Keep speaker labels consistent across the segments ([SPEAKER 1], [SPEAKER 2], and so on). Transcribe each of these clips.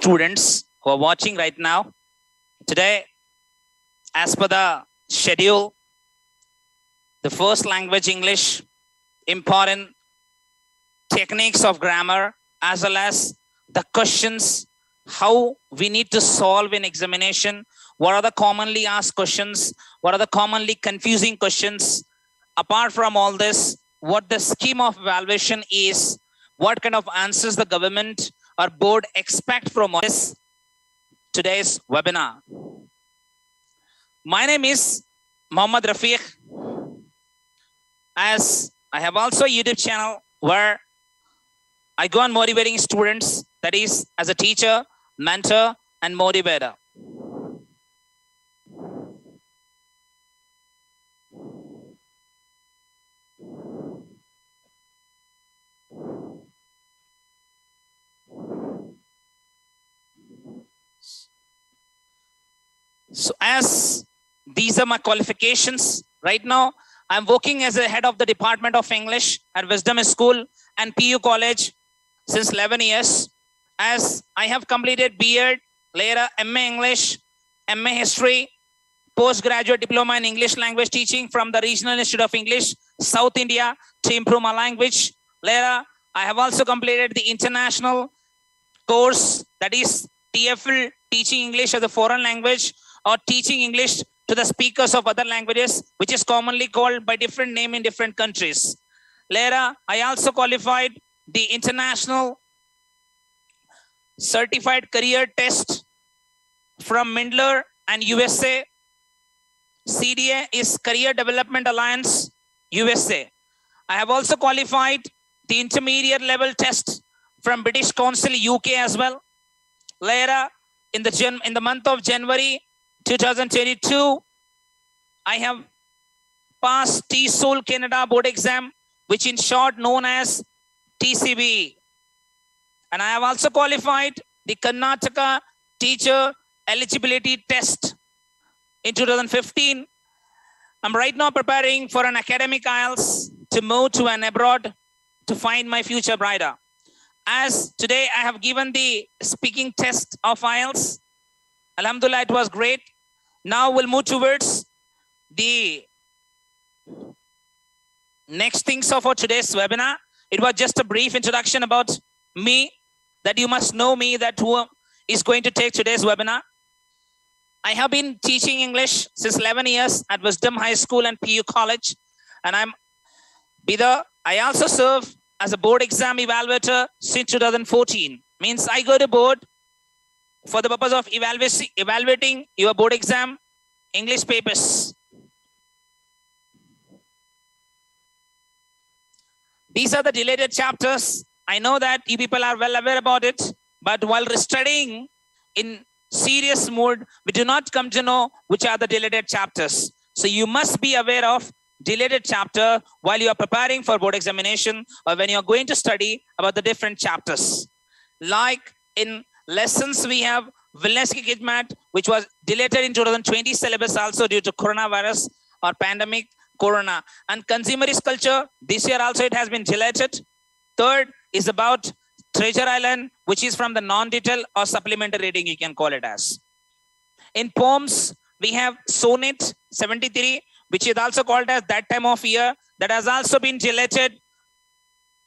[SPEAKER 1] students who are watching right now. Today, as per the schedule, the first language English, important techniques of grammar, as well as the questions, how we need to solve in examination, what are the commonly asked questions, what are the commonly confusing questions. Apart from all this, what the scheme of evaluation is, what kind of answers the government or board expect from us today's webinar. My name is Mohammad Rafeeq. As I have also a YouTube channel where I go on motivating students, that is as a teacher, mentor, and motivator. So as these are my qualifications, right now I'm working as a head of the Department of English at Wisdom School and PU College since 11 years. As I have completed B.Ed, later MA English, MA History, postgraduate diploma in English language teaching from the Regional Institute of English, South India, to improve my language. Later, I have also completed the international course, that is TFL, teaching English as a foreign language, or teaching English to the speakers of other languages, which is commonly called by different name in different countries. Later, I also qualified the international certified career test from Mindler and USA. CDA is Career Development Alliance, USA. I have also qualified the intermediate level test from British Council, UK as well. Later, in the month of January 2022, I have passed TESOL Canada board exam, which in short known as TCB. And I have also qualified the Karnataka teacher eligibility test in 2015. I'm right now preparing for an academic IELTS to move to an abroad to find my future brighter. As today I have given the speaking test of IELTS. Alhamdulillah, it was great. Now we'll move towards the next things of our today's webinar. It was just a brief introduction about me, that you must know me, that who is going to take today's webinar. I have been teaching English since 11 years at Wisdom High School and PU College, and I'm Bidar. I also serve as a board exam evaluator since 2014. Means I go to board for the purpose of evaluating your board exam English papers. These are the deleted chapters. I know that you people are well aware about it, but while studying in serious mode, we do not come to know which are the deleted chapters. So you must be aware of deleted chapter while you are preparing for board examination or when you are going to study about the different chapters. Like in lessons, we have Vilnius Gidmat, which was deleted in 2020 syllabus also due to coronavirus or pandemic corona. And consumerist culture, this year also it has been deleted. Third is about Treasure Island, which is from the non-detail or supplementary reading, you can call it as. In poems, we have Sonnet 73, which is also called as That Time of Year, that has also been deleted.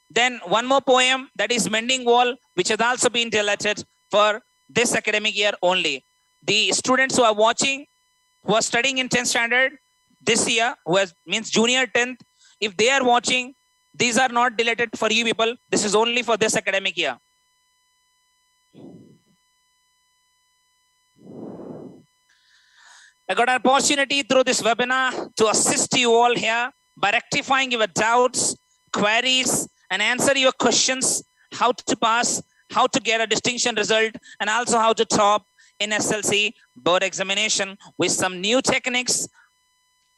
[SPEAKER 1] Then one more poem, that is Mending Wall, which has also been deleted for this academic year only. The students who are watching, who are studying in 10th standard this year, means junior 10th, if they are watching, these are not deleted for you people. This is only for this academic year. I got an opportunity through this webinar to assist you all here by rectifying your doubts, queries, and answer your questions, how to pass, how to get a distinction result, and also how to top in SSLC board examination with some new techniques,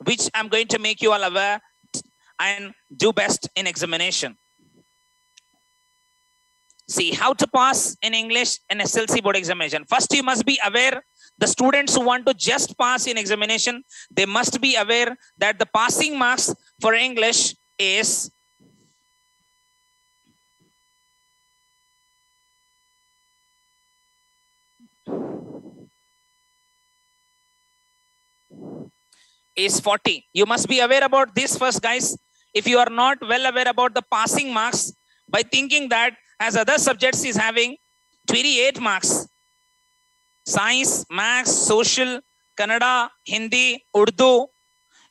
[SPEAKER 1] which I'm going to make you all aware and do best in examination. See, how to pass in English in SSLC board examination. First, you must be aware, the students who want to just pass in examination, they must be aware that the passing marks for English is is 40. You must be aware about this first, guys. If you are not well aware about the passing marks, by thinking that as other subjects is having 28 marks, science, maths, social, Kannada, Hindi, Urdu,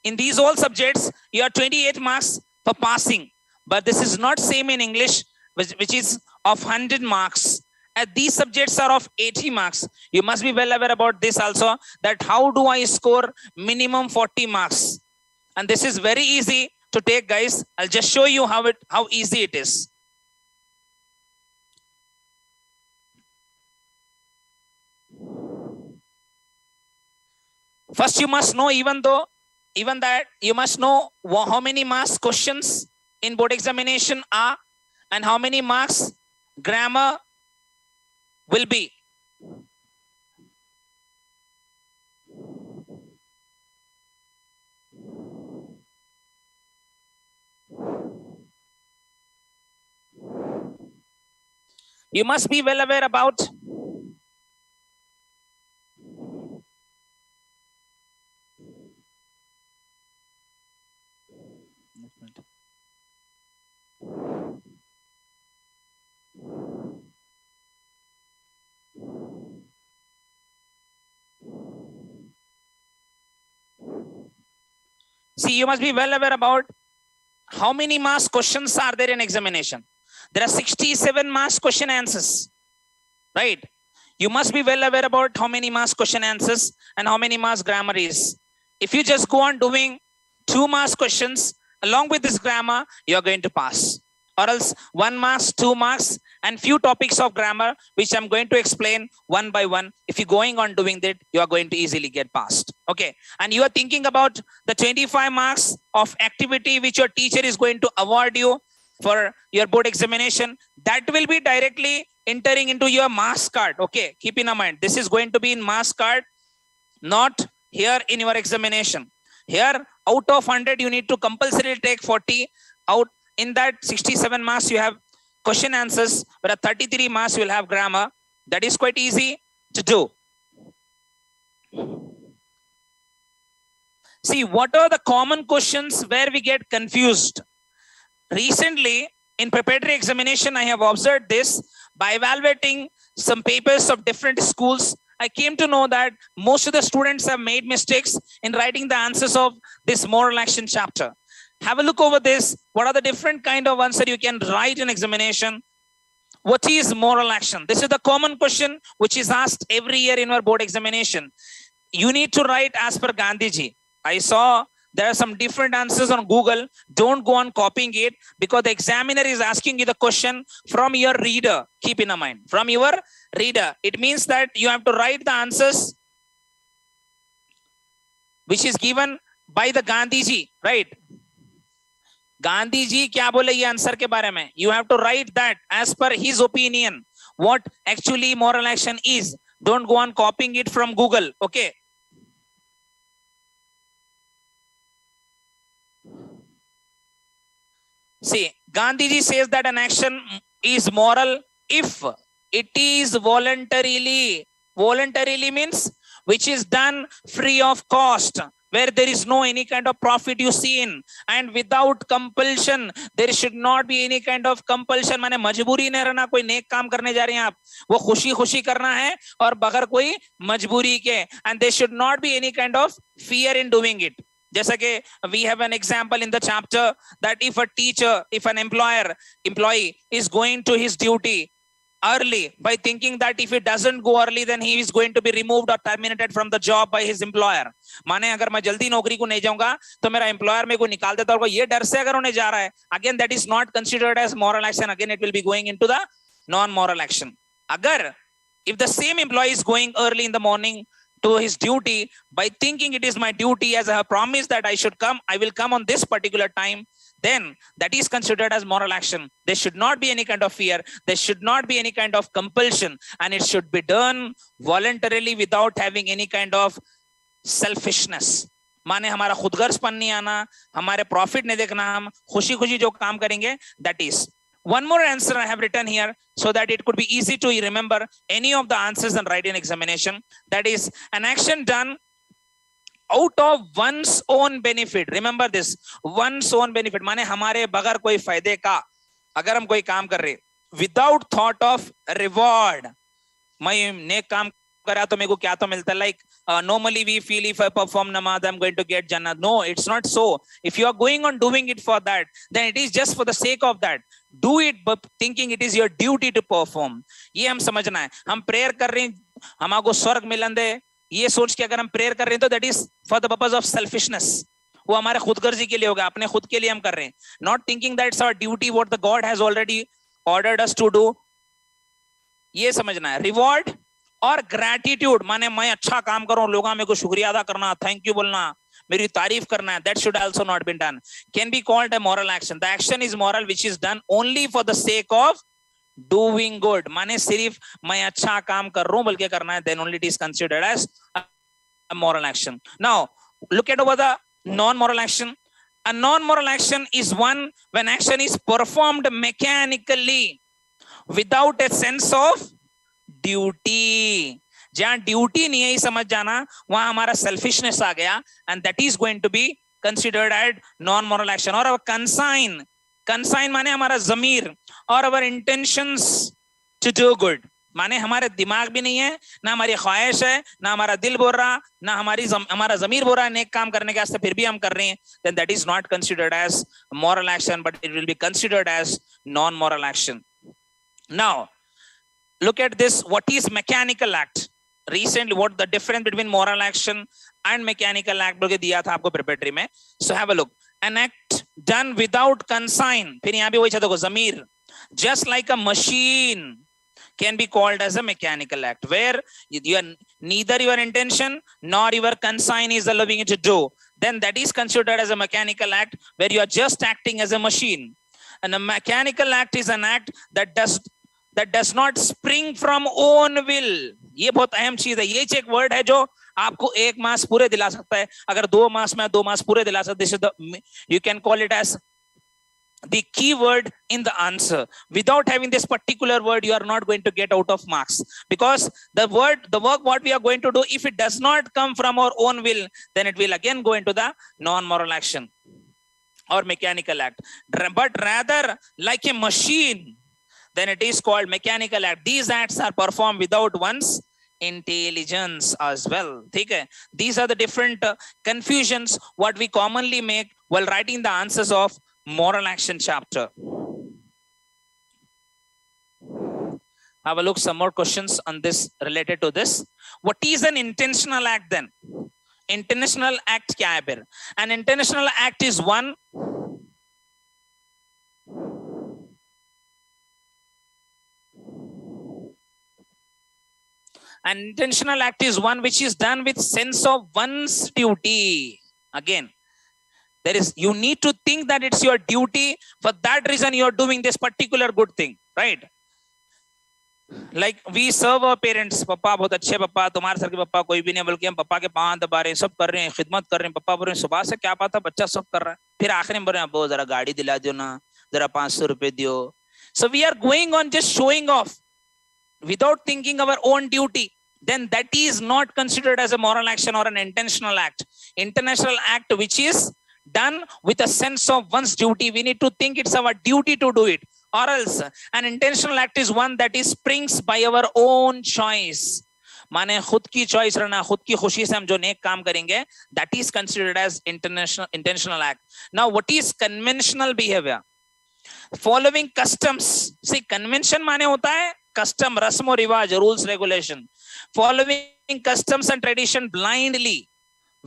[SPEAKER 1] in these all subjects, you are 28 marks for passing. But this is not same in English, which is of 100 marks. And these subjects are of 80 marks. You must be well aware about this also, that how do I score minimum 40 marks? And this is very easy to take, guys. I'll just show you how easy it is. First, you must know, even that you must know how many marks questions in board examination are and how many marks grammar will be. You must be well aware about you must be well aware about how many marks questions are there in examination. There are 67 marks question answers, right? You must be well aware about how many marks question answers and how many marks grammar is. If you just go on doing 2 marks questions along with this grammar, you are going to pass. Or else 1 marks, 2 marks, and few topics of grammar, which I'm going to explain one by one. If you're going on doing that, you are going to easily get passed. Okay. And you are thinking about the 25 marks of activity which your teacher is going to award you for your board examination. That will be directly entering into your marks card. Okay. Keep in mind, this is going to be in marks card, not here in your examination. Here, out of 100, you need to compulsorily take 40 out. In that 67 marks, you have question answers, but at 33 marks, you will have grammar. That is quite easy to do. See, what are the common questions where we get confused? Recently, in preparatory examination, I have observed this. By evaluating some papers of different schools, I came to know that most of the students have made mistakes in writing the answers of this moral action chapter. Have a look over this. What are the different kind of answer you can write in examination? What is moral action? This is the common question which is asked every year in our board examination. You need to write as per Gandhiji. I saw there are some different answers on Google. Don't go on copying it, because the examiner is asking you the question from your reader. Keep in mind, from your reader. It means that you have to write the answers which is given by the Gandhiji, right? Gandhi ji क्या बोले ये answer के बारे में. You have to write that as per his opinion, what actually moral action is. Don't go on copying it from Google. Okay. See, Gandhi ji says that an action is moral if it is voluntarily. Voluntarily means which is done free of cost, where there is no any kind of profit you see in, and without compulsion. There should not be any kind of compulsion. माने मजबूरी नहीं रहना, कोई नेक काम करने जा रहे हैं आप, वो खुशी खुशी करना है और बगैर कोई मजबूरी के. And there should not be any kind of fear in doing it. जैसा कि we have an example in the chapter that if a teacher, if an employee is going to his duty early, by thinking that if he doesn't go early, then he is going to be removed or terminated from the job by his employer. माने अगर मैं जल्दी नौकरी को नहीं जाऊंगा तो मेरा एम्प्लॉयर मेरे को निकाल देता होगा, ये डर से अगर उन्हें जा रहा है, again that is not considered as moral action. Again it will be going into the non-moral action. अगर if the same employee is going early in the morning to his duty, by thinking it is my duty, as I have promised that I should come, I will come on this particular time, then that is considered as moral action. There should not be any kind of fear. There should not be any kind of compulsion, and it should be done voluntarily without having any kind of selfishness. माने हमारा खुदगर्जपन नहीं आना, हमारे profit नहीं देखना, हम खुशी खुशी जो काम करेंगे, that is. One more answer I have written here so that it could be easy to remember any of the answers and write in examination. That is an action done out of one's own benefit. Remember this, one's own benefit. माने हमारे बगैर कोई फायदे का अगर हम कोई काम कर रहे without thought of reward. मैं नेक काम करा तो मेरे को क्या तो मिलता है? Like normally we feel if I perform namaz I'm going to get Jannah. No, it's not so. If you are going on doing it for that, then it is just for the sake of that. Do it but thinking it is your duty to perform. ये हम समझना है. हम prayer कर रहे हैं हमको स्वर्ग मिलन दे, ये सोच के अगर हम प्रेयर कर रहे हैं तो that is for the purpose of selfishness. वो हमारे खुदगर्जी के लिए होगा, अपने खुद के लिए हम कर रहे हैं. Not thinking that it's our duty what the God has already ordered us to do. ये समझना है. Reward और gratitude माने मैं अच्छा काम करूं, लोगों मेरे को शुक्रिया अदा करना, थैंक यू बोलना, मेरी तारीफ करना है, that should also not be done. Can be called a moral action. The action is moral which is done only for the sake of doing good. माने सिर्फ मैं अच्छा काम कर रहा हूं बल्कि करना है, then only it is considered as a moral action. Now look at over the non-moral action. A non-moral action is one when action is performed mechanically without a sense of duty. जहां duty नहीं है समझ जाना, वहां हमारा selfishness आ गया, and that is going to be considered as non-moral action. और consign माने हमारा जमीर और our intentions to do good. माने हमारे दिमाग भी नहीं है, ना हमारी ख्वाहिश है, ना हमारा दिल बोल रहा, ना हमारा जमीर बोल रहा है नेक काम करने के वास्ते, फिर भी हम कर रहे हैं, then that is not considered as moral action, but it will be considered as non-moral action. Now look at this. What is mechanical act? Recently what the difference between moral action and mechanical act बोल के दिया था आपको preparatory में. So have a look. An act done without consign, फिर यहाँ भी वही देखो जमीर, just like a machine, can be called as a mechanical act where you are neither your intention nor your consign is allowing you to do, then that is considered as a mechanical act where you are just acting as a machine. And a mechanical act is an act that does not spring from own will. ये बहुत अहम चीज है. ये एक word है जो आपको एक मास पूरे दिला सकता है, अगर 2 मास में 2 मास पूरे दिला सकता है. This is the, you can call it as the key word in the answer. Without having this particular word, you are not going to get out of marks, because the work what we are going to do, if it does not come from our own will, then it will again go into the non-moral action or mechanical act. But rather like a machine, then it is called mechanical act. These acts are performed without one's intelligence as well. Okay? These are the different confusions what we commonly make while writing the answers of moral action chapter. Have a look, some more questions on this related to this. What is an intentional act then? Intentional act क्या है फिर? An intentional act is one An intentional act is one which is done with sense of one's duty. Again, you need to think that it's your duty. For that reason, you are doing this particular good thing, right? Like we serve our parents. पापा बहुत अच्छे पापा, तुम्हारे sir के पापा कोई भी नहीं, बल्कि हम पापा के पांव दबा रहे हैं, सब कर रहे हैं, खिदमत कर रहे हैं. पापा बोल रहे हैं सुबह से क्या पता बच्चा सब कर रहा है, फिर आखिर में बोल रहे हैं अब जरा गाड़ी दिला दो ना, जरा 500 रुपए दियो. So we are going on just showing off without thinking our own duty. Then that is not considered as a moral action or an intentional act. Intentional act which is done with a sense of one's duty. We need to think it's our duty to do it. Or else an intentional act is one that is springs by our own choice. माने खुद की choice रहना, खुद की खुशी से हम जो नेक काम करेंगे, that is considered as intentional act. Now what is conventional behavior? Following customs. See, convention माने होता है custom, रस्म और रिवाज, rules, regulation. Following customs and tradition blindly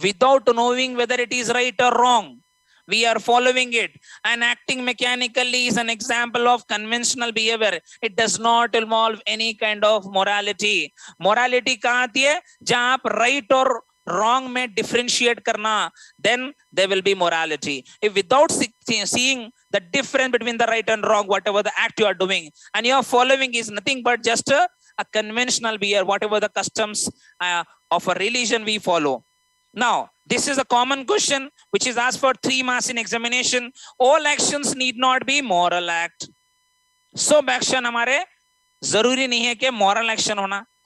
[SPEAKER 1] without knowing whether it is right or wrong. We are following it, and acting mechanically is an example of conventional behavior. It does not involve any kind of morality. Morality कहाँ आती है? जहाँ आप right or wrong में differentiate करना, then there will be morality. If without seeing the difference between the right and wrong, whatever the act you are doing, and you are following is nothing but just a conventional behavior, whatever the customs of a religion we follow. Now, this is a common question which is asked for 3 marks in examination. All actions need not be moral act. सब action हमारे जरूरी नहीं है कि moral action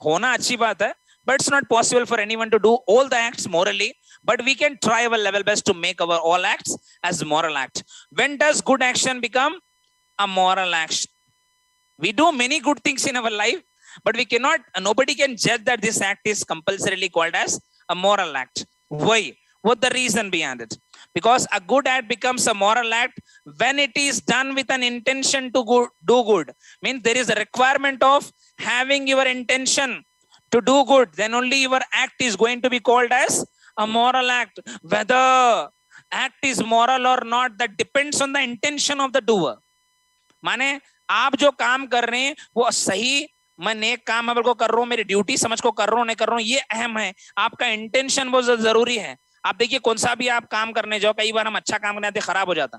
[SPEAKER 1] होना अच्छी बात है, but it's not possible for anyone to do all the acts morally, but we can try our level best to make our all acts as moral act. When does good action become a moral action? We do many good things in our life, but we cannot, nobody can judge that this act is compulsorily called as a moral act. Why? What the reason behind it? Because a good act becomes a moral act when it is done with an intention to do good. Means there is a requirement of having your intention to do good. Then only your act is going to be called as a moral act. Whether act is moral or not, that depends on the intention of the doer. माने आप जो काम कर रहे हैं वो सही, मैं नेक काम अगर को कर रहा हूँ, मेरी ड्यूटी समझ को कर रहा हूँ, नहीं कर रहा हूँ, ये अहम है. आपका इंटेंशन बहुत जरूरी है. आप देखिए कौन सा भी आप काम करने जाओ, कई बार हम अच्छा काम करने आते खराब हो जाता,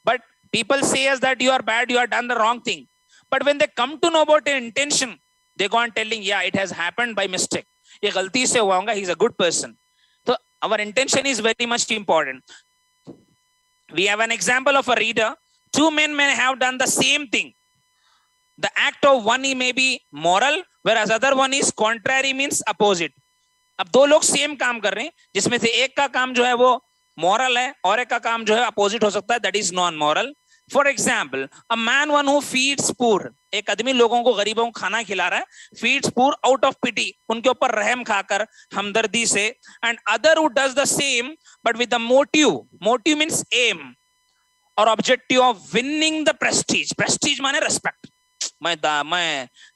[SPEAKER 1] बट पीपल से that you are bad, you are done the wrong thing. But when they come to know about your intention, they go on telling, yeah, it has happened by mistake. ये गलती से हुआ होगा, he is a good person. So our intention is very much important. We have an example of a reader. Two men may have done the same thing. The act of one may be moral, whereas other one is contrary, means opposite. अब दो लोग same काम कर रहे हैं, जिसमें से एक का काम जो है वो मॉरल है और एक का काम जो है अपोजिट हो सकता है, that is non moral. For example, a man one who feeds poor, एक आदमी लोगों को, गरीबों को खाना खिला रहा है, feeds poor out of pity, उनके ऊपर रहम खाकर, हमदर्दी से. And other who does the same but with the motive means aim और objective of winning the prestige. Prestige माने रेस्पेक्ट. मैं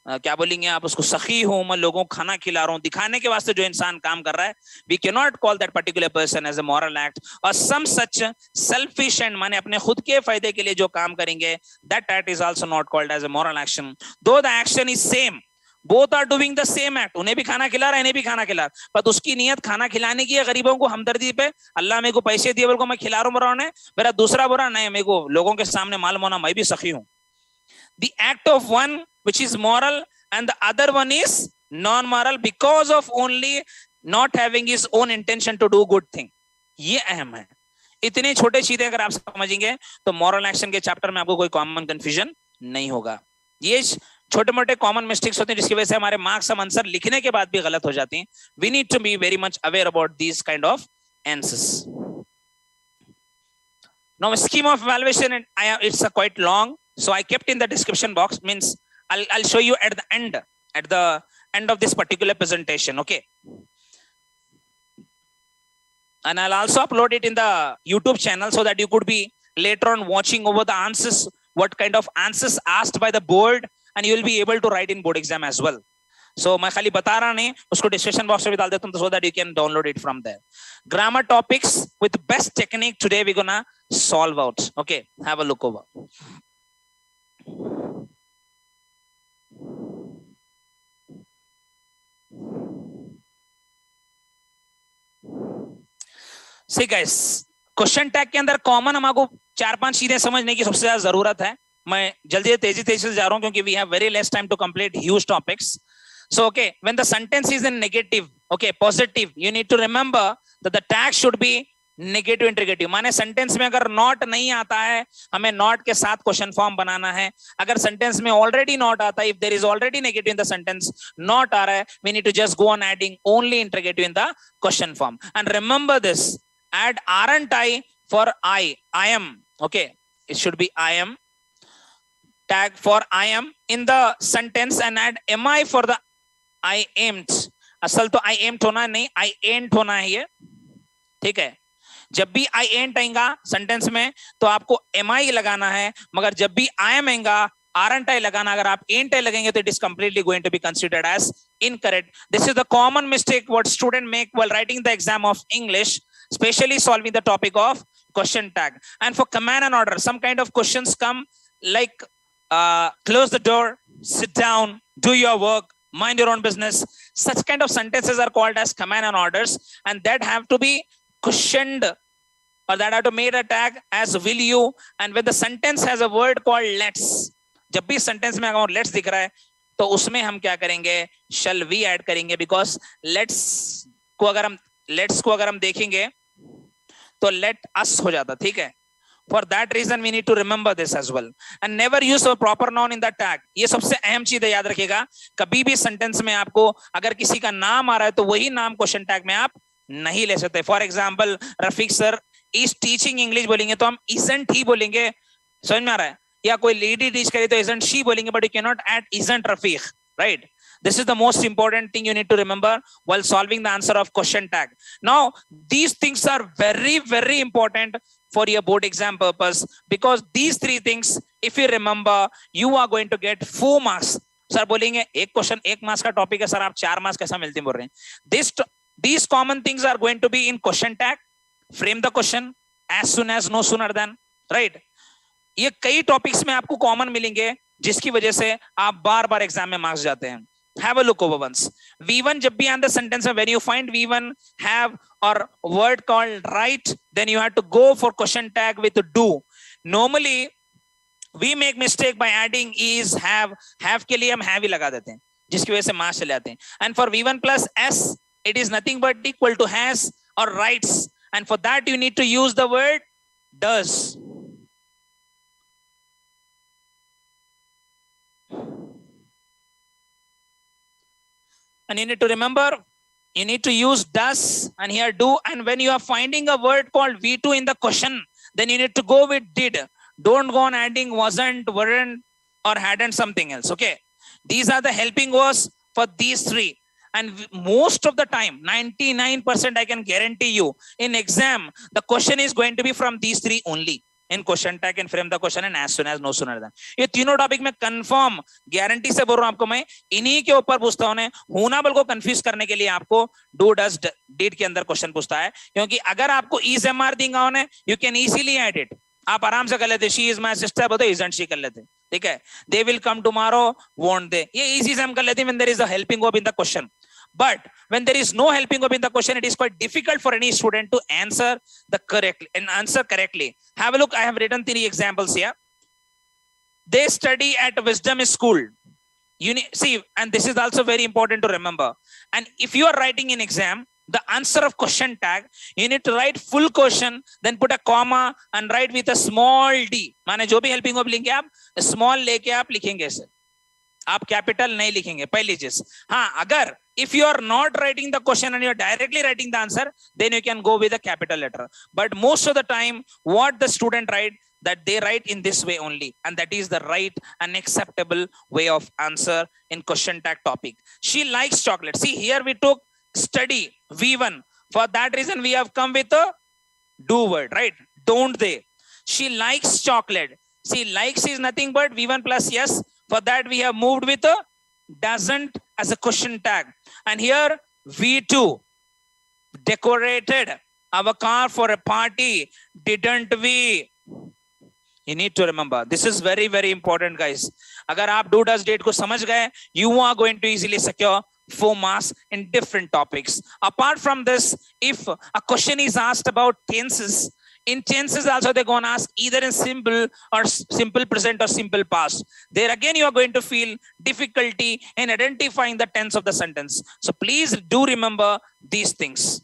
[SPEAKER 1] क्या बोलेंगे आप उसको, सखी हूं, मैं लोगों को खाना खिला रहा हूं, दिखाने के वास्ते जो इंसान काम कर रहा है, we can not call that particular person as a moral act. और सम सच सेल्फिश एंड माने अपने खुद के फायदे के लिए जो काम करेंगे, that act is also not called as a moral action. Though the action is same, both are doing the same act. उन्हें भी खाना खिला रहा है, इन्हें भी खाना खिला, पर उसकी नियत खाना खिलाने की है, गरीबों को हमदर्दी पे, अल्लाह मेरे को पैसे दिए बोल को मैं खिला रहा हूं, मेरा दूसरा बुरा नहीं, मेरे को लोगों के सामने मालूम होना मैं भी सखी हूं. The act of one which is moral and the other one is non-moral because of only not having his own intention to do good thing. ये अहम है. इतने छोटे चीजें अगर आप समझेंगे तो मॉरल एक्शन के चैप्टर में आपको कोई कॉमन कंफ्यूजन नहीं होगा. ये छोटे मोटे कॉमन मिस्टेक्स होते हैं जिसकी वजह से हमारे मार्क्स, हम आंसर लिखने के बाद भी गलत हो जाते हैं. We need to be very much aware about these kind of answers. Now scheme of evaluation, it's a quite long, so I kept in the description box, means I'll show you at the end of this particular presentation. Okay, and I'll also upload it in the YouTube channel so that you could be later on watching over the answers, what kind of answers asked by the board, and you will be able to write in board exam as well. So मैं खाली बता रहा नहीं, उसको description box में भी डाल देता हूं, so that you can download it from there. Grammar topics with best technique today we're gonna solve out. Okay, have a look over. See guys, question tag के अंदर कॉमन हमको 4-5 चीजें समझने की सबसे ज्यादा जरूरत है. मैं जल्दी तेजी से जा रहा हूं क्योंकि we have very less time to complete huge topics. So okay, when the sentence is in negative, okay, positive, you need to remember that the tag should be negative interrogative. माने सेंटेंस में अगर not नहीं आता है, हमें not के साथ question form बनाना है. अगर सेंटेंस में ऑलरेडी नॉट आता है, if there is already negative in the sentence, not आ रहा है, we need to just go on adding only interrogative in the question form. And remember this, add aren't I for I am. Okay, it should be I am tag for I am in the sentence, and add am I for the I aimed. असल तो I aimed होना नहीं, I ain't होना है ये. ठीक है, जब भी I ain't आएगा सेंटेंस में तो आपको am I लगाना है, मगर जब भी I am आएगा aren't I लगाना. अगर आप ain't I लगेंगे तो it is completely going to be considered as incorrect. This is the common mistake what student make while writing the exam of English, especially solving the topic of question tag. And for command and order, some kind of questions come like close the door, sit down, do your work, mind your own business. Such kind of sentences are called as command and orders, and that have to be questioned, or that have to make a tag as will you. And when the sentence has a word called let's, जब भी sentence में अगर let's दिख रहा है तो उसमें हम क्या करेंगे, shall we ऐड करेंगे, because let's को अगर हम देखेंगे तो let us हो जाता. ठीक है, For that reason, we need to remember this as well. And never use a proper noun in the tag. ये सबसे अहम चीज है, याद रखिएगा. कभी भी सेंटेंस में आपको अगर किसी का नाम आ रहा है तो वही नाम क्वेश्चन टैग में आप नहीं ले सकते. For example, Rafiq sir is teaching English बोलेंगे तो हम isn't ही बोलेंगे. समझ में आ रहा है? या कोई लेडी टीच करे तो isn't she बोलेंगे, but you cannot add isn't Rafeeq, right? This is the most important thing you need to remember while solving the answer of question tag. Now, these things are very, very important for your board exam purpose, because these three things, if you remember, you are going to get 4 marks. Sir बोलेंगे एक question 1 marks का topic है sir, आप 4 marks कैसा मिलते हैं बोल रहे हैं. These common things are going to be in question tag. Frame the question as soon as, no sooner than, right? ये कई टॉपिक्स में आपको कॉमन मिलेंगे जिसकी वजह से आप बार बार एग्जाम में मार्क्स जाते हैं. Have a look over once. V1 जब भी आंसर सेंटेंस में, when you find V1 have or word called right, then you have to go for question tag with do. Normally we make mistake by adding is, have के लिए हम have ही लगा देते हैं जिसकी वजह से मार्क्स चले जाते हैं. And for V1 plus S, it is nothing but equal to has or writes, and for that you need to use the word does. And you need to remember, you need to use does and here do. And when you are finding a word called V2 in the question, then you need to go with did. Don't go on adding wasn't, weren't, or hadn't something else. Okay. These are the helping words for these three. And most of the time, 99% I can guarantee you, in exam, the question is going to be from these three only. In question tag and frame the question and as soon as, no sooner than. ये तीनों topic में confirm guarantee से बोल रहा हूं आपको मैं, इन्हीं के ऊपर पूछता हूं. हूनाबल को कंफ्यूज करने के लिए आपको डू डज डिड के अंदर क्वेश्चन पूछता है, क्योंकि अगर आपको इज एमआर देगा उन्हें, you can easily add it. आप आराम से कर लेते, शी इज माय सिस्टर बोलते इजंट शी कर लेते. ठीक है, they will come tomorrow, won't they, ये इजी से हम कर लेते हैं when there is a helping verb in the question. But when there is no helping verb in the question, it is quite difficult for any student to answer correctly. Have a look. I have written 3 examples here. They study at Wisdom School. See, and this is also very important to remember. And if you are writing in exam, the answer of question tag, you need to write full question, then put a comma and write with a small d. माने जो भी helping verb लेंगे आप, small लेके आप लिखेंगे sir. आप capital नहीं लिखेंगे, पहली चीज. हाँ, अगर if you are not writing the question and you are directly writing the answer, then you can go with a capital letter. But most of the time, what the student write, that they write in this way only, and that is the right and acceptable way of answer in question tag topic. She likes chocolate. See, here we took study V1. For that reason, we have come with a do word, right? Don't they? She likes chocolate. See, likes is nothing but V1 plus yes. For that, we have moved with a doesn't as a question tag. And here, V2, decorated our car for a party, didn't we? You need to remember, this is very, very important, guys. Agar aap do, does, did ko samajh gaye, you are going to easily secure 4 marks in different topics. Apart from this, if a question is asked about tenses, in tenses also they're going to ask either in simple or simple present or simple past. There again you are going to feel difficulty in identifying the tense of the sentence. So please do remember these things.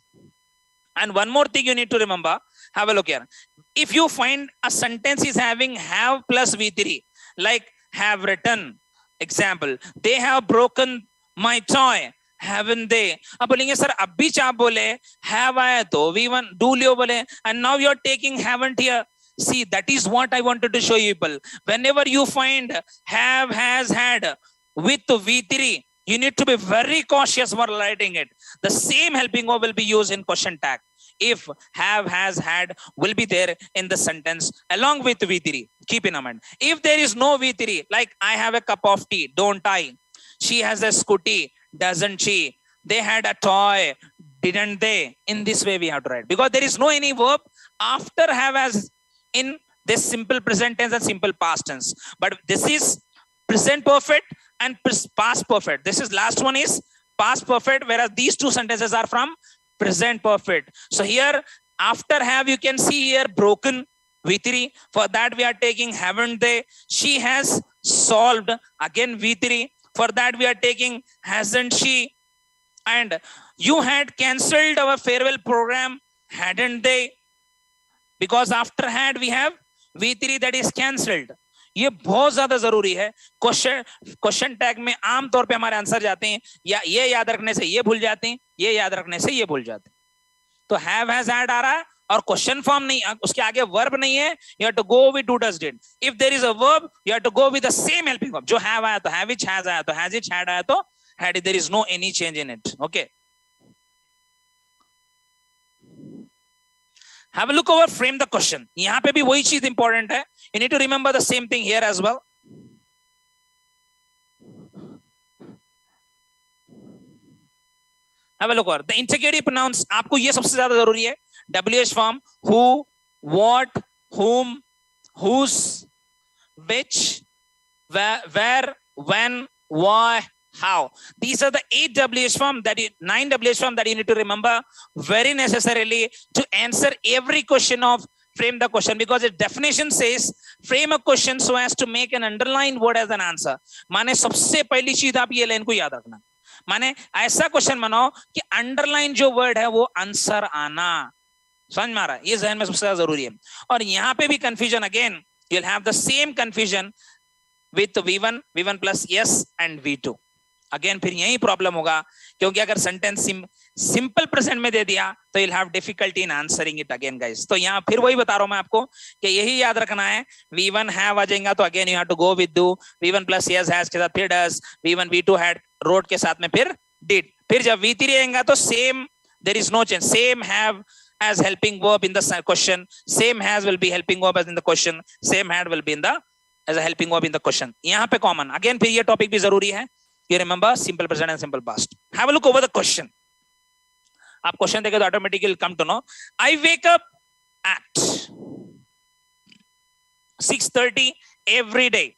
[SPEAKER 1] And one more thing you need to remember, have a look here. If you find a sentence is having have plus V3, like have written, example, they have broken my toy, haven't they? अब बोलेंगे sir अभी चाप बोले have आया तो V1 do लियो बोले, and now you are taking haven't here. See, that is what I wanted to show you people. Whenever you find have, has, had with V3, you need to be very cautious while writing it. The same helping verb will be used in question tag. If have, has, had will be there in the sentence along with V3. Keep in mind. If there is no V3, like I have a cup of tea, don't I? She has a scooty, doesn't she? They had a toy, didn't they? In this way we have to write, because there is no any verb after have as in this simple present tense and simple past tense. But this is present perfect and past perfect. This is last one is past perfect, whereas these two sentences are from present perfect. So here after have you can see here broken V3. For that we are taking haven't they. She has solved, again V3. For that we are taking hasn't she. And you had cancelled our farewell program, hadn't they? Because after had we have V3 that is cancelled. ये बहुत ज्यादा जरूरी है. Question tag में आमतौर पे हमारे answer जाते हैं या ये याद रखने से ये भूल जाते हैं, ये याद रखने से ये भूल जाते हैं. तो हैव हैज हैड आ रहा है और क्वेश्चन फॉर्म नहीं, उसके आगे वर्ब नहीं है. You have to go with do does did. If there is a verb you have to go with the same helping verb. जो हैव आया तो हैव इच, हैज आया तो हैज इच, हैड आया तो had. There is no any change in it. Okay, have a look over, frame the question. यहाँ पे भी वही चीज इंपॉर्टेंट है. You need to remember the same thing here as well. Have a look over the interrogative pronouns. आपको ये सबसे ज्यादा जरूरी है. WH form, who, what, whom, whose, which, where, when, why, how. These are the 8 WH form that 9 WH form that you need to remember very necessarily to answer every question of frame the question, because the definition says frame a question so as to make an underlined word as an answer. माने सबसे पहली चीज आप ये line को याद रखना. माने ऐसा क्वेश्चन बनाओ कि अंडरलाइन जो वर्ड है वो आंसर आना. समझ में आ रहा है? ये जहन में सबसे ज्यादा जरूरी है. और यहाँ पे भी confusion, again you'll have the same confusion with V1, V1 plus yes and V2. Again फिर यही प्रॉब्लम होगा, क्योंकि अगर सेंटेंस सिंपल प्रेजेंट में दे दिया तो you'll have difficulty in answering it again guys. तो यहाँ फिर वही बता रहा हूं मैं आपको कि यही याद रखना है. V1 have आ जाएगा तो again you have to go with do. V1 plus yes has के साथ फिर does. V1 V2 had wrote के साथ में फिर did. फिर जब V3 आएगा तो same, there is no change. Same have as helping verb in the question. Same has will be helping verb as in the question. Same had will be in the as a helping verb in the question. यहाँ पे common. Again फिर ये topic भी जरूरी है. You remember simple present and simple past. Have a look over the question. आप question देखें तो automatically come to know. I wake up at 6:30 every day.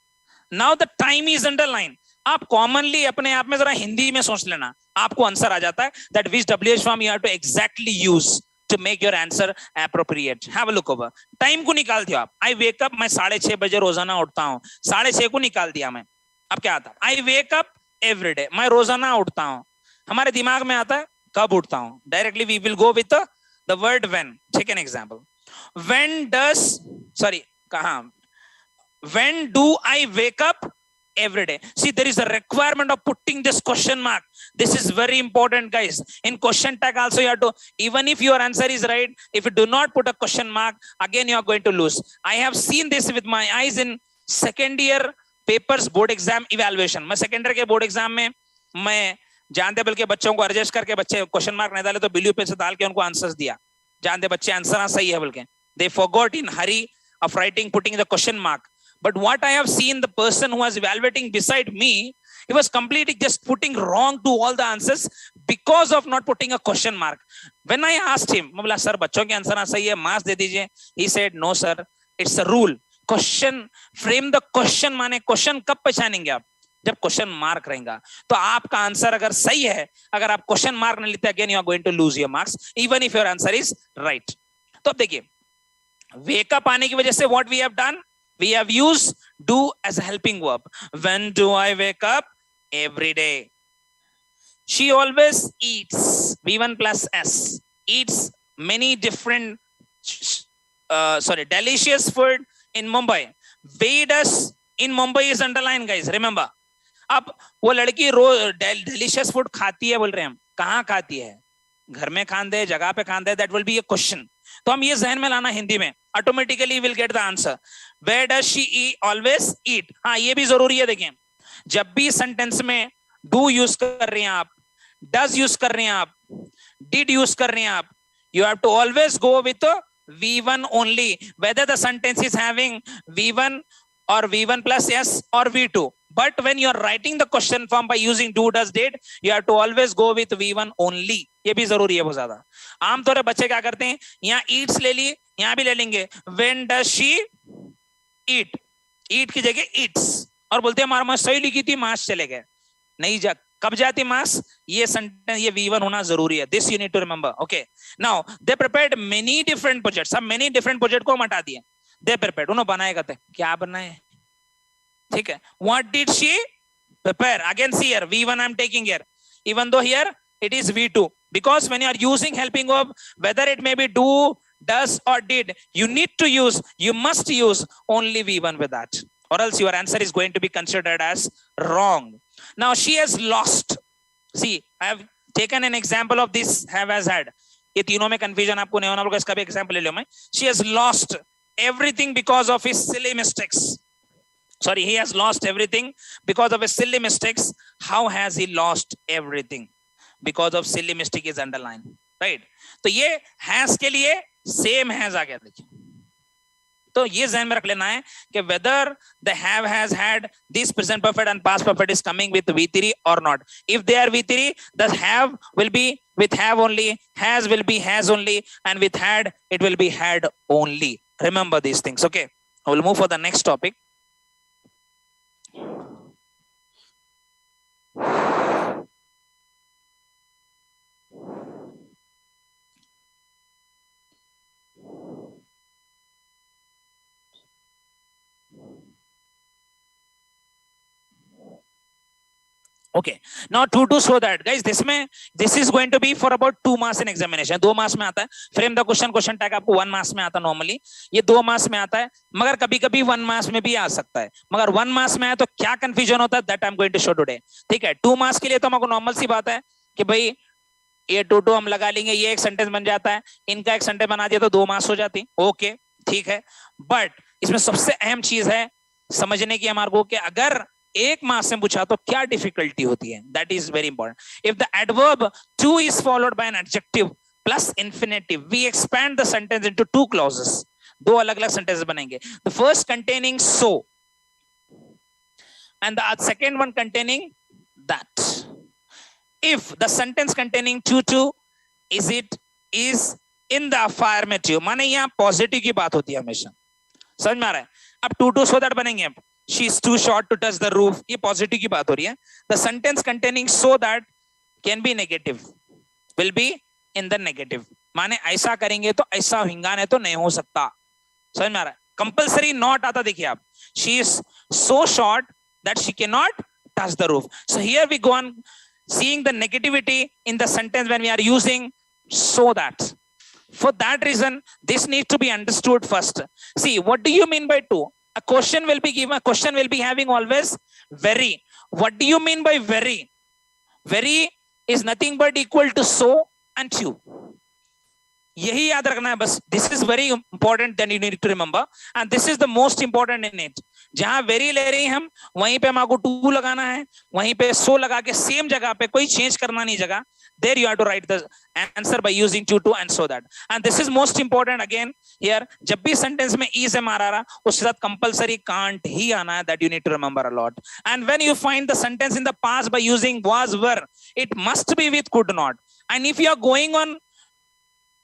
[SPEAKER 1] Now the time is underlined. आप commonly अपने आप में जरा हिंदी में सोच लेना, आपको आंसर आ जाता है. That which WH form you have to exactly use to make your answer appropriate. Have a look over. Time को निकाल दिया आप. I wake up, मैं 6:30 बजे रोजाना उठता हूँ. 6:30 को निकाल दिया मैं. अब क्या आता है? I wake up every day. मैं रोजाना उठता हूँ. हमारे दिमाग में आता है कब उठता हूँ. Directly we will go with the word when. Take an example. When do I wake up every day? See, there is a requirement of putting this question mark. This is very important guys. In question tag also you have to, even if your answer is right, if you do not put a question mark, again you are going to lose. I have seen this with my eyes in second year papers board exam evaluation. मैं second year के board exam में मैं जानते बल्कि बच्चों को adjust करके बच्चे क्वेश्चन मार्क नहीं डाले तो बिल्यू पे से डाल के उनको आंसर्स दिया. जानते बच्चे आंसर सही है बल्कि they forgot in hurry of writing putting the question mark. But what I have seen, the person who was evaluating beside me, he was completely just putting wrong to all the answers because of not putting a question mark. When I asked him, मैं बोला sir बच्चों के answer सही है, marks दे दीजिए. He said no sir, it's a rule. Question frame the question माने question कब पहचानेंगे आप? जब क्वेश्चन मार्क रहेगा. तो आपका आंसर अगर सही है, अगर आप क्वेश्चन मार्क नहीं लेते, again you are going to lose your marks even if your answer is right. तो अब देखिए वेकअप आने की वजह से what we have done, we have used do as a helping verb. When do I wake up? Every day. She always eats. V1 plus S eats many different delicious food in Mumbai. Bidar in Mumbai is underlined guys, remember. अब वो लड़की रोज delicious food खाती है बोल रहे हैं हम. कहाँ खाती है? घर में खान दे, जगह पे खान दे, that will be a question. तो हम ये जहन में लाना हिंदी में. Automatically will get the answer. Where does she always eat? हाँ ये भी जरूरी है. देखिए जब भी सेंटेंस में do यूज कर रहे हैं आप, does यूज कर रहे हैं आप, did यूज कर रहे हैं आप, you have to always go with V1 only, whether the sentence is having V1 or V1 plus S or V2. But when you are writing the question form by using do, does, did, you have to always go with V1 only. ये भी जरूरी है बहुत ज्यादा. आमतौर पर बच्चे क्या करते हैं, यहाँ eats ले ली, यहाँ भी ले लेंगे. When does she eat? Eat की जगह eats और बोलते हैं हमारा सही लिखी थी, मार्क्स चले गए. नहीं जा कब जाती मास, ये सेंटेंस ये V1 होना जरूरी है. This you need to remember. Okay now they prepared many different projects. अब मेनी डिफरेंट प्रोजेक्ट को हम हटा दिए. दे प्रिपेयर्ड, उन्होंने बनाए करते क्या बनाए, ठीक है. What did she prepare? Again see here V1 I am taking here, even though here it is V2, because when you are using helping verb, whether it may be do, does or did, you need to use, you must use only V1 with that, or else your answer is going to be considered as wrong. Now she has lost. See, I have taken an example of this have has had. ये तीनों में confusion आपको नहीं होना होगा, इसका भी example ले लो मैं. She has lost everything because of his silly mistakes. Sorry, he has lost everything because of his silly mistakes. How has he lost everything? Because of silly mistake is underlined, right? तो ये has के लिए same has आ गया देखिए. तो ये ध्यान में रख लेना है कि whether the have has had this present perfect and past perfect is coming with V3 or not. If they are V3, the have will be with have only, has will be has only, and with had it will be had only. Remember these things, okay? I will move for the next topic. Okay, now to show that guys, this is going to be for about 2 marks in examination. 2 marks में आता है. Frame the question tag आपको 1 marks में आता है normally. ये 2 marks में आता है, मगर कभी-कभी 1 marks में भी आ सकता है. मगर 1 marks में आए तो क्या confusion होता है, that I'm going to show today. ठीक है, 2 marks के लिए तो हमको normal सी बात है कि भाई ये 2 हम लगा लेंगे, ये एक सेंटेंस बन जाता है, इनका एक सेंटेंस बना दिया तो 2 marks हो जाती. ओके, ठीक है. बट इसमें सबसे अहम चीज है समझने की हमारे को कि अगर 1 मार्क्स से पूछा तो क्या डिफिकल्टी होती है. That is very important. If the adverb too is followed by an adjective plus infinitive, we expand the sentence into 2 clauses. 2 अलग-अलग सेंटेंसेस बनेंगे. The first containing so and the second one containing that. If the sentence containing too is in the affirmative, माने यहाँ positive की बात होती है हमेशा. समझ में आ रहा है? अब टू सो दैट बनेंगे. अब she is too short to touch the roof, ये पॉजिटिव की बात हो रही है. The sentence containing so that can be negative, will be in the negative. माने ऐसा करेंगे तो ऐसा होगा, नहीं तो नहीं हो सकता. समझ में आ रहा है? कंपल्सरी नॉट आता देखिए आप. She is so short that she cannot touch the roof. So here we go on seeing the negativity in the sentence when we are using so that. For that reason, this needs to be understood first. See, what do you mean by to? A question will be given, a question will be having always very. What do you mean by very? Very is nothing but equal to so and to. यही याद रखना है बस. This is very important, then you need to remember, and this is the most important in it. जहां very ले रही हम, वहीं पे हमको to लगाना है, वहीं पे so लगा के सेम जगह पे कोई चेंज करना नहीं जगह. There you have to write the answer by using to and so that. And this is most important again here. जब भी sentence में is है मारा उसके साथ compulsory can't ही आना है. That you need to remember a lot. And when you find the sentence in the past by using was, were, it must be with could not. And if you are going on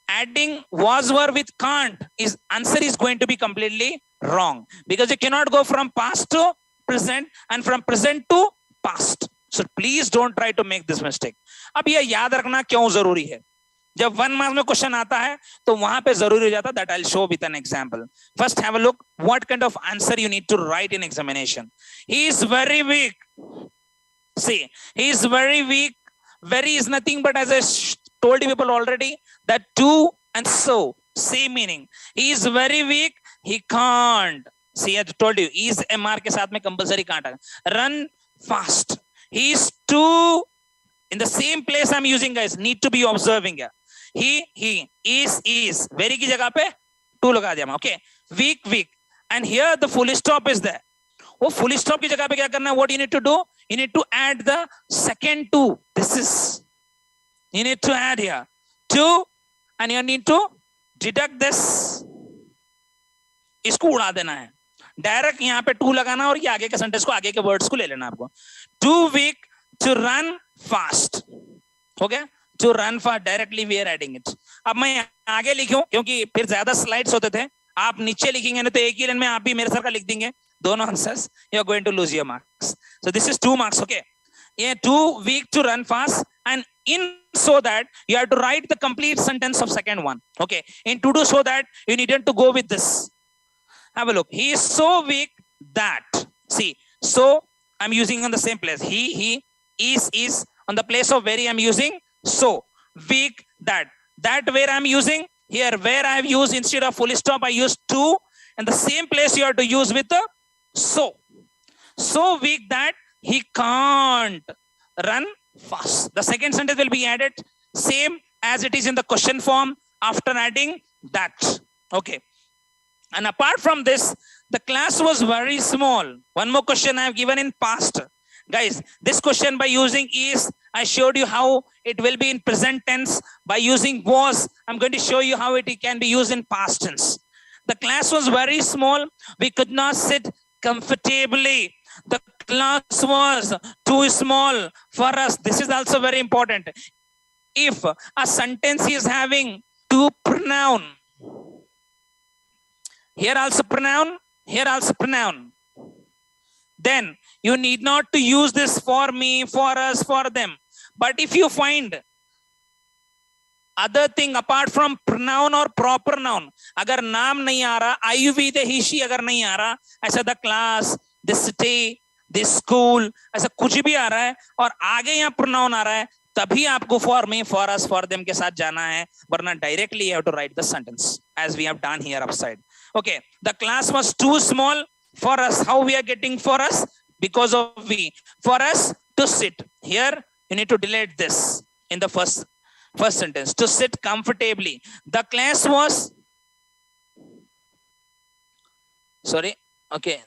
[SPEAKER 1] adding was, were with can't, is answer is going to be completely wrong, because you cannot go from past to present and from present to past. So please don't try to make this mistake. अब ये याद रखना क्यों जरूरी है. जब 1 marks में question आता है तो वहां पे जरूरी हो जाता है. That I'll show with an example. First have a look what kind of answer you need to write in examination. He is very weak. See, he is very weak. Very is nothing but, as I told you people already, that to and so same meaning. He is very weak. He can't. See, I told you, is MR के साथ में compulsory can't. Run fast. He is too, in the same place I'm using, guys, need to be observing here. He is very की जगह पे to लगा दिया मैं. Okay, weak, and here the full stop is there. वो full stop की जगह पे क्या करना है? What you need to do? You need to add the second to. This is, you need to add here to, and you need to deduct this. इसको उड़ा देना है. डायरेक्ट यहाँ पे टू लगाना और ये आगे के सेंटेंस को, आगे के वर्ड्स को ले लेना आपको. Too weak to run fast. हो गया? To run fast directly we are adding it. अब मैं आगे लिखूं क्योंकि फिर ज्यादा स्लाइड्स होते थे. आप नीचे लिखेंगे ना तो एक ही लाइन में आप भी मेरे सर का लिख देंगे दोनों answers. You are going to lose your marks. So this is 2 marks. Okay, ये too weak to run fast, and in so that you have to write the complete sentence of second one. Okay, in to do so that you needed to go with this. Have a look. He is so weak that, see, so I'm using on the same place. He is on the place of very I'm using so. Weak that where I'm using Here, where I have used instead of full stop, I used to, and the same place you have to use with the so. So weak that he can't run fast. The second sentence will be added same as it is in the question form after adding that. Okay. And apart from this, the class was very small. One more question I have given in past. Guys, this question by using is, I showed you how it will be in present tense. By using was, I'm going to show you how it can be used in past tense. The class was very small. We could not sit comfortably. The class was too small for us. This is also very important. If a sentence is having two pronoun, here also pronoun, here also pronoun, then you need not to use this for me, for us, for them. But if you find other thing apart from pronoun or proper noun, agar naam nahi aa raha, I, we, the, he, she agar nahi aa raha, aisa the class, the city, this school, ऐसा कुछ भी आ रहा है और आगे यहाँ pronoun आ रहा है, तभी आपको for me, for us, for them के साथ जाना है, वरना directly you have to write the sentence as we have done here upside. Okay, the class was too small for us. How we are getting for us? Because of we. For us to sit. Here you need to delete this in the first sentence. To sit comfortably. The class was. Sorry. Okay.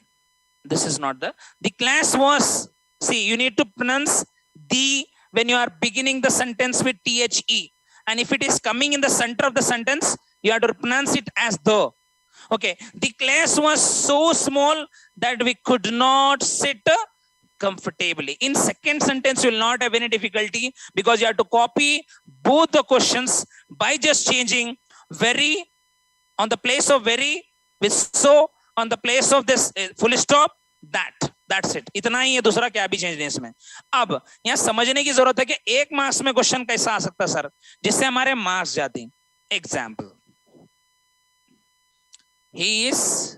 [SPEAKER 1] This is not the class was. See, you need to pronounce the when you are beginning the sentence with THE. And if it is coming in the center of the sentence, you have to pronounce it as the. Okay, the class was so small that we could not sit comfortably. In second sentence, you will not have any difficulty because you have to copy both the questions by just changing very on the place of very with so on the place of this full stop that. That's it. इतना ही है, दूसरा क्या भी change नहीं इसमें. अब यहाँ समझने की जरूरत है कि एक मार्क्स में क्वेश्चन कैसा आ सकता है सर, जिससे हमारे मार्क्स जाते हैं. Example, he is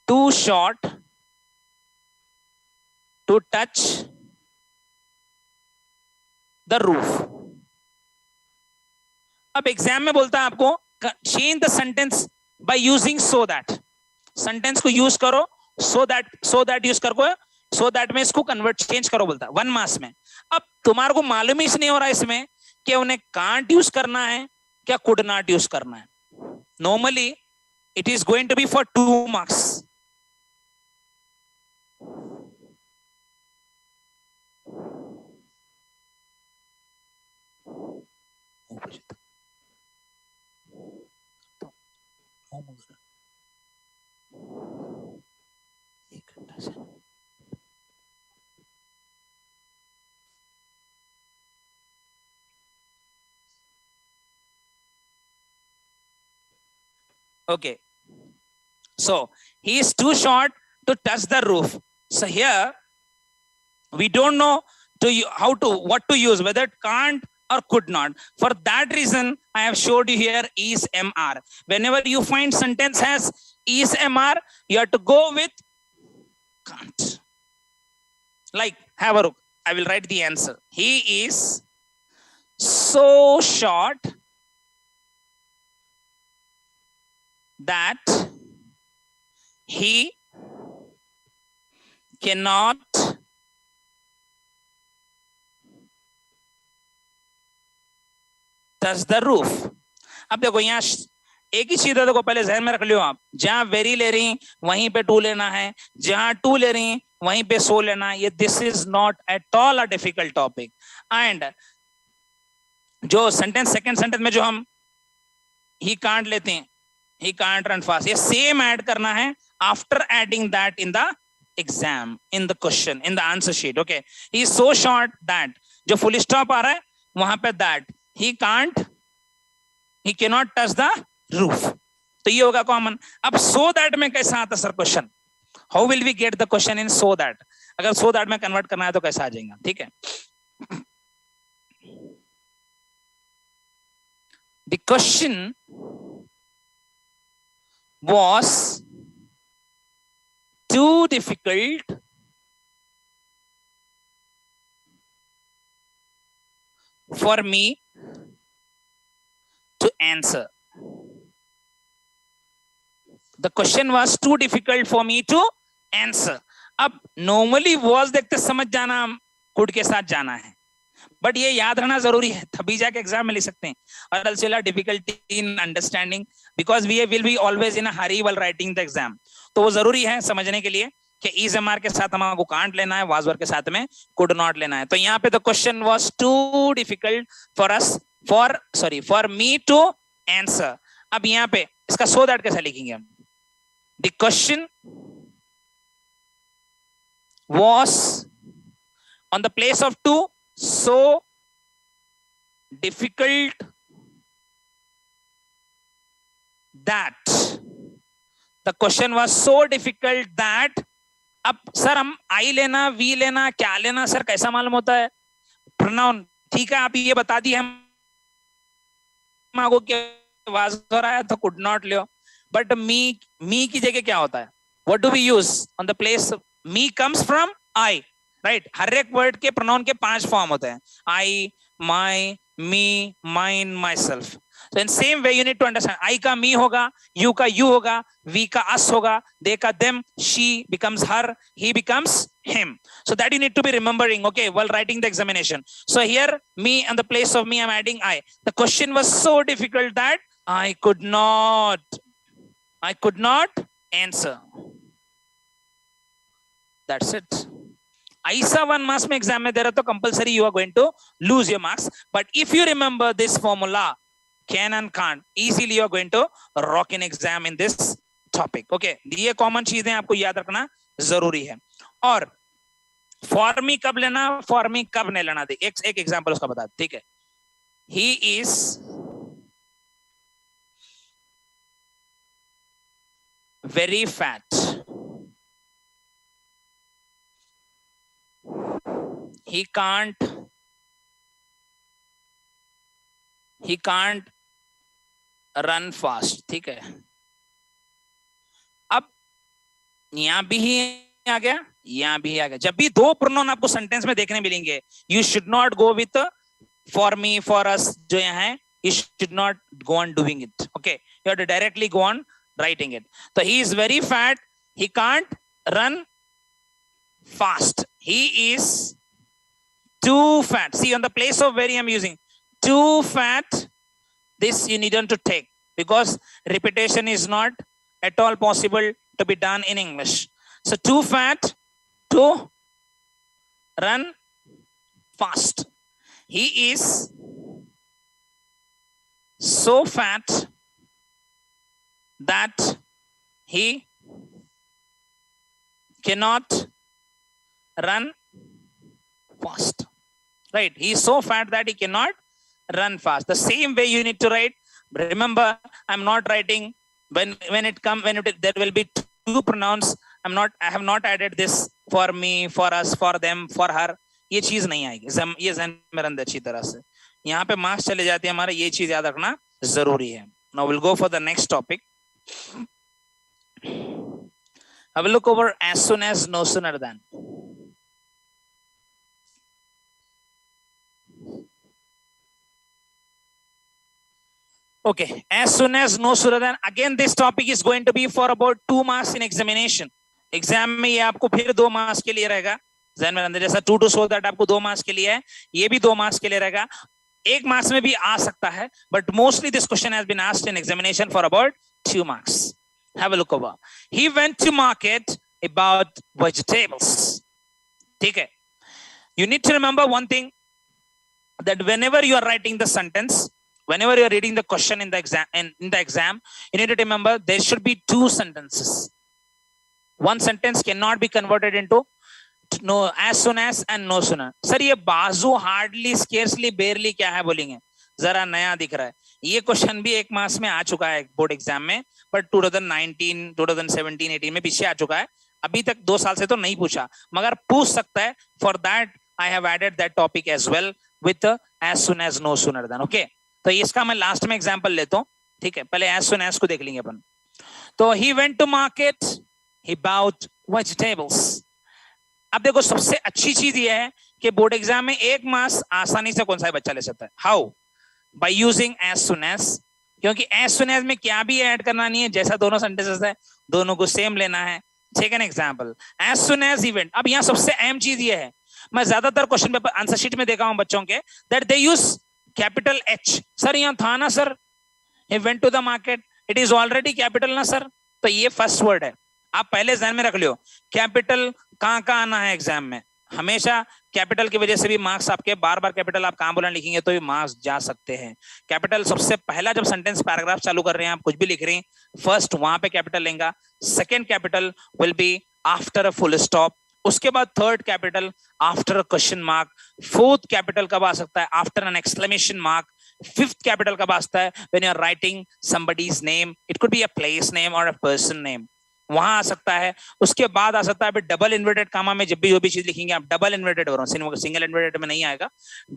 [SPEAKER 1] too short to touch the roof. अब एग्जाम में बोलता है आपको change the sentence by using so that. Sentence को यूज करो so that यूज करो, so that में इसको कन्वर्ट चेंज करो बोलता है 1 मार्क्स में. अब तुम्हारे को मालूम ही नहीं हो रहा इसमें कि उन्हें can't यूज करना है क्या could not यूज करना है. Normally it is going to be for 2 marks. Okay. So he is too short to touch the roof. So here we don't know what to use, whether it can't or could not. For that reason, I have showed you here is MR. Whenever you find sentence has is MR, you have to go with can't. Like, have a look. I will write the answer. He is so short that he cannot touch the roof. अब देखो यहाँ एक ही चीज है, देखो पहले ध्यान में रख लियो आप. जहां वेरी ले रही वहीं पे टू लेना है, जहां टू ले रही वहीं पे सो लेना है. ये this is not at all a difficult topic. And जो सेंटेंस सेकंड सेंटेंस में जो हम ही कांट लेते हैं, he can't run fast, ये सेम ऐड करना है after adding that in the exam, in the question, in the answer sheet. Okay, he is so short that, जो फुल स्टॉप आ रहा है वहां पे that, he cannot touch the roof. तो ये होगा कॉमन. अब so that में कैसा आता sir question? How will we get the question in so that? अगर so that में कन्वर्ट करना है तो कैसा आ जाएगा? ठीक है. The question was too difficult for me to answer. The question was too difficult for me to answer. अब नॉर्मली वॉज देखते समझ जाना, कुड के साथ जाना है, बट ये याद रहना जरूरी है, तभी जाके एग्जाम में लिख सकते हैं. और also difficulty in understanding because we will be always in a hurry while writing the exam. तो वो जरूरी है समझने के लिए कि is MR के साथ हमको कांट लेना है, was के साथ में could not लेना है. तो यहाँ पे the question was too difficult for us, for me to answer. अब यहाँ पे इसका so that कैसा लिखेंगे हम? The question was on the place of to, so difficult that. The question was so difficult that. अब सर हम आई लेना, वी लेना, क्या लेना सर, कैसा मालूम होता है? प्रोनाउन ठीक है, आप ये बता दिए हम को वाज हो रहा है तो कुड नॉट लियो, बट मी की जगह क्या होता है? What do we use on the place? Me comes from I, right? हर एक वर्ड के प्रोनाउन के 5 फॉर्म होते हैं, I, my, me, mine, myself. So in same way you need to understand, I का me होगा, you का you होगा, we का us होगा, they का them, she becomes her, he becomes him. So that you need to be remembering, okay, while writing the examination. So here me, on the place of me I'm adding I. The question was so difficult that I could not answer. That's it. ऐसा 1 marks में exam में दे रहा तो compulsory you are going to lose your marks. But if you remember this formula, can and can't, easily you are going to rock in exam in this topic. Okay, ये common चीजें आपको याद रखना जरूरी है. और फॉर मी कब लेना, फॉर मी कब नहीं लेना, एक एग्जांपल उसका बता, ठीक है? ही is very fat, he can't run fast, ठीक है? अब यहां भी ही आ गया, यहां भी आ गया. जब भी 2 प्रोनाउन आपको सेंटेंस में देखने मिलेंगे, you should not go with for me, for us जो यहाँ है, you should not go on doing it. Okay, you have to directly go on writing it. तो he is very fat, he can't run fast, he is too fat. See, on the place of very I'm using too fat. This you needn't to take because repetition is not at all possible to be done in English. So too fat to run fast. He is so fat that he cannot run fast. Right? He is so fat that he cannot run fast. The same way you need to write. Remember, I'm not writing when there will be 2 pronouns. I have not added this for me, for us, for them, for her. ये चीज नहीं आएगी. ये ज़हन में रख दे अच्छी तरह से. यहाँ पे मार्क्स चले जाते हैं हमारे, ये चीज याद रखना जरूरी है. Now we'll go for the next topic. I will look over as soon as, no sooner than. Okay, as soon as, no sooner than. Again, this topic is going to be for about 2 marks in examination. Exam में ये आपको फिर 2 marks के लिए रहेगा. ज़हन में रखना, जैसा 2 to so that आपको 2 मार्क्स के लिए है, ये भी 2 मार्क्स के लिए रहेगा. 1 मार्क्स में भी आ सकता है, but mostly this question has been asked in examination for about 2 marks. Have a look over. He went to market about vegetables. ठीक है? You need to remember one thing, that whenever you are writing the sentence, whenever you are reading the question in the exam, you need to remember there should be 2 sentences. One sentence cannot be converted into no, as soon as and no sooner. Sir, ये बाजू, hardly, scarcely, barely क्या है बोलेंगे? जरा नया दिख रहा है. ये क्वेश्चन भी 1 मार्क्स में आ चुका है बोर्ड एग्जाम में, बट 2019, 2017, 18 में पीछे आ चुका है. अभी तक 2 साल से तो नहीं पूछा, मगर पूछ सकता है. For that I have added that topic as well with as soon as, no sooner than. Okay, तो इसका मैं लास्ट में एग्जांपल लेता हूँ. ठीक है, पहले as soon as को देख लेंगे अपन. तो he went to market, he bought vegetables. अब देखो, सबसे अच्छी चीज ये है कि बोर्ड एग्जाम में 1 मार्क्स आसानी से कौन सा बच्चा ले सकता है. How? By using as soon as, क्योंकि एज सुन एज में क्या भी ऐड करना नहीं है, जैसा दोनों सेंटेंसेस है दोनों को सेम लेना है। Take an example, as soon as event. अब यहाँ सबसे अहम चीज ये है, मैं ज्यादातर क्वेश्चन पेपर आंसर शीट में देखा हूं बच्चों के, that they use capital H. Sir यहाँ था ना sir, he went to the market, it is already capital ना सर। तो ये फर्स्ट वर्ड है, आप पहले ध्यान में रख लियो। कैपिटल कहाँ कहाँ आना है एग्जाम में, हमेशा कैपिटल की वजह से भी मार्क्स आपके, बार बार कैपिटल आप कहाँ बोलना लिखेंगे तो भी मार्क्स जा सकते हैं। कैपिटल सबसे पहला, जब सेंटेंस पैराग्राफ चालू कर रहे हैं, आप कुछ भी लिख रहे हैं, फर्स्ट वहां पे कैपिटल लेंगे। Second capital will be after a full stop, उसके बाद third capital after a question mark, fourth capital कब आ सकता है, after an exclamation mark, fifth capital कब आता है, when you are writing somebody's name, it could be a place name और अ पर्सन नेम, वहां आ सकता है। उसके बाद आ सकता है डबल इन्वर्टेड कामा में, जब भी जो भी चीज लिखेंगे आप, डबल इन्वर्टेड हो रहा हूं, सिंगल इन्वर्टेड में नहीं आएगा,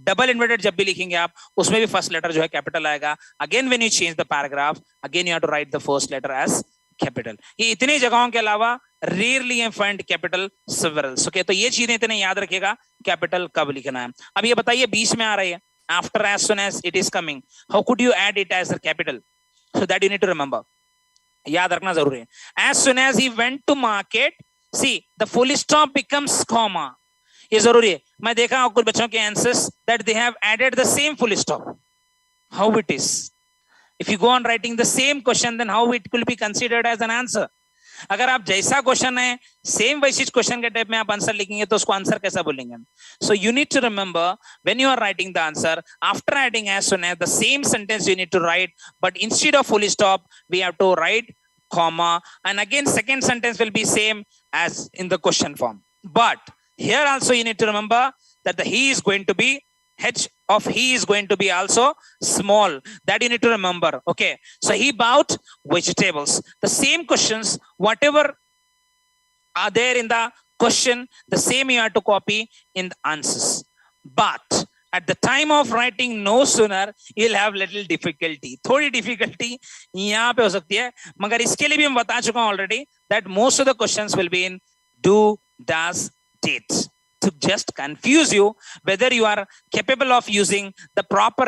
[SPEAKER 1] डबल इन्वर्टेड जब भी लिखेंगे आप, उसमें भी फर्स्ट लेटर जो है कैपिटल आएगा। Again when you change the paragraph, again you have to write the first letter as capital. ये इतनी जगहों के अलावा rarely you find capital severals. Okay, तो ये चीजें इतने याद रखिएगा, कैपिटल कब लिखना है। अब ये बताइए बीच में आ रही है after as soon as it is coming, how could you add it as a capital? So that you need to remember, याद रखना जरूरी है। as soon as he went to market, see the full stop becomes comma, ये जरूरी है। मैं देखा हूं कुछ बच्चों के answers that they have added the same full stop, how it is, if you go on writing the same question, then how it will be considered as an answer? अगर आप जैसा क्वेश्चन है सेम वैसी question के type में आप answer लिखेंगे तो उसको आंसर कैसा बोलेंगे? So you need to remember when you are writing the answer, after adding as soon as, the same sentence you need to write, but instead of full stop we have to write comma, and again second sentence will be same as in the question form, but here also you need to remember that the he is going to be, h of he is going to be also small, that you need to remember. Okay, so he bought vegetables, the same questions whatever are there in the question, the same you have to copy in the answers, but at the time of writing no sooner you'll have little difficulty, थोड़ी difficulty यहाँ पे हो सकती है, मगर इसके लिए भी मैं बता चुका हूँ already that most of the questions will be in do, does, did, to just confuse you whether you are capable of using the proper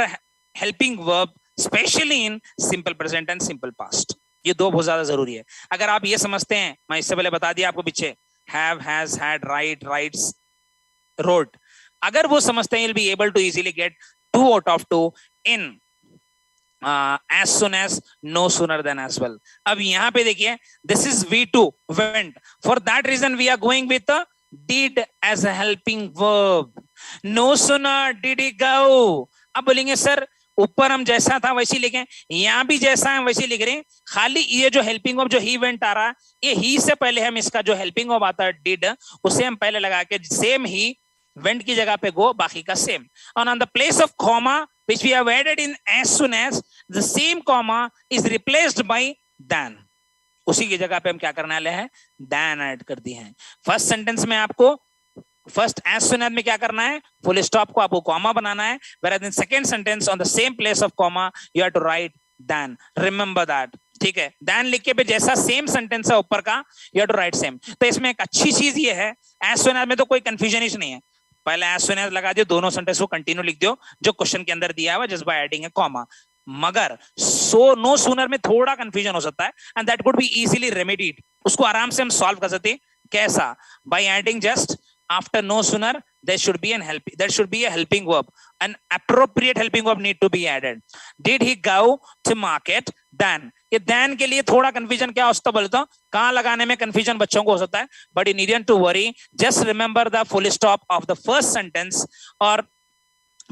[SPEAKER 1] helping verb, especially in simple present and simple past. ये दो बहुत ज्यादा जरूरी है। अगर आप ये समझते हैं, मैं इससे पहले बता दिया आपको पीछे, have, has, had, write, writes, wrote, अगर वो समझते हैं, you'll be able to easily get 2 out of 2 in as soon as, no sooner than as well. अब यहाँ पे देखिए, this is V2 went, for that reason we are going with the did as a helping verb. No sooner did he go. अब बोलेंगे sir ऊपर हम जैसा था वैसी लिखें, यहाँ भी जैसा है वैसी लिख रहे हैं, खाली ये जो हेल्पिंग वर्ब जो ही वेंट आ रहा है, ये ही से पहले हम इसका जो हेल्पिंग वर्ब आता है डिड, उसे हम पहले लगा के सेम ही went की जगह पे go, बाकी का same. And on the place of comma which we have added in as soon as, the same comma is replaced by than. उसी की जगह पे हम क्या करने वाले हैं, than ऐड कर दिए हैं। फर्स्ट सेंटेंस में आपको फर्स्ट as soon as में क्या करना है, फुल स्टॉप को आपको कॉमा बनाना है, whereas in second sentence on the same place of comma you have to write than. Remember that. ठीक है, than लिख के पे जैसा सेम सेंटेंस है ऊपर का, you have to write same. तो इसमें एक अच्छी चीज ये है, as soon as में तो कोई कंफ्यूजन ही नहीं है, पहले as soon as लगा दियो, दोनों सेंटेंस को कंटिन्यू लिख दियो जो क्वेश्चन के अंदर दिया हुआ, just by adding a comma. मगर नो सूनर में थोड़ा कंफ्यूजन हो सकता है, and that could be easily remedied, उसको आराम से हम सॉल्व कर सकते हैं। कैसा? By adding just after no sooner there should be a helping verb, an appropriate helping verb need to be added. Did he go to market then? ये then के लिए थोड़ा confusion क्या होता बोलता हूँ, कहाँ लगाने में confusion बच्चों को हो सकता है, but you needn't to worry, just remember the full stop of the first sentence or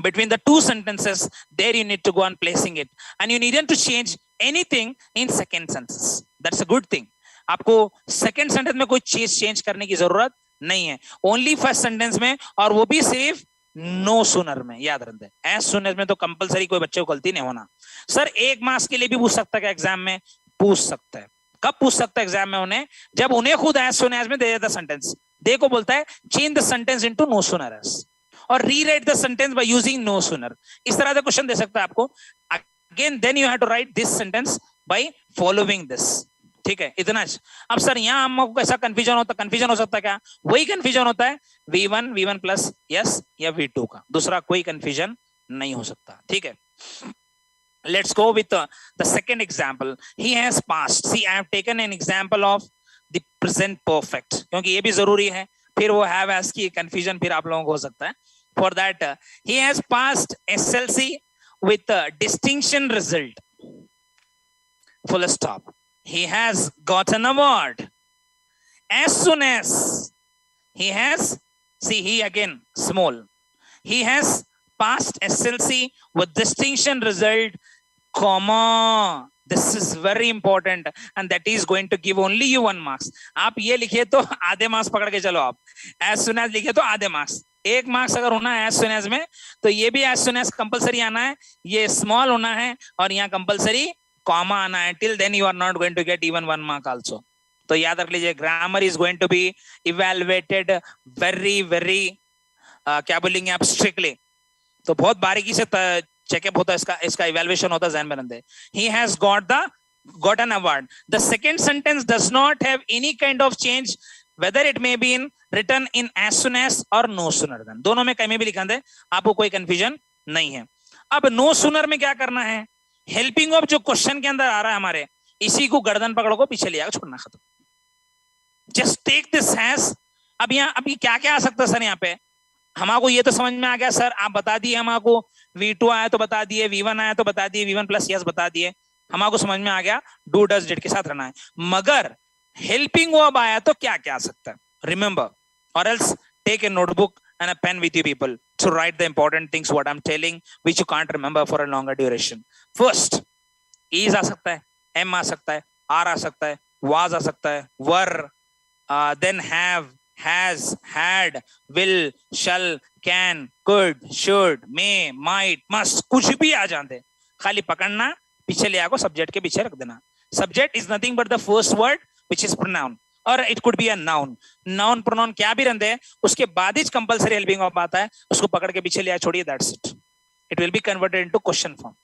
[SPEAKER 1] between the two sentences, there you need to go on placing it, and you needn't to change anything in second sentence. That's a good thing. आपको second sentence में कोई चीज change करने की जरूरत नहीं है, only first sentence में, और वो भी सिर्फ नो सूनर में। याद रखते हैं एज सूनर में तो कंपलसरी कोई बच्चे को गलती नहीं होना। सर 1 मार्क्स के लिए भी पूछ सकता है, एग्जाम में पूछ सकता है। कब पूछ सकता है एग्जाम में? उन्हें जब उन्हें खुद एज सून एज में दे देता सेंटेंस, दे को बोलता है change the sentence into no sooner as और rewrite the sentence by using no sooner. इस तरह का क्वेश्चन दे सकता है आपको। Again then you have to write this sentence by following this. ठीक है, इतना। अब सर यहाँ हमको कैसा कंफ्यूजन होता, कंफ्यूजन हो सकता है क्या? वही कंफ्यूजन होता है V1 प्लस यस या V2 का, दूसरा कोई कंफ्यूजन नहीं हो सकता। ठीक है, Let's go with the second example. He has passed. See, I have taken an example of the present perfect, क्योंकि ये भी जरूरी है. फिर वो have as की confusion फिर आप लोगों को हो सकता है. For that, he has passed SLC with a distinction result. Full stop. He has got an award. As soon as he has, see, he again small. He has passed SLC with distinction result, comma. This is very important, and that is going to give only you 1 marks. आप ये लिखे तो आधे marks पकड़ के चलो आप. As soon as लिखे तो आधे मार्क्स. 1 मार्क्स अगर होना है as soon as में, तो ये भी as soon as कंपलसरी आना है, ये स्मॉल होना है, और यहाँ कंपलसरी कॉमा आना है. Till then you are not going to get even 1 mark also. तो याद रख लीजिए, grammar is going to be evaluated very क्या बोलेंगे आप, strictly. तो बहुत बारीकी से चेकअप होता है, इसका इवैल्यूएशन होता है, ध्यान में रखते. He has got an award. The second sentence does not have any kind of change, whether it may be written in as soon as or no sooner than. दोनों में कहीं में भी लिखा है, आपको कोई कंफ्यूजन नहीं है. अब no sooner में क्या करना है, हेल्पिंग ऑफ जो क्वेश्चन के अंदर आ रहा है हमारे, इसी को गर्दन पकड़ो को पीछे ले आकर छोड़ना, खत्म. Just take this has. अब यहाँ अभी क्या क्या आ सकता है सर, यहाँ पे हमको ये तो समझ में आ गया सर, आप बता दिए हमको. V2 आया तो बता दिए, V1 आया तो बता दिए, V1 प्लस यस बता दिए, हमको समझ में आ गया. डू डज डिड के साथ रहना है. मगर हेल्पिंग वर्ब आया तो क्या क्या आ सकता है, रिमेंबर, और else take a notebook and a pen with you people to write the important things what I'm telling, which you can't remember for a longer duration. First, is आ सकता है, M आ सकता है, R आ सकता है, was आ सकता है, were, then have, has, had, will, shall, can, could, should, may, might, must, कुछ भी आ जाते. खाली पकड़ना, पीछे ले आको सब्जेक्ट के पीछे रख देना. Subject is nothing but the first word which is pronoun, और it could be a noun. Noun pronoun क्या भी रहते हैं, उसके बाद ही कंपलसरी हेल्पिंग ऑफ आता है, उसको पकड़ के पीछे लिया छोड़िए, that's it. It will be converted into question form.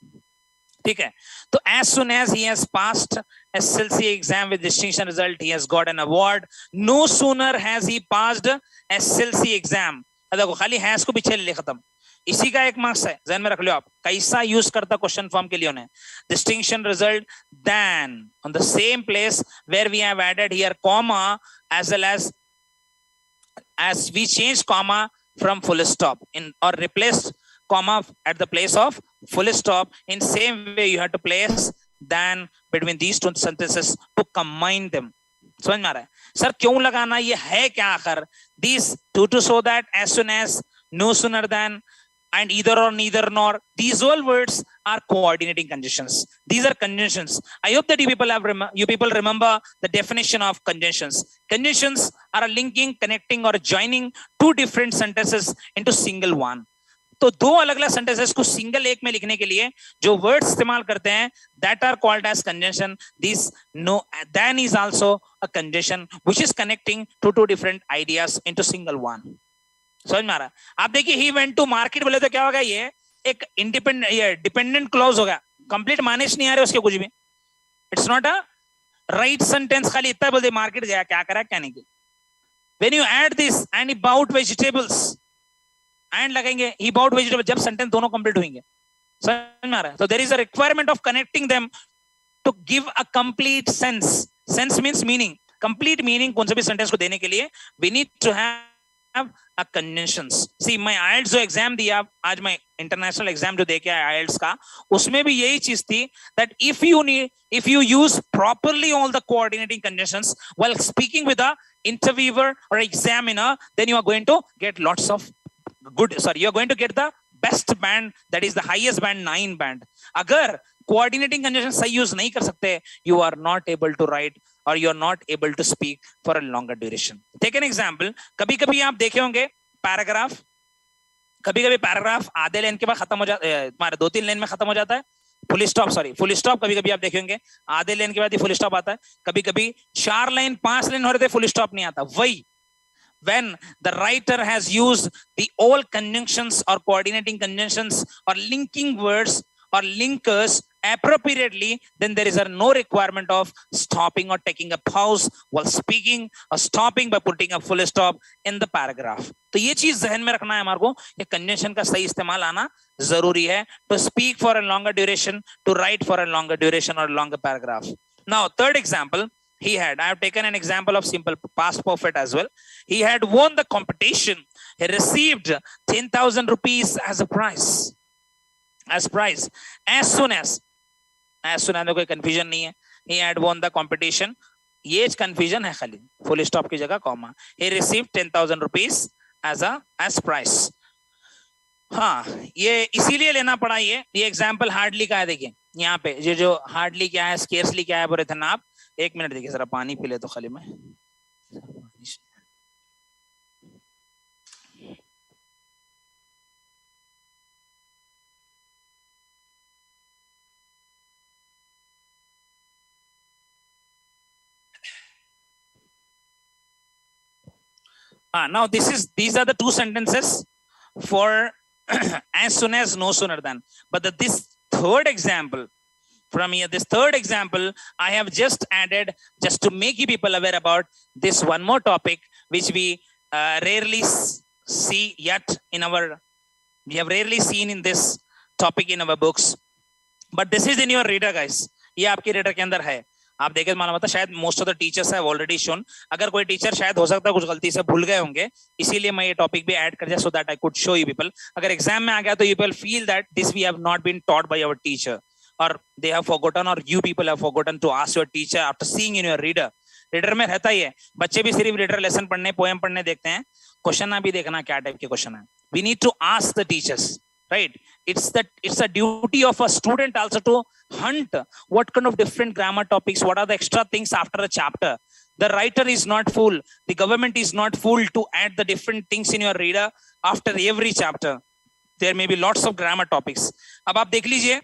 [SPEAKER 1] ठीक है. तो as soon as he has passed SSLC exam with distinction result, he has got an award. No sooner has he passed SSLC exam. देखो खाली has को पीछे ले ले, खत्म. इसी का 1 मार्क्स है, ध्यान में रख लो आप. कैसा यूज करता क्वेश्चन फॉर्म के लिए उन्हें, distinction result, then on the same place where we have added here comma, as well as we change comma from full stop in, or replaced comma at the place of full stop, in same way you have to place than between these two sentences to combine them. समझ में आ रहा है sir, क्यों लगाना, ये है क्या आखिर. These to show that as soon as, no sooner than, and either or, neither nor, these all words are coordinating conjunctions. These are conjunctions. I hope that you people remember the definition of conjunctions. Conjunctions are a linking, connecting or joining two different sentences into single one. तो दो अलग अलग sentences को single एक में लिखने के लिए जो words इस्तेमाल करते हैं, that are called as conjunction. This no, then is also a conjunction which is connecting two different ideas into single one. समझ में आ रहा है. आप देखिए he went to market बोले तो क्या होगा, ये एक इंडिपेंडेंट, ये डिपेंडेंट क्लॉज होगा, कंप्लीट मानेश नहीं आ रहे उसके कुछ भी. It's not a right sentence, खाली इतना बोल दे मार्केट गया, क्या करा क्या नहीं. When you add this and he bought vegetables, and लगेंगे ही बाउट वेजिटेबल, जब सेंटेंस दोनों कंप्लीट होंगे. समझ में आ रहा है. तो there is a requirement of connecting them to give a complete sense. Sense means meaning, complete meaning कौन से भी सेंटेंस को देने के लिए we need to have a conjunctions. See, my IELTS जो एग्जाम दिया आज, मैं इंटरनेशनल एग्जाम जो दे के आया IELTS का, उसमें भी यही चीज थी that if you use properly all the coordinating conjunctions while speaking with a interviewer or examiner, then you are going to get lots of you are going to get the best band, that is the highest band, 9 band. अगर coordinating conjunctions सही use नहीं कर सकते, you are not able to write or you are not able to speak for a longer duration. Take an example. कभी कभी आप देखे होंगे पैराग्राफ, कभी कभी पैराग्राफ आधे लाइन के बाद खत्म हो जाता है, तुम्हारे 2-3 लाइन में खत्म हो जाता है. Full stop, sorry full stop कभी कभी आप देखे होंगे आधे लाइन के बाद ही फुल स्टॉप आता है. कभी कभी 4 लाइन 5 लाइन हो रहे थे फुल स्टॉप नहीं आता. वही when the writer has used the all conjunctions or coordinating conjunctions or linking words or linkers appropriately, then there is no requirement of stopping or taking a pause while speaking or stopping by putting a full stop in the paragraph. तो ये चीज जहन में रखना है हमारे को, ये कंजंक्शन का सही इस्तेमाल आना जरूरी है. To speak for a longer duration, to write for a longer duration or longer paragraph. Now, third example, I have taken an example of simple past perfect as well. He had won the competition. He received 10,000 rupees as a prize. As soon as कोई confusion नहीं है. He had won the competition. ये confusion है खाली. Full stop की जगह comma. He received 10,000 rupees as prize. हाँ, ये इसीलिए लेना पड़ा. ये एग्जाम्पल हार्डली का है. देखिए यहाँ पे ये जो हार्डली क्या है, स्केर्सली क्या है बोले थे ना आप. एक मिनट देखिए, जरा पानी पी ले तो खाली में. Now these are the two sentences for as soon as, no sooner than. But this third example from here, this third example I have just added just to make you people aware about this one more topic which we rarely see yet we have rarely seen in this topic in our books. But this is in your reader guys. ये आपके reader के अंदर है. आप देखें मालूम होता शायद most of the teachers have already shown. अगर कोई टीचर शायद हो सकता है कुछ गलती से भूल गए होंगे, इसीलिए मैं ये टॉपिक भी ऐड कर दिया so that I could show you people. अगर एग्जाम में आ गया तो you people feel that this we have not been taught by our teacher और दे हैव फॉरगॉटन और you people have forgotten to ask your teacher after seeing in your reader. Reader में रहता ही है. बच्चे भी सिर्फ रीडर लेसन पढ़ने, poem पढ़ने देखते हैं. क्वेश्चन भी देखना क्या टाइप के क्वेश्चन है. We need to ask the teachers, right? It's a duty of a student also to hunt what kind of different grammar topics, what are the extra things after a chapter. The writer is not fool, the government is not fool to add the different things in your reader after every chapter. There may be lots of grammar topics. अब आप देख लीजिए,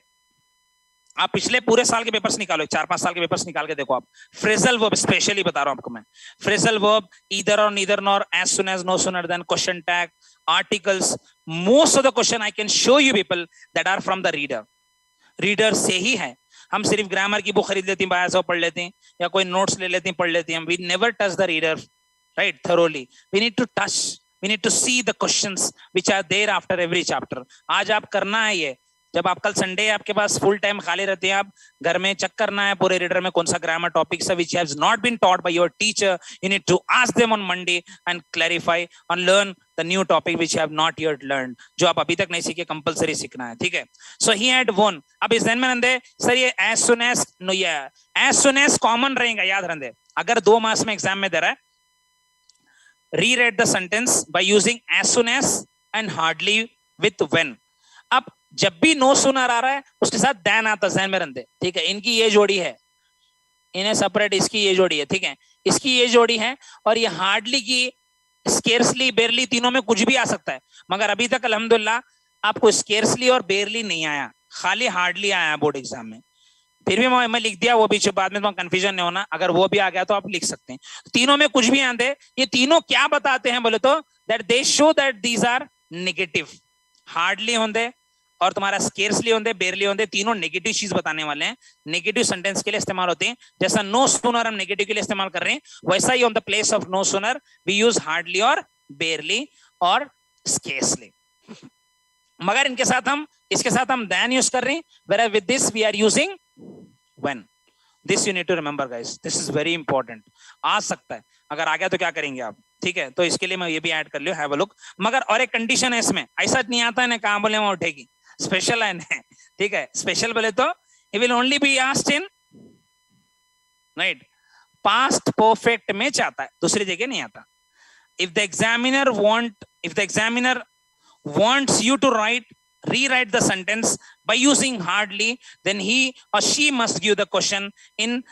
[SPEAKER 1] आप पिछले पूरे साल के papers निकालो, 4-5 साल के पेपर्स निकाल के देखो आप. फ्रेजल वर्ब स्पेशली बता रहा हूं आपको मैं. फ्रेजल वर्ब, ईदर और neither nor, as soon as, no sooner than, question tag, articles, most of the question I can show you people that are from the reader से ही है. हम सिर्फ ग्रामर की बुक खरीद लेते हैं, बायस पढ़ लेते हैं या कोई नोट्स ले लेते हैं, पढ़ लेते हैं. we never touch the reader right thoroughly. we need to see the questions which are there after every chapter. आज आप करना है ये. जब आप कल संडे आपके पास फुल टाइम खाली रहते हैं, आप घर में चेक करना है पूरे रीडर में कौन सा ग्रामर टॉपिक्स है which has not been taught by your teacher. You need to ask them on Monday and clarify and learn the new topic which you have not yet learned. जो आप अभी तक नहीं सीखे, कंपलसरी सीखना है. ठीक है. So he had won. अब इस दिन में रंदे सर ये as soon as कॉमन रहेगा, याद रंदे. अगर 2 मार्क्स में एग्जाम में दे रहा है, rewrite the sentence by using as soon as and hardly with when. अब जब भी नो सूनर आ रहा है उसके साथ दैन आता है में रंदे. ठीक है. इनकी ये जोड़ी है, इन्हें सेपरेट इसकी ये जोड़ी है. ठीक है. इसकी ये जोड़ी है और ये हार्डली की, स्केर्सली, बेरली, तीनों में कुछ भी आ सकता है. मगर अभी तक अल्हम्दुलिल्लाह आपको स्केर्सली और बेरली नहीं आया, खाली हार्डली आया बोर्ड एग्जाम में. फिर भी मैं लिख दिया, वो बीच बाद में तो कंफ्यूजन नहीं होना. अगर वो भी आ गया तो आप लिख सकते हैं. तीनों में कुछ भी आते. ये तीनों क्या बताते हैं बोले तो that they show that these are negative. Hardly होंगे और तुम्हारा स्केर्सली होंगे, बेरली होंगे, तीनों नेगेटिव चीज बताने वाले हैं. नेगेटिव सेंटेंस के लिए इस्तेमाल होते हैं. जैसा नो सूनर हम नेगेटिव के लिए इस्तेमाल कर रहे हैं, वैसा ही on the place of no sooner we use hardly और बेरली और स्केर्सली. मगर इसके साथ हम देन यूज कर रहे हैं, whereas with this we are using when. This you need to remember guys. This is very important. आ सकता है, अगर आ गया तो क्या करेंगे आप. ठीक है. तो इसके लिए मैं ये भी ऐड कर लियो, हैव अ लुक. मगर और एक कंडीशन है इसमें, ऐसा नहीं आता है ना कहां बोले वहां उठेगी. स्पेशल है. ठीक है. स्पेशल बोले तो he will only be asked in right past perfect में चाहता है, दूसरी जगह नहीं आता. if the examiner wants you to rewrite the sentence by using hardly, then he or she must give the question in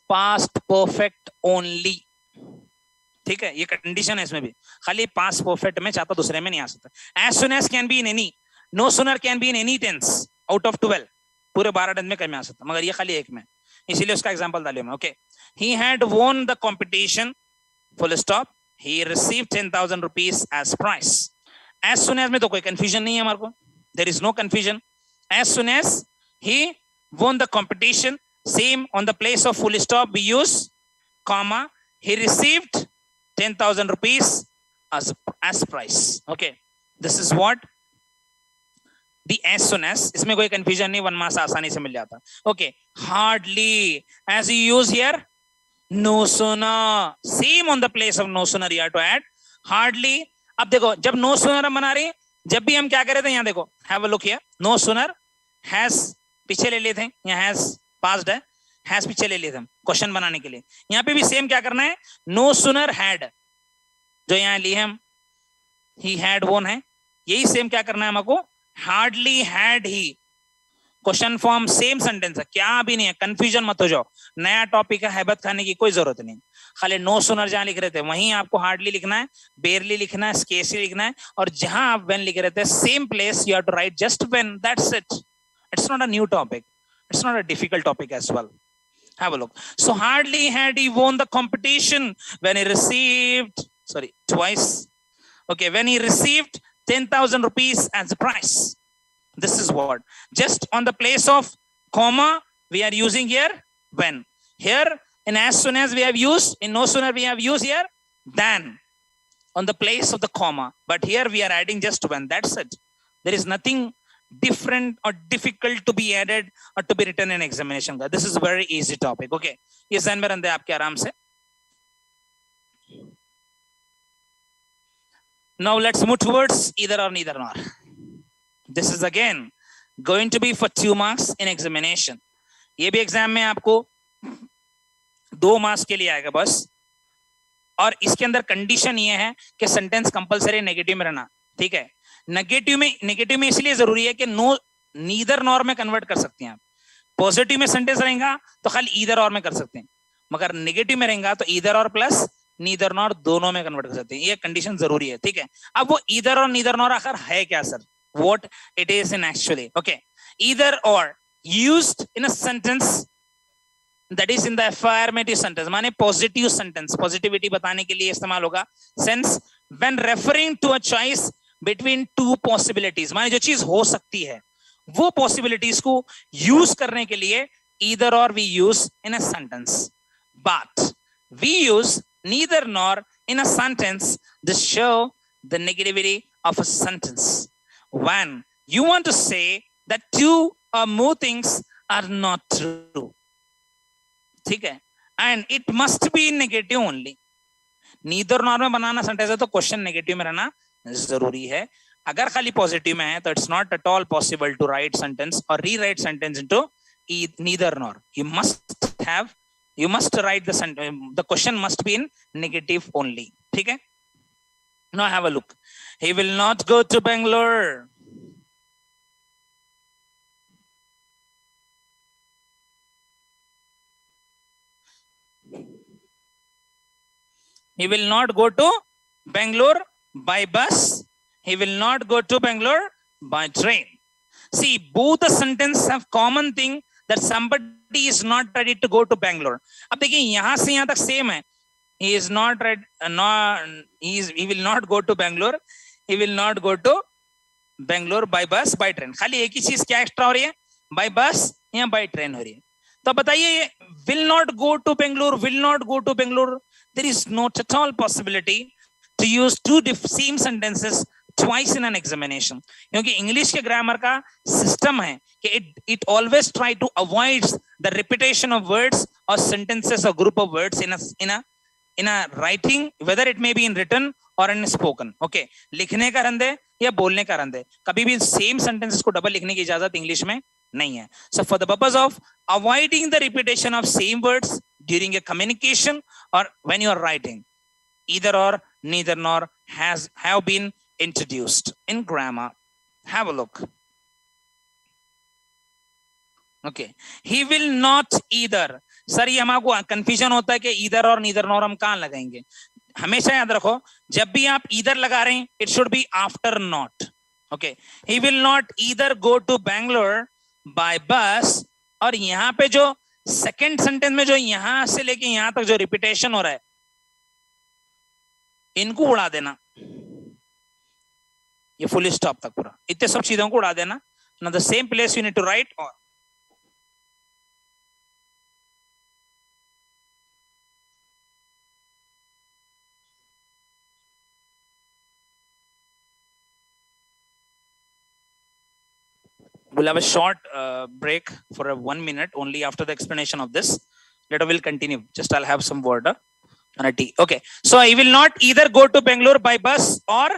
[SPEAKER 1] past perfect only. ठीक है. ये कंडीशन है इसमें भी, खाली past perfect में चाहता, दूसरे में नहीं आ सकता. as soon as can be in any, no sooner can be in any tense out of 12. पूरे 12 टेंस में कहीं में आ सकता, मगर ये खाली एक में, इसीलिए उसका एग्जांपल डालिए मैं. Okay. he had won the competition full stop. he received 10,000 rupees as prize. as soon as में तो कोई कंफ्यूजन नहीं है हमारे को. there is no confusion. as soon as He won the competition. Same on the place of full stop, we use comma. He received 10,000 rupees as price. Okay, this is what the as soon as. इसमें कोई confusion नहीं, 1 marks आसानी से मिल जाता. Okay, hardly, as you use here, no sooner. Same on the place of no sooner you have to add hardly. अब देखो, जब no sooner हम बना रहे, जब भी हम क्या कर रहे थे, यहाँ देखो, have a look here. No sooner has पीछे ले लिए थे, यहाँ has past है, has पीछे ले लिए थे क्वेश्चन बनाने के लिए. यहाँ पे भी सेम क्या करना है, no sooner had, जो यहाँ लिए हम he had won है, यही सेम क्या करना है हमको, hardly had he. Question form same sentence है, क्या भी नहीं है, कंफ्यूजन मत हो जाओ. नया टॉपिक है, हैबत खाने की कोई जरूरत नहीं. खाली नो सुनर जहां लिख रहे थे वहीं आपको हार्डली लिखना है, बेयरली लिखना है, स्केर्सली लिखना है, और जहां आप व्हेन लिख रहे थे same place you have to write just when. That's it. It's not a new topic, it's not a difficult topic as well. Have a look. So hardly had he won the competition when he received, sorry, twice. Okay, when he received 10,000 rupees as a prize. This is what. Just on the place of comma, we are using here when. Here, in as soon as we have used, in no sooner we have used here than on the place of the comma. But here we are adding just when. That's it. There is nothing different or difficult to be added or to be written in examination. This is a very easy topic. Okay. ये ज़हन में रखते हैं आपके आराम से. Now let's move towards either or neither nor. This is again going to be for 2 marks in examination. ये भी एग्जाम में आपको 2 मार्क्स के लिए आएगा बस. और इसके अंदर कंडीशन ये है कि सेंटेंस कंपलसरी नेगेटिव में रहना. ठीक है. नेगेटिव में इसलिए जरूरी है कि नो नीदर नॉर में कन्वर्ट कर सकते हैं आप. पॉजिटिव में सेंटेंस रहेगा तो खाली ईदर और में कर सकते हैं, मगर नेगेटिव में रहेगा तो ईदर और प्लस नीदर नॉर दोनों में कन्वर्ट कर सकते हैं. ये कंडीशन जरूरी है. ठीक है. अब वो ईदर और नीदर नॉर आखिर है क्या sir? What it is in actually. Okay, either or used in a sentence that is in the affirmative sentence, माने positive sentence, positivity बताने के लिए इस्तेमाल होगा. Since when referring to a choice between 2 possibilities, माने जो चीज हो सकती है वो possibilities को use करने के लिए either or we use in a sentence, but we use neither nor in a sentence to show the negativity of a sentence. When you want to say that 2 or more things are not true. ठीक है. And it must be negative only. Neither nor में बनाना sentence है तो question negative में रहना जरूरी है. अगर खाली पॉजिटिव में है तो it's not at all possible to write sentence और rewrite sentence into neither nor. You must write the sentence. The question must be in negative only. ठीक है. Now have a look. He will not go to Bangalore. He will not go to Bangalore by bus. He will not go to Bangalore by train. See, both the sentences have common thing that somebody is not ready to go to Bangalore. अब देखिए यहाँ से यहाँ तक same है. He is not ready. He will not go to Bangalore. He will not go to Bangalore by bus, by train. खाली एक ही चीज क्या एक्स्ट्रा हो रही है? By bus या by train हो रही है. तो बताइए will not go to Bangalore, will not go to Bangalore. There is not at all possibility to use 2 same sentences twice in an examination. क्योंकि इंग्लिश के ग्रामर का सिस्टम है कि it always try to avoid the repetition of words or sentences or group of words in a writing, whether it may be in written or in spoken. Okay, लिखने का रंदे या बोलने का रंदे, कभी भी सेम सेंटेंसेस को डबल लिखने की इजाजत इंग्लिश में नहीं है. So for the purpose of avoiding the repetition of same words during a communication or when you are writing, either or, neither nor have been introduced in grammar. Have a look. Okay, he will not either. Sir ये हमारे को confusion होता है कि either और neither nor हम कहाँ लगाएंगे. हमेशा याद रखो जब भी आप ईदर लगा रहे हैं it should be after not. Okay, he will not either go to Bangalore by bus. और यहाँ पे जो सेकंड सेंटेंस में जो यहाँ से लेके यहाँ तक जो रिपीटेशन हो रहा है इनको उड़ा देना. ये फुल स्टॉप तक पूरा इतने सब चीजों को उड़ा देना. Now the same place you need to write or We'll have a short break for 1 minute only after the explanation of this. Later we'll continue. Just I'll have some water and a tea. Okay. So he will not either go to Bangalore by bus or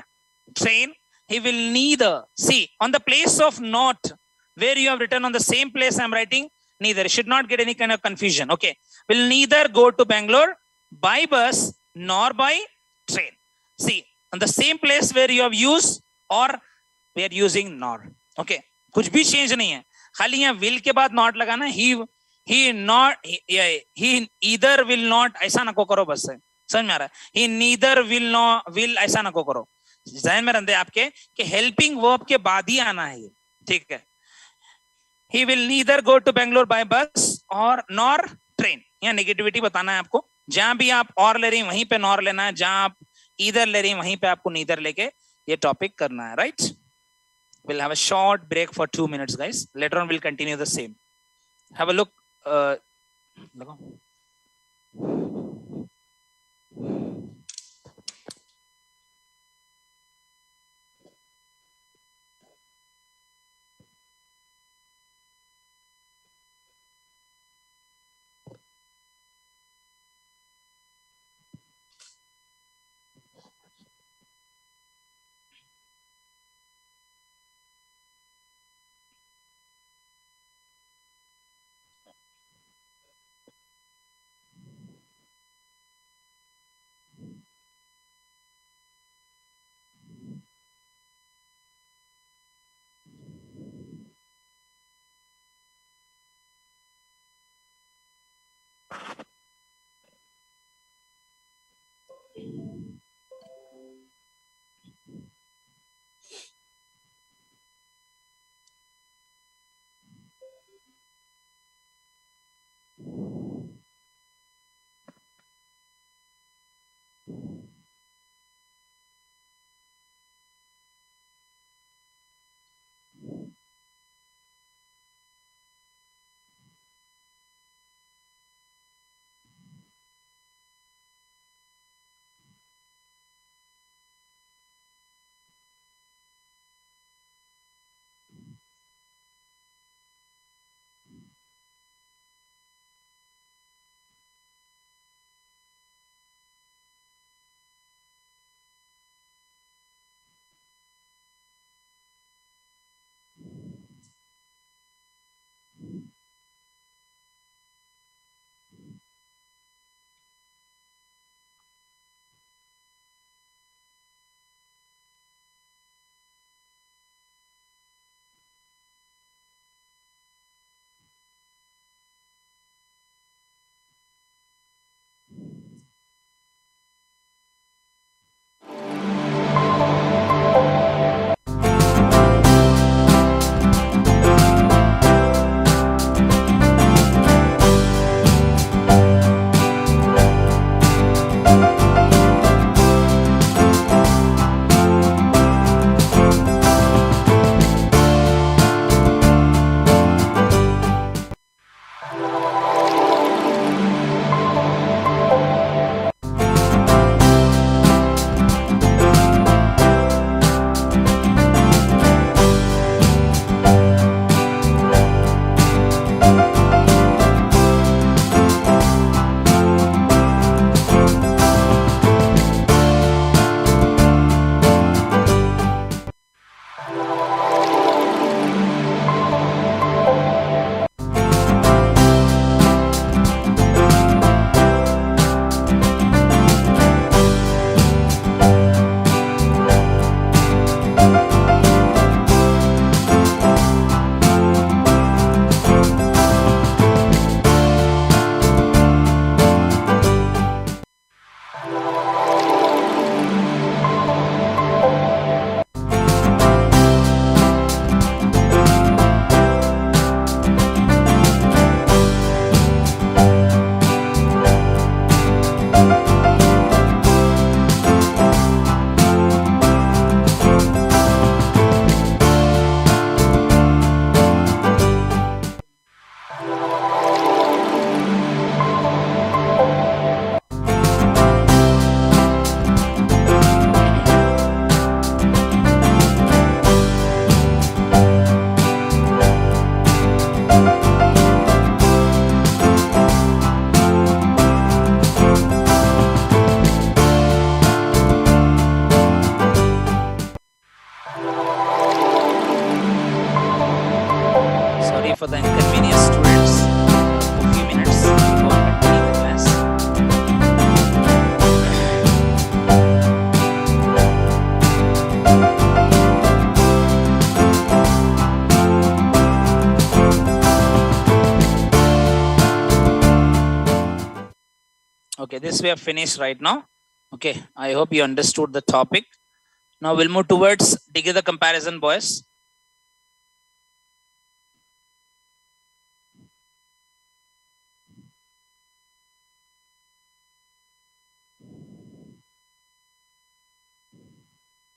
[SPEAKER 1] train. He will neither. See, on the place of not, where you have written on the same place I'm writing, neither. Should not get any kind of confusion. Okay. Will neither go to Bangalore by bus nor by train. See, on the same place where you have used or we are using nor. Okay. कुछ भी change नहीं है, खाली यहाँ will के बाद not लगाना. he not he either will not ऐसा ना को करो, बस समझ में आ रहा है. he neither will ऐसा ना को करो. ज़हन में रखते आपके कि helping verb के बाद ही आना है, ठीक है. he will neither go to Bangalore by bus or nor train. यहाँ नेगेटिविटी बताना है आपको. जहां भी आप और ले रही वहीं पे नॉर लेना है, जहां आप इधर ले रही वहीं पे आपको नीदर लेके ये टॉपिक करना है. Right. We'll have a short break for 2 minutes, guys. Later on, we'll continue the same. Have a look. Okay, this we have finished right now. Okay, I hope you understood the topic. Now we'll move towards digger the comparison, boys.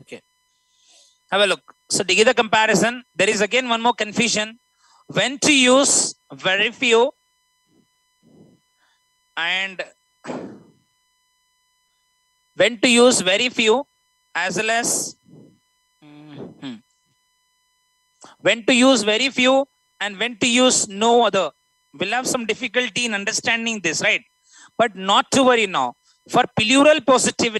[SPEAKER 1] Okay, have a look. So digger the comparison, there is again one more confusion. When to use very few and when to use very few as well as when to use very few and when to use no other. We'll have some difficulty in understanding this, right? But not to worry now. For plural positive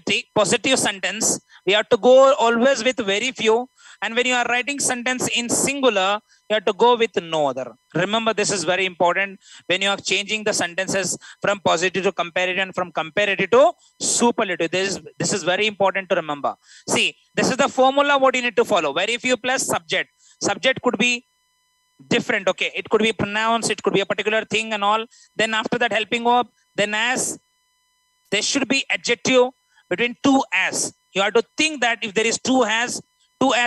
[SPEAKER 1] sentence, we have to go always with very few. And when you are writing sentence in singular, you have to go with no other. Remember, this is very important when you are changing the sentences from positive to comparative and from comparative to superlative. This is very important to remember. See, this is the formula what you need to follow. Very few plus subject. Subject could be different. Okay, it could be pronouns, it could be a particular thing and all. Then after that, helping verb. Then as, there should be adjective between two as. You have to think that if there is two as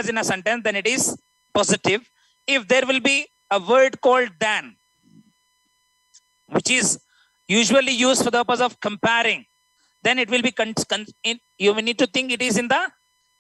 [SPEAKER 1] in a sentence, then it is positive. If there will be a word called than, which is usually used for the purpose of comparing, then it will be you will need to think it is in the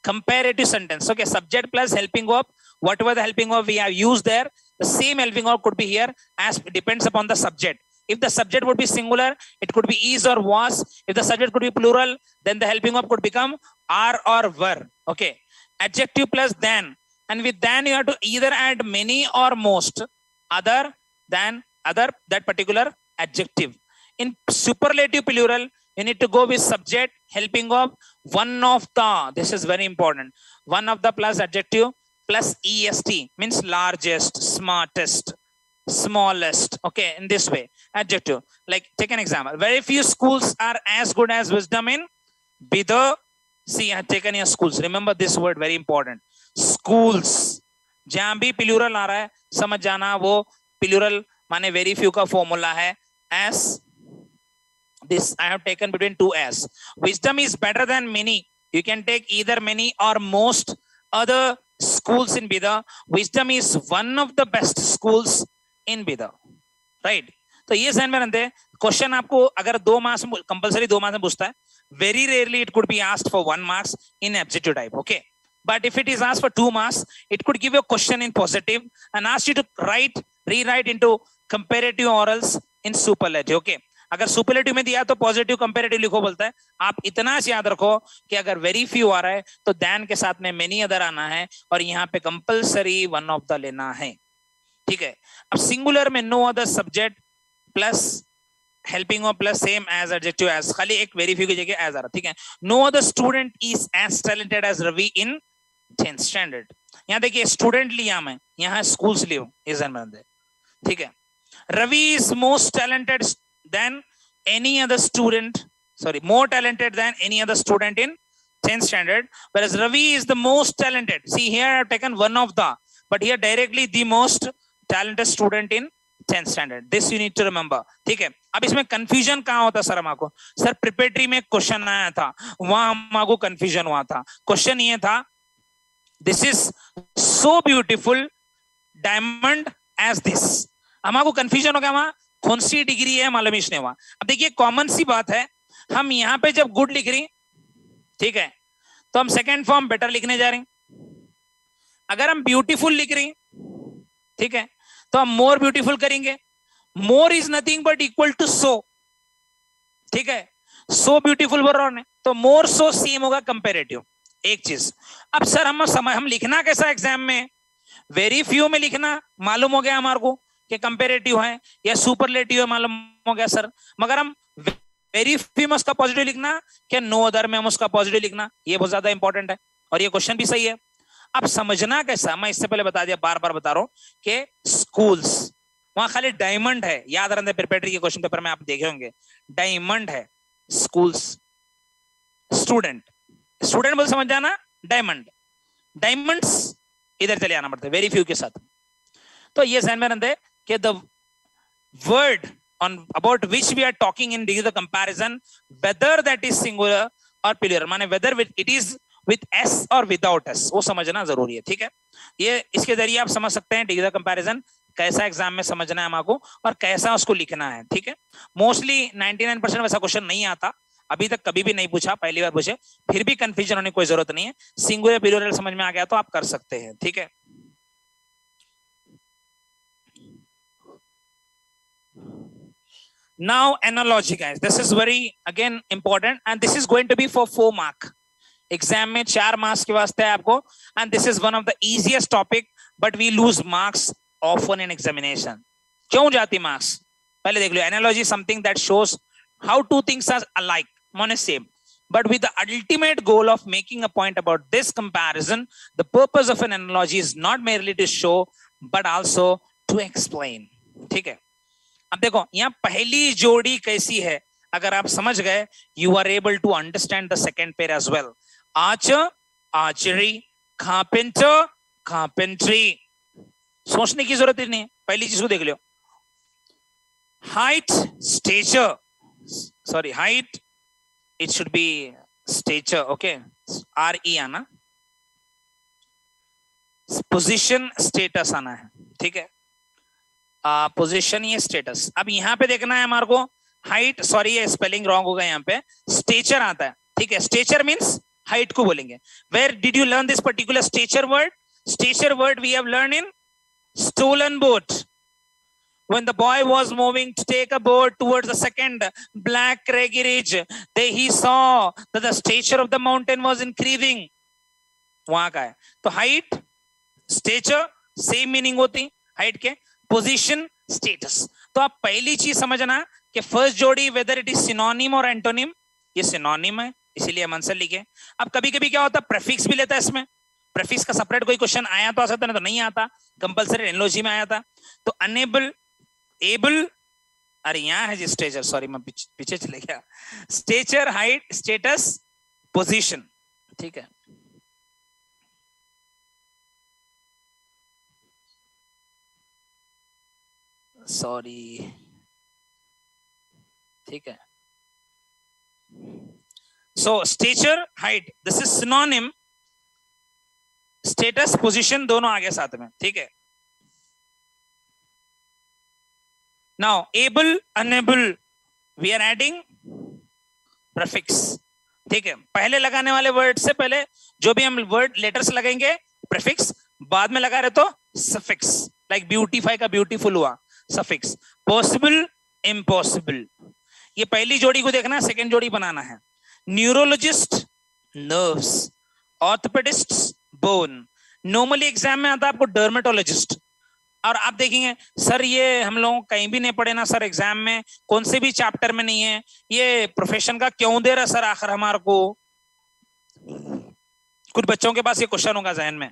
[SPEAKER 1] comparative sentence. Okay, subject plus helping verb, whatever the helping verb we have used there, the same helping verb could be here as depends upon the subject. If the subject would be singular, it could be is or was. If the subject could be plural, then the helping verb could become are or were. Okay, adjective plus than, and with than you have to either add many or most other than that particular adjective. In superlative plural, you need to go with subject, helping verb, one of the. This is very important. One of the plus adjective plus est means largest, smartest, smallest. Okay, in this way, adjective. Like take an example. Very few schools are as good as wisdom in Bidar. See, I have taken your schools. Remember this word, very important. Schools. जहां भी plural आ रहा है समझ जाना, वो plural माने very few का formula है. As this I have taken between two as. Wisdom is better than many. You can take either many or most other schools in Bidar. Wisdom is one of the best schools in Bidar. Right? तो ये ध्यान में रखते हैं. Question आपको अगर 2 marks compulsory 2 marks में पूछता है, very rarely it could be asked for 1 marks in objective type. Okay, but if it is asked for 2 marks, it could give you a question in positive and ask you to rewrite into comparative orals in superlative. Okay, अगर superlative में दिया तो positive comparative लिखो बोलता है. आप इतना से याद रखो कि अगर very few आ रहा है तो than के साथ में many other आना है और यहाँ पे compulsory one of the लेना है. ठीक है. अब singular में no other subject plus helping or plus same as adjective as, खाली एक very few की जगह as आ रहा. ठीक है. No other student is as talented as Ravi in 10th standard. यहाँ देखिए student लिया मैं, यहाँ schools लियो इस जन में. ठीक है. Ravi is most talented than any other student. Sorry, more talented than any other student in 10th standard. Whereas Ravi is the most talented. See here I have taken one of the, but here directly the most talented student in 10th standard. This you need to remember. ठीक है. अब इसमें confusion कहाँ होता sir हमको? Sir preparatory में question आया था, वहां हमको कंफ्यूजन हुआ था. क्वेश्चन ये था, this is so beautiful diamond as this. हमको कंफ्यूजन हो गया वहां कौन सी डिग्री है मालूम ही नहीं हुआ. अब देखिए कॉमन सी बात है, हम यहाँ पे जब गुड लिख रही, ठीक है, तो हम सेकेंड फॉर्म बेटर लिखने जा रहे हैं. अगर हम ब्यूटीफुल लिख रही, ठीक है, तो हम मोर ब्यूटीफुल करेंगे. More is nothing but equal to so. ठीक है, सो ब्यूटीफुल बोल रहा हूं, तो मोर सो सेम होगा कंपेरेटिव. एक चीज. अब सर हम लिखना कैसा एग्जाम में? वेरी फ्यू में लिखना मालूम हो गया हमारे को कि कंपेरेटिव है या सुपरलेटिव है, मालूम हो गया सर. मगर हम वेरी फ्यू में उसका पॉजिटिव लिखना क्या नो अदर में हम उसका पॉजिटिव लिखना, ये बहुत ज्यादा इंपॉर्टेंट है और ये क्वेश्चन भी सही है. अब समझना कैसा, मैं इससे पहले बता दिया, बार बार बता रहा हूं कि स्कूल्स, वहां खाली डायमंड है. याद रखना प्रिपरेटरी के क्वेश्चन पेपर में आप देखे होंगे डायमंड है. स्कूल्स स्टूडेंट, स्टूडेंट बोल समझ जाना, डायमंड, डायमंड्स इधर चले आना पड़ता है वेरी फ्यू के साथ. तो ये ध्यान में रखते कि the word on about which we are talking in degree of comparison, whether that is singular or plural, माने whether it is with s or without s, वो समझना जरूरी है, ठीक है। ये इसके जरिए आप समझ सकते हैं डिग्री ऑफ कंपैरिजन कैसा एग्जाम में समझना है हमको और कैसा उसको लिखना है, ठीक है। मोस्टली 99% वैसा क्वेश्चन नहीं आता, अभी तक कभी भी नहीं पूछा, पहली बार पूछे, फिर भी कंफ्यूजन होने की कोई जरूरत नहीं है, सिंगुलर प्लूरल समझ में आ गया तो आप कर सकते हैं, ठीक है। Now analogy guys, this is very again important and this is going to be for 4 mark. Exam में 4 मार्क्स के वास्ते है आपको, and this is one of the easiest topic but we lose marks often in examination. क्यों जाती marks? पहले देख लो, analogy is something that shows how two things are alike, one is same, but with the ultimate goal of making a point about this comparison. The purpose of an analogy is not merely to show but also to explain, ठीक है। अब देखो यहाँ पहली जोड़ी कैसी है, अगर आप समझ गए, you are able to understand the second pair as well. Archer, archery, carpenter, carpentry. सोचने की जरूरत ही नहीं है, पहली चीज को देख लो। Height, stature. Sorry, height. It should be stature. Okay, RE आना। Position, status आना है, ठीक है। पोजीशन ये स्टेटस। अब यहाँ पे देखना है हमारे को हाइट, सॉरी ये स्पेलिंग रॉन्ग होगा, यहाँ पे स्टेचर आता है, ठीक है। स्टेचर मींस हाइट को बोलेंगे। Where did you learn this particular stature word? Stature word we have learn in stolen boat. When the boy was moving to take a boat towards the second black craggy ridge, there he saw that the stature of the mountain was increasing. वहां का है, तो height stretcher same meaning होती height के। Position status, तो आप पहली चीज समझना कि फर्स्ट जोड़ी वेदर इट इज सिनोनिम और एंटोनिम, ये सिनोनिम है इसीलिए हम आंसर लिखे। अब कभी कभी क्या होता है, प्रेफिक्स भी लेता है इसमें, प्रेफिक्स का सेपरेट कोई क्वेश्चन आया तो आ सकता, नहीं तो नहीं आता, कंपलसरी एनालॉजी में आया था। तो अनेबल, एबल, अरे यहाँ है जी स्टेचर, सॉरी मैं पीछे चले गया, स्टेचर, हाइट, स्टेटस, पोजीशन, ठीक है। सॉरी, ठीक है। So stature, height, this is synonym, status, position दोनों आगे साथ में, ठीक है। Now able, unable, we are adding prefix, ठीक है। पहले लगाने वाले वर्ड से पहले जो भी हम वर्ड लेटर्स लगेंगे प्रीफिक्स, बाद में लगा रहे तो सफिक्स, लाइक ब्यूटीफाई का ब्यूटीफुल हुआ सफिक्स। पॉसिबल, इम्पॉसिबल, ये पहली जोड़ी को देखना, सेकंड जोड़ी बनाना है। Neurologist, nerves, orthopedist, bone. Normally exam में आता है आपको डर्मेटोलॉजिस्ट, और आप देखेंगे सर ये हम लोग कहीं भी नहीं पढ़े ना सर, एग्जाम में कौन से भी चैप्टर में नहीं है, ये प्रोफेशन का क्यों दे रहा सर आखिर हमारे को। कुछ बच्चों के पास ये क्वेश्चन होगा जहन में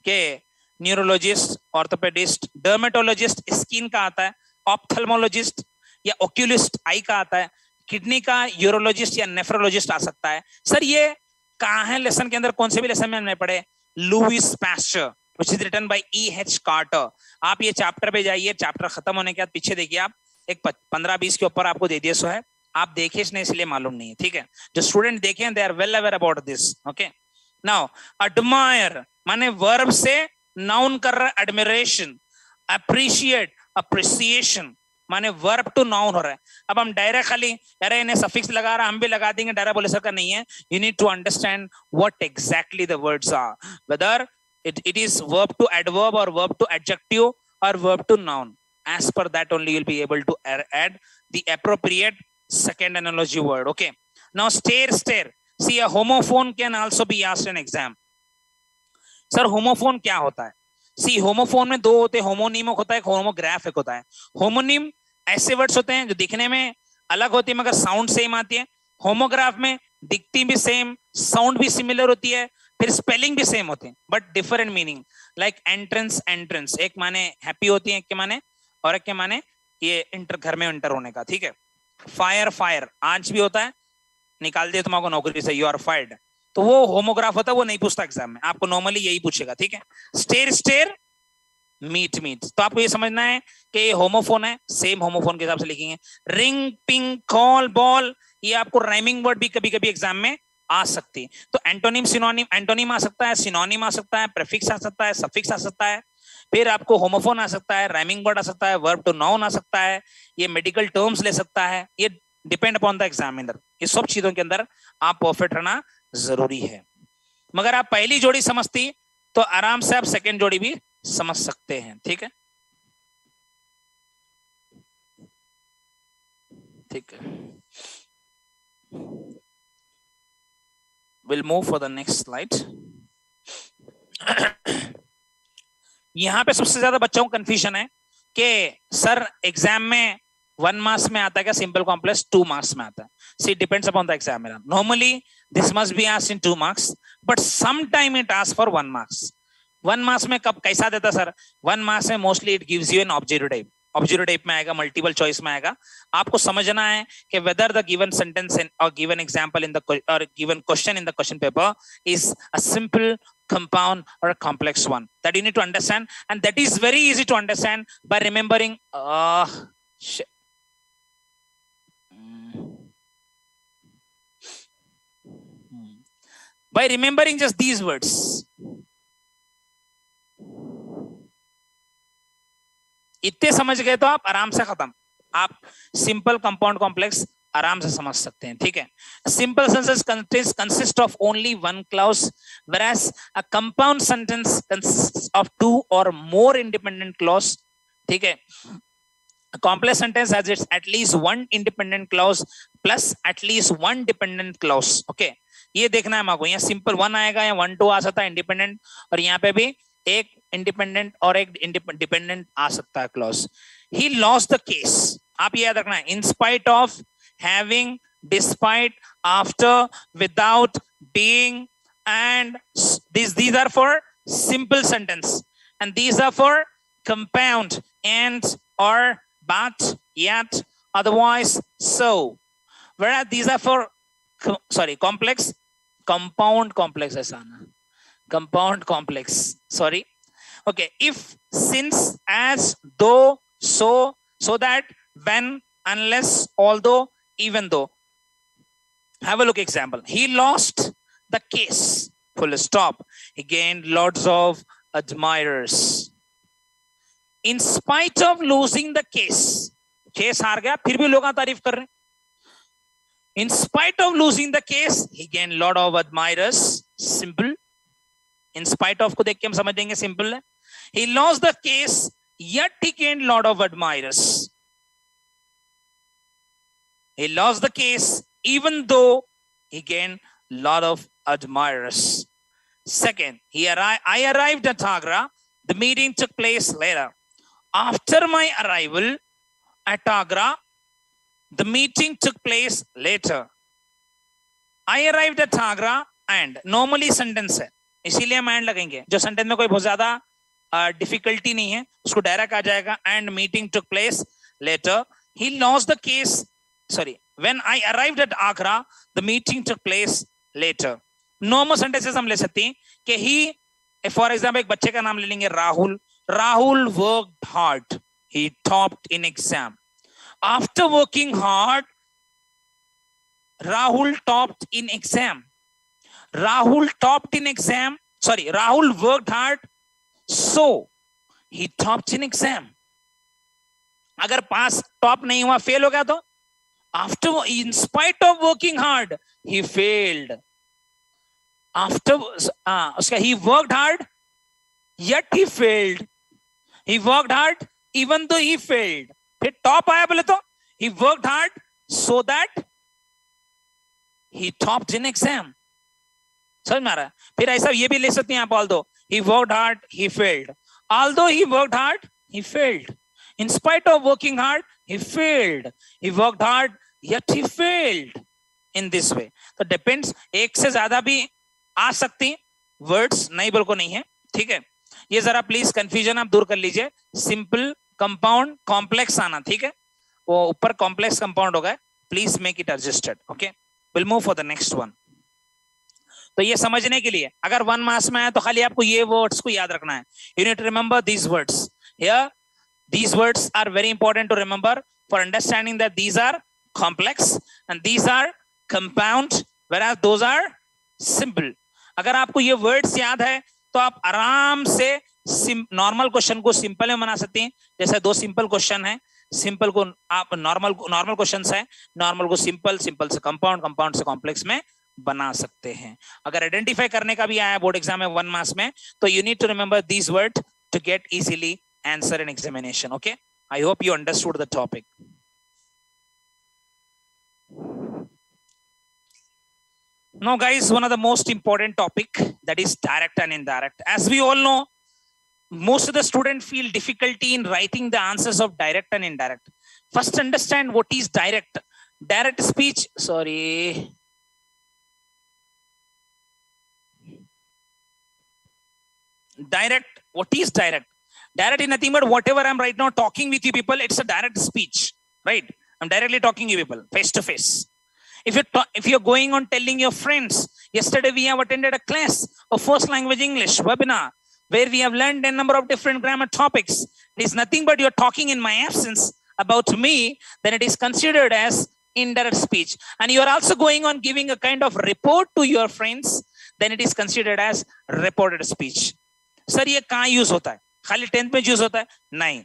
[SPEAKER 1] कि न्यूरोलॉजिस्ट, ऑर्थोपेडिस्ट, डर्मेटोलॉजिस्ट स्किन का आता है, ऑप्थेल्मोलॉजिस्ट या ओक्यूलिस्ट आई का आता है, किडनी का यूरोलॉजिस्ट या नेफ्रोलॉजिस्ट आ सकता है। सर ये कहाँ है लेसन के अंदर, कौन से भी लेसन में हमने पढ़े? Louis Pasteur which is written by E.H. Carter। आप ये चैप्टर पे जाइए, चैप्टर खत्म होने के बाद पीछे देखिए आप, एक 15-20 के ऊपर आपको दे दिया सो है, आप देखे इसने इसलिए मालूम नहीं है, ठीक है। जो स्टूडेंट देखे they are well aware about this, okay. Now admire माने वर्ब से नाउन कर रहा है एडमिरेशन, अप्रिशिएट, अप्रिसिएशन माने वर्ब टू नाउन हो रहा है। अब हम डायरेक्ट खाली अरे इन्हें सफिक्स लगा रहा हम भी लगा देंगे डायरेक्ट बोले सर का नहीं है। You need to understand what exactly the words are, whether it is verb to adverb or verb to adjective or verb to noun. As per that only you'll be able to add the appropriate second analogy word, okay. Now stare, stare, see a homophone can also be asked in exam। Sir homophone क्या होता है? सी homophone में दो होते हैं, homonym होता है, homograph एक होता है। होमोनिम ऐसे वर्ड्स होते हैं जो दिखने में अलग होती है मगर साउंड सेम आती है। होमोग्राफ में दिखती भी सेम, साउंड भी सिमिलर होती है, फिर स्पेलिंग भी सेम होते हैं but different meaning. Like entrance, entrance एक माने हैप्पी होती है एक के माने, और एक के माने ये इंटर, घर में इंटर होने का, ठीक है। फायर, फायर आज भी होता है, निकाल दिए तुम्हारा नौकरी से, यू आर फायर्ड, तो वो होमोग्राफ होता है, वो नहीं पूछता एग्जाम में, आपको नॉर्मली यही पूछेगा, ठीक है। स्टेर, स्टेर मीट मीट। तो आपको ये समझना है कि ये होमोफोन है, सेम होमोफोन के हिसाब से लिखेंगे। रिंग, पिंग, कॉल, बॉल, ये आपको राइमिंग वर्ड भी कभी कभी एग्जाम में आ सकती है। तो एंटोनिम, सिनोनिम, एंटोनिम आ सकता है, सिनोनिम आ सकता है, प्रीफिक्स आ सकता है, सफिक्स आ सकता है, फिर आपको होमोफोन आ सकता है, राइमिंग वर्ड आ सकता है, वर्ब टू नाउन आ सकता है, ये मेडिकल टर्म्स ले सकता है। ये डिपेंड अपॉन द एग्जामिनर। ये सब चीजों के अंदर आप परफेक्ट रहना जरूरी है। मगर आप पहली जोड़ी समझती तो आराम से आप सेकेंड जोड़ी भी समझ सकते हैं। ठीक है, ठीक है। We'll move for the next slide. यहां पे सबसे ज्यादा बच्चों को कंफ्यूजन है कि सर एग्जाम में 1 मार्क्स में आता है क्या सिंपल कॉम्प्लेक्स, 2 मार्क्स में आता है? See depends upon the examiner. Normally this must be asked in 2 marks, but some time it asks for 1 marks. 1 marks में कब कैसा देता सर? 1 मार्क्स में mostly it gives you an objective type. Objective type में आएगा, multiple choice में आएगा। आपको समझना है कि वेदर द गिवन सेंटेंस और गिवन एग्जांपल इन द और given question in the question paper is a simple, compound, or a complex one. That you need to understand, and that is very easy to understand by remembering by remembering just these words. इतने समझ गए तो आप आराम से खत्म। आप simple, compound, complex आराम से समझ सकते हैं। ठीक है, simple sentence consist of only 1 clause, whereas a compound sentence consists of 2 or more independent clause. ठीक है, a complex sentence has its at least 1 independent clause plus at least 1 dependent clause. Okay, ये देखना है आपको। यहाँ simple 1 आएगा या 1 2 आ सकता है इंडिपेंडेंट, और यहाँ पे भी एक इंडिपेंडेंट और एक डिपेंडेंट आ सकता है clause. He lost the case, आप ये याद रखना है। In spite of, having, despite, after, without, being, and these are for simple sentence, and these are for compound, and, or, but, yet, otherwise, so. Whereas these are for complex, compound, complex ऐसा ना, compound, complex, sorry. Okay, if, since, as, though, so that, when, unless, although, even though. Have a look example. He lost the case, full stop. He gained lots of admirers. In spite of losing the case, case हार गया फिर भी लोग तारीफ कर रहे हैं। In spite of losing the case, he gained lot of admirers. Simple. In spite of को देख के हम समझ देंगे simple है। He lost the case, yet he gained lot of admirers. He lost the case even though he gained lot of admirers. Second, I arrived at Agra. The meeting took place later. After my arrival at Agra, the meeting took place later. I arrived at Agra and normally sentence है, इसीलिए हम and लगेंगे। जो sentence में कोई बहुत ज्यादा difficulty नहीं है उसको डायरेक्ट आ जाएगा। And meeting took place later. He lost the case. Sorry, when I arrived at Agra, the meeting took place later. Normal sentences हम ले सकते हैं कि he, for example, एक बच्चे का नाम ले लेंगे Rahul. Rahul worked hard. He topped in exam. After working hard, Rahul topped in exam. Rahul topped in exam. Sorry, Rahul worked hard, so he topped in exam. अगर पास टॉप नहीं हुआ, fail हो गया तो after, in spite of working hard, he failed. After he worked hard, yet he failed. He worked hard even though he failed. फिर top आया बोले तो he worked hard so that he topped in exam. समझ में आ रहा है? फिर ऐसा ये भी ले सकते हैं आप, although he worked hard, he failed. Although he worked hard, he failed. In spite of working hard, he failed. He worked hard, yet he failed. In this way. तो depends, एक से ज्यादा भी आ सकती वर्ड्स, नहीं बोल को नहीं है। ठीक है, ये जरा प्लीज कंफ्यूजन आप दूर कर लीजिए। सिंपल, कंपाउंड, कॉम्प्लेक्स आना। ठीक है, वो ऊपर कॉम्प्लेक्स कंपाउंड होगा, please make it adjusted. Okay, will move for the next one. तो ये समझने के लिए अगर 1 मार्क्स में आया तो खाली आपको ये वर्ड्स को याद रखना है. You need to remember these words here. These words are very important to remember for understanding that these are complex and these are compound, whereas those are simple. अगर आपको ये वर्ड्स याद है तो आप आराम से नॉर्मल क्वेश्चन को सिंपल में बना सकते हैं. जैसे 2 सिंपल क्वेश्चन है, सिंपल को आप नॉर्मल क्वेश्चंस है, नॉर्मल को सिंपल, सिंपल से कंपाउंड, कंपाउंड से कॉम्प्लेक्स में बना सकते हैं. अगर आइडेंटिफाई करने का भी आया बोर्ड एग्जाम में 1 मार्क्स में तो you need to remember these word to get easily answer in examination. Okay, I hope you understood the topic. Now guys, one of the most important topic, that is direct and indirect. As we all know, most of the students feel difficulty in writing the answers of direct and indirect. First understand what is direct. Direct speech, sorry, direct, what is direct? Direct is nothing but whatever I'm right now talking with you people, it's a direct speech, right? I'm directly talking to you people, face to face. If you're going on telling your friends, yesterday we have attended a class of first language English webinar, where we have learned a number of different grammar topics. It is nothing but you're talking in my absence about me, then it is considered as indirect speech. And you are also going on giving a kind of report to your friends, then it is considered as reported speech. Sir, ये कहाँ use होता है? खाली 10th में use होता है? नहीं.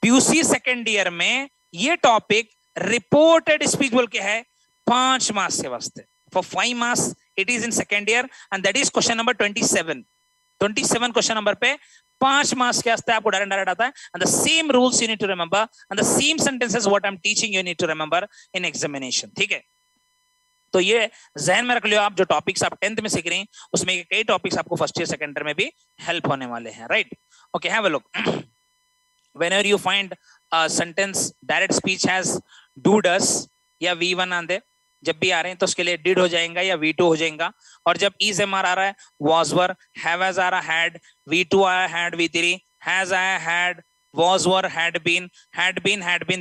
[SPEAKER 1] PUC second year में ये टॉपिक रिपोर्टेड स्पीच बोल के है 5 मार्क्स के वास्ते. For 5 marks it is in second year and that is question number 27 question number पे 5 मार्क्स के वास्ते आपको डायरेक्ट आता है. And the same rules you need to remember and the same sentences what I am teaching you need to remember in examination. ठीक है, तो ये जहन में रख लियो आप. जो टॉपिक्स आप 10th में सीख रहे हैं उसमें कई टॉपिक्स आपको फर्स्ट ईयर सेकेंड ईयर में भी हेल्प होने वाले हैं, right? Okay, have a look. Whenever you find a sentence direct speech has do does या V1 आंदे, जब भी आ रहे हैं तो उसके लिए did हो जाएगा या V2 हो जाएगा. और जब is MR आ रहा है, was were, have as आ रहा had, V2 आया had, V3 has आया had, was were, had been,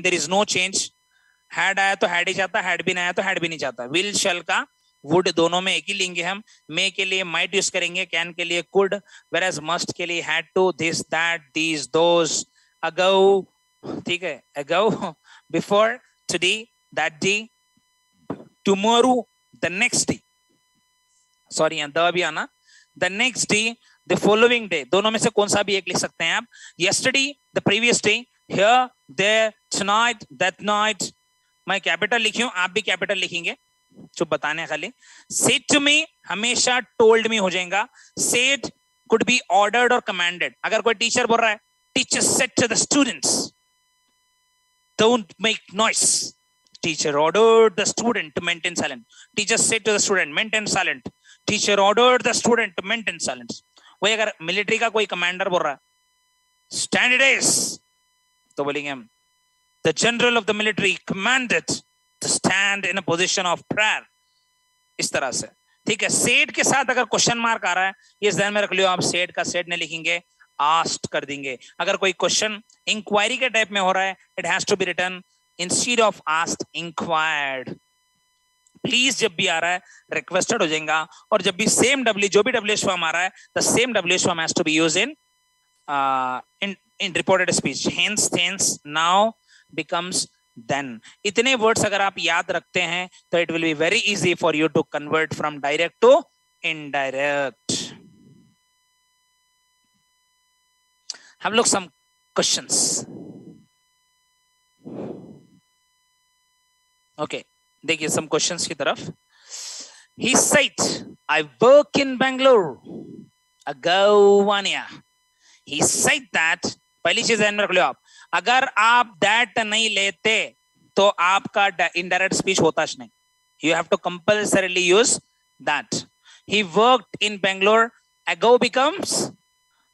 [SPEAKER 1] there is no change. had आया तो had ही जाता, had been आया तो had भी नहीं जाता. will shall का would दोनों में एक ही लेंगे हम. may के लिए might यूज करेंगे, can के लिए could, whereas must के लिए had to, this, that, these, those, ago, ठीक है, ago, before, today, that day, tomorrow, the next day, sorry यहाँ द भी आना, the next day, the following day, दोनों में से कौन सा भी एक लिख सकते हैं आप. yesterday, the previous day, here, there, tonight, that night. मैं कैपिटल लिखी हूं, आप भी कैपिटल लिखेंगे, चुप बताने खाली. said to me हमेशा told me हो जाएगा. said could be ordered or commanded. अगर कोई टीचर बोल रहा है, teacher said to the students, don't make noise. Teacher ordered the student to maintain silence. Teacher said to the student, maintain silent. Teacher ordered the student to maintain silence. वही अगर military का कोई commander बोल रहा है, stand at ease, तो बोलेंगे हम, the general of the military commanded to stand in a position of prayer. इस तरह से, ठीक है. said के साथ अगर क्वेश्चन मार्क आ रहा है, ये ध्यान में रख लियो आप. said का said नहीं लिखेंगे, asked कर देंगे. अगर कोई क्वेश्चन इंक्वायरी के टाइप में हो रहा है, it has to be written instead of asked, inquired. Please जब भी आ रहा है रिक्वेस्टेड हो जाएगा. और जब भी सेम डब्ल्यू, जो भी डब्ल्यूएच फॉर्म आ रहा है, the same W H form has to be used in reported speech. Hence, thence, now becomes then. इतने वर्ड्स अगर आप याद रखते हैं तो it will be very easy for you to convert from direct to indirect. हम लोग सम क्वेश्चंस. ओके, देखिए सम क्वेश्चंस की तरफ. He said, I work in Bangalore ago 1 year. He said that. पहली चीज ध्यान में रख लो आप, अगर आप दैट नहीं लेते तो आपका इनडायरेक्ट स्पीच होता नहीं. You have to compulsorily use that. He worked in Bangalore, ago becomes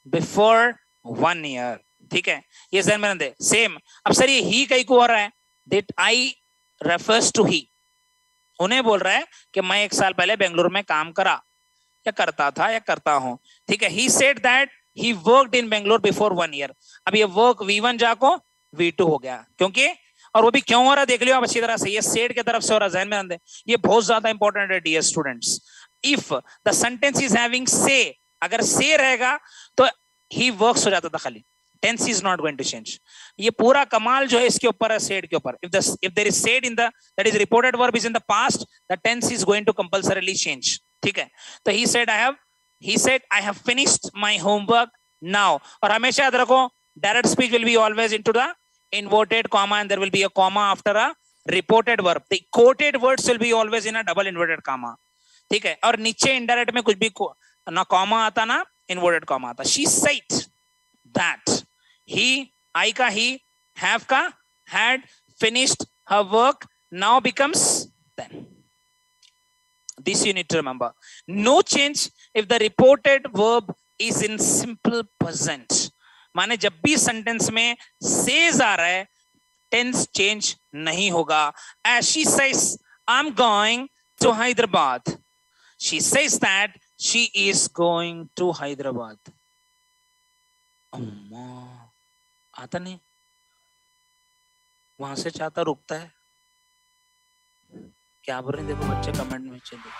[SPEAKER 1] before 1 year. ठीक है, ये ध्यान में दे. सेम. अब सर ये ही कहीं को हो रहा है, दैट आई रेफर्स टू ही. उन्हें बोल रहा है कि मैं 1 साल पहले बेंगलोर में काम करा या करता था या करता हूं. ठीक है, he said that he worked in Bangalore before 1 year. अब ये वर्क V1 जाको V2 हो गया, क्योंकि और वो भी क्यों हो रहा है देख लियो आप अच्छी तरह से. ये सेड के तरफ से हो रहा है, ध्यान में रखते. ये बहुत ज्यादा इंपॉर्टेंट है dear students. if the sentence is having say, अगर say रहेगा तो he works हो जाता था खाली. Tense is not going to change. ये पूरा कमाल जो है इसके ऊपर है, said के ऊपर. If there is said in the, that is reported verb is in the past, the tense is going to compulsorily change. ठीक है. तो he said I have finished my homework now. और हमेशा याद रखो, direct speech will be always into the inverted comma and there will be a comma after a reported verb. The quoted words will be always in a double inverted comma. ठीक है. और नीचे indirect में कुछ भी ना comma आता ना inverted comma आता. She said that he, I का he, have का had finished her work, now becomes then. This you need to remember. No change if the reported verb is in simple present. माने जब भी sentence में says आ रहा है, tense change नहीं होगा. As she says, I'm going to Hyderabad. She says that she is going to Hyderabad. अम्मा आता नहीं, वहां से चाहता रुकता है. क्या बोल रहे हैं देखो बच्चे कमेंट में चलिए.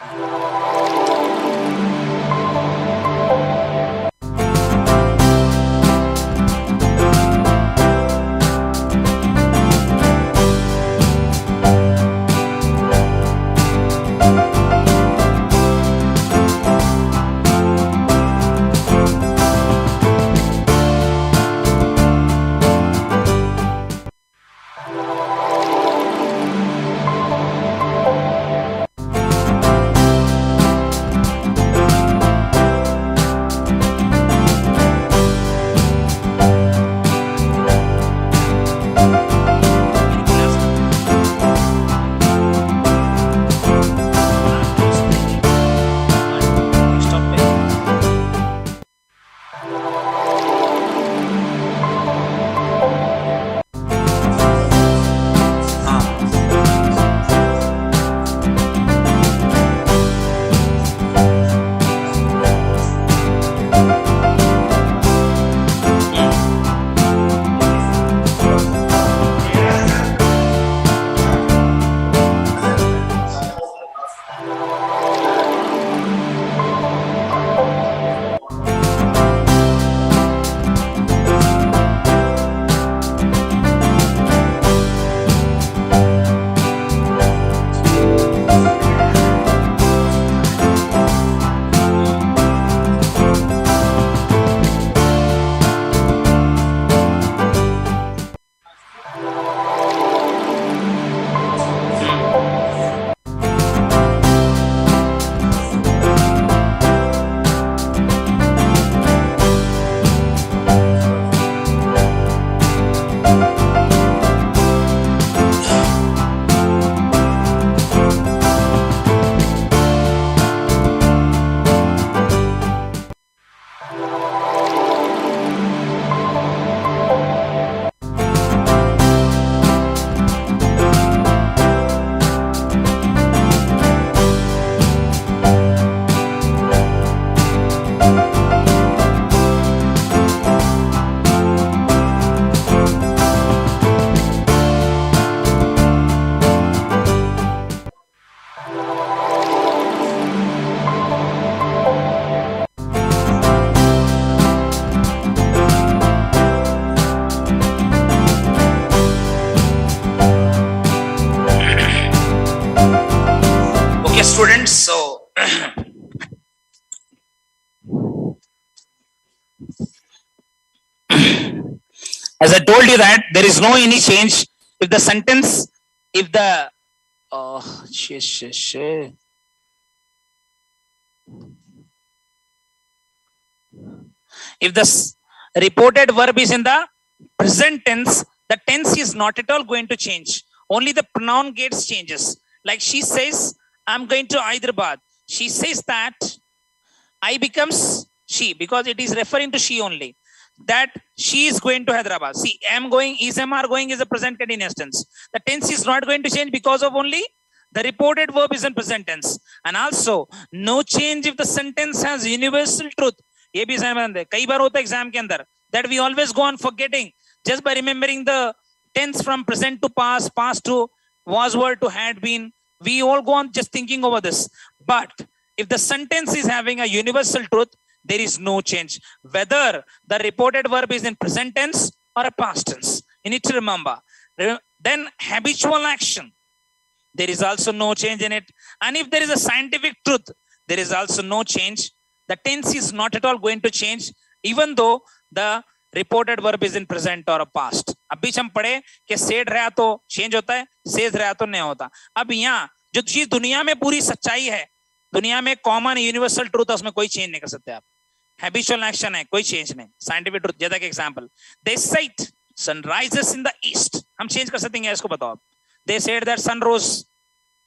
[SPEAKER 1] Students, so as I told you that there is no any change if the sentence, if the if the reported verb is in the present tense, the tense is not at all going to change. Only the pronoun gets changes. Like she says, I'm going to Hyderabad. She says that I becomes she because it is referring to she only. That she is going to Hyderabad. See, am going, is, am, are going is a present continuous tense. The tense is not going to change because of only the reported verb is in present tense. And also, no change if the sentence has universal truth. ये भी समझ में कई बार होता है exam के अंदर that we always go on forgetting just by remembering the tense from present to past, past to was, were to had been. We all go on just thinking over this. But If the sentence is having a universal truth, there is no change. Whether the reported verb is in present tense or a past tense. You need to remember. Then habitual action, there is also no change in it. And if there is a scientific truth, there is also no change. The tense is not at all going to change, even though the reported verb is in present or a past. अब बीच हम पढ़े कि said रहा तो change होता है, says रहा तो नहीं होता. अब यहाँ जो चीज दुनिया में पूरी सच्चाई है, दुनिया में कॉमन यूनिवर्सल ट्रूथ है, उसमें कोई चेंज नहीं कर सकते आप. हैबिचुअल एक्शन है, कोई चेंज नहीं. साइंटिफिक ट्रूथ, जैसा कि example, they said sun rises in the east, हम चेंज कर सकते हैं इसको, बताओ आप. दे सेड दैट सन रोज,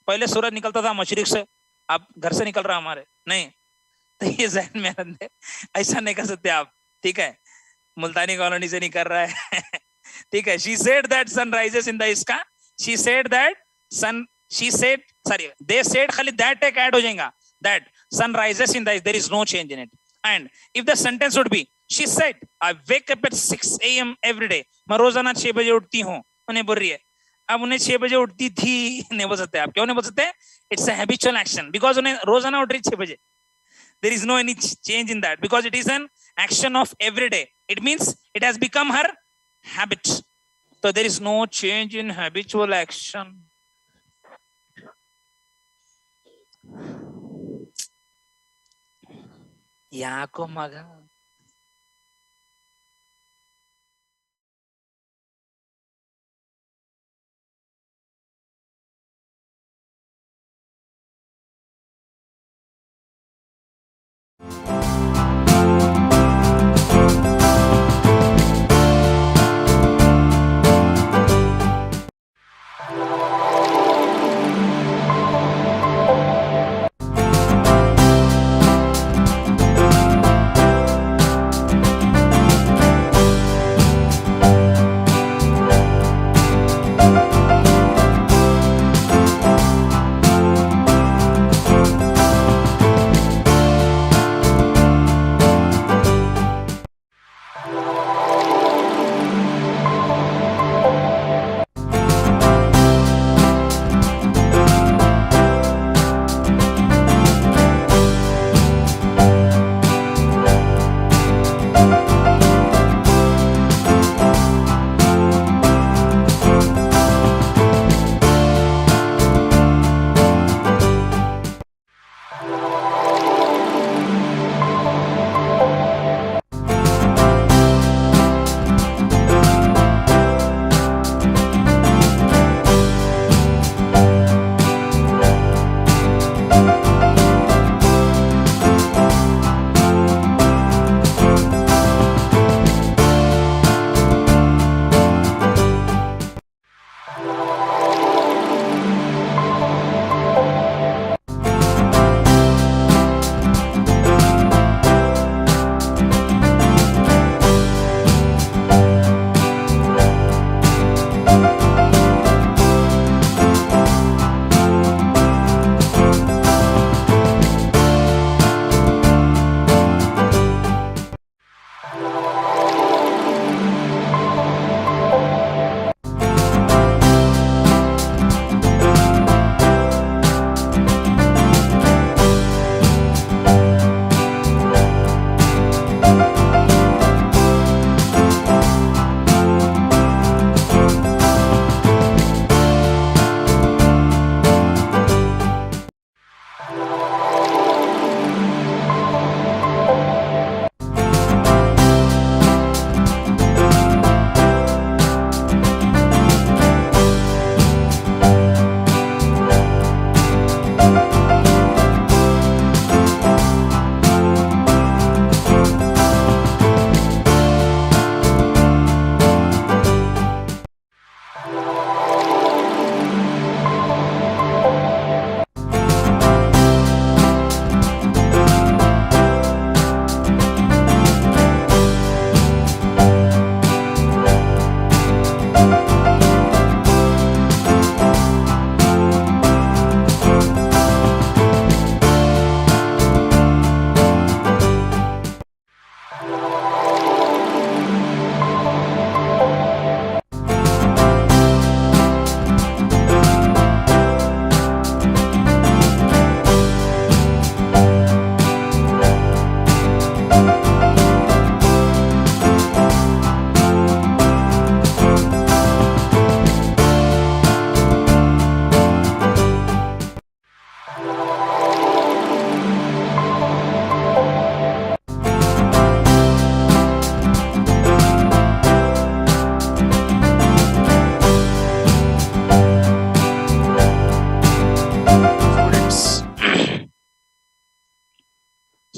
[SPEAKER 1] पहले सूरज निकलता था मशरिक से, अब घर से निकल रहा हमारे, नहीं. तो ये जहन में रखते, ऐसा नहीं कर सकते आप, ठीक है. मुल्तानी कॉलोनी से निकल रहा है, ठीक है. She said that sun rises in the east का, she said that sun, she said, sorry, they said, खाली that एक add हो जाएगा, that sun rises in the east, there is no change in it. And if the sentence would be, she said, I wake up at 6 a.m. every day, मैं रोजाना 6 बजे उठती हूँ, उन्हें बोल रही है. अब उन्हें 6 बजे उठती थी नहीं बोल सकते आप. क्यों नहीं बोल सकते? It's a habitual action, because उन्हें रोजाना उठ रही 6 बजे. There is no any change in that, because it is an action of every day. It means it has become her habit. So there is no change in habitual action. याको मगा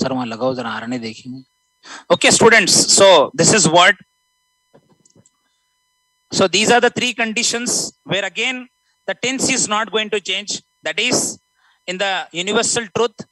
[SPEAKER 1] sir वहां लगाओ जरा आरने देखेंगे. Okay students, so this is what, so these are the three conditions where again the tense is not going to change, that is in the universal truth.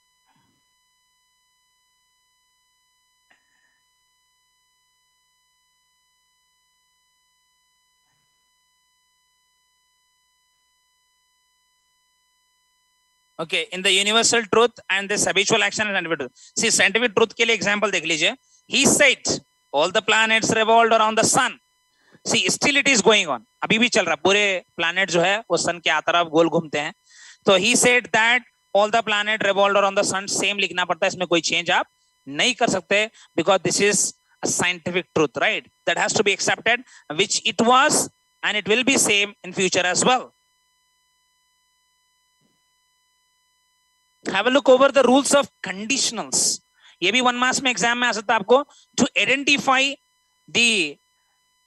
[SPEAKER 1] Okay, in the universal truth and this habitual action and scientific truth. See, scientific truth के लिए example देख लीजिए. He said all the planets revolved around the sun. See, still it is going on. अभी भी चल रहा, पूरे planet जो है वो sun के तरफ गोल घूमते हैं. तो he said that all the planet revolved around the sun. Same लिखना पड़ता है, इसमें कोई change आप नहीं कर सकते, because this is a scientific truth, right? That has to be accepted, which it was and it will be same in future as well. Have a look over the rules of conditionals. ये भी 1 marks में exam में आ सकता है आपको. To identify the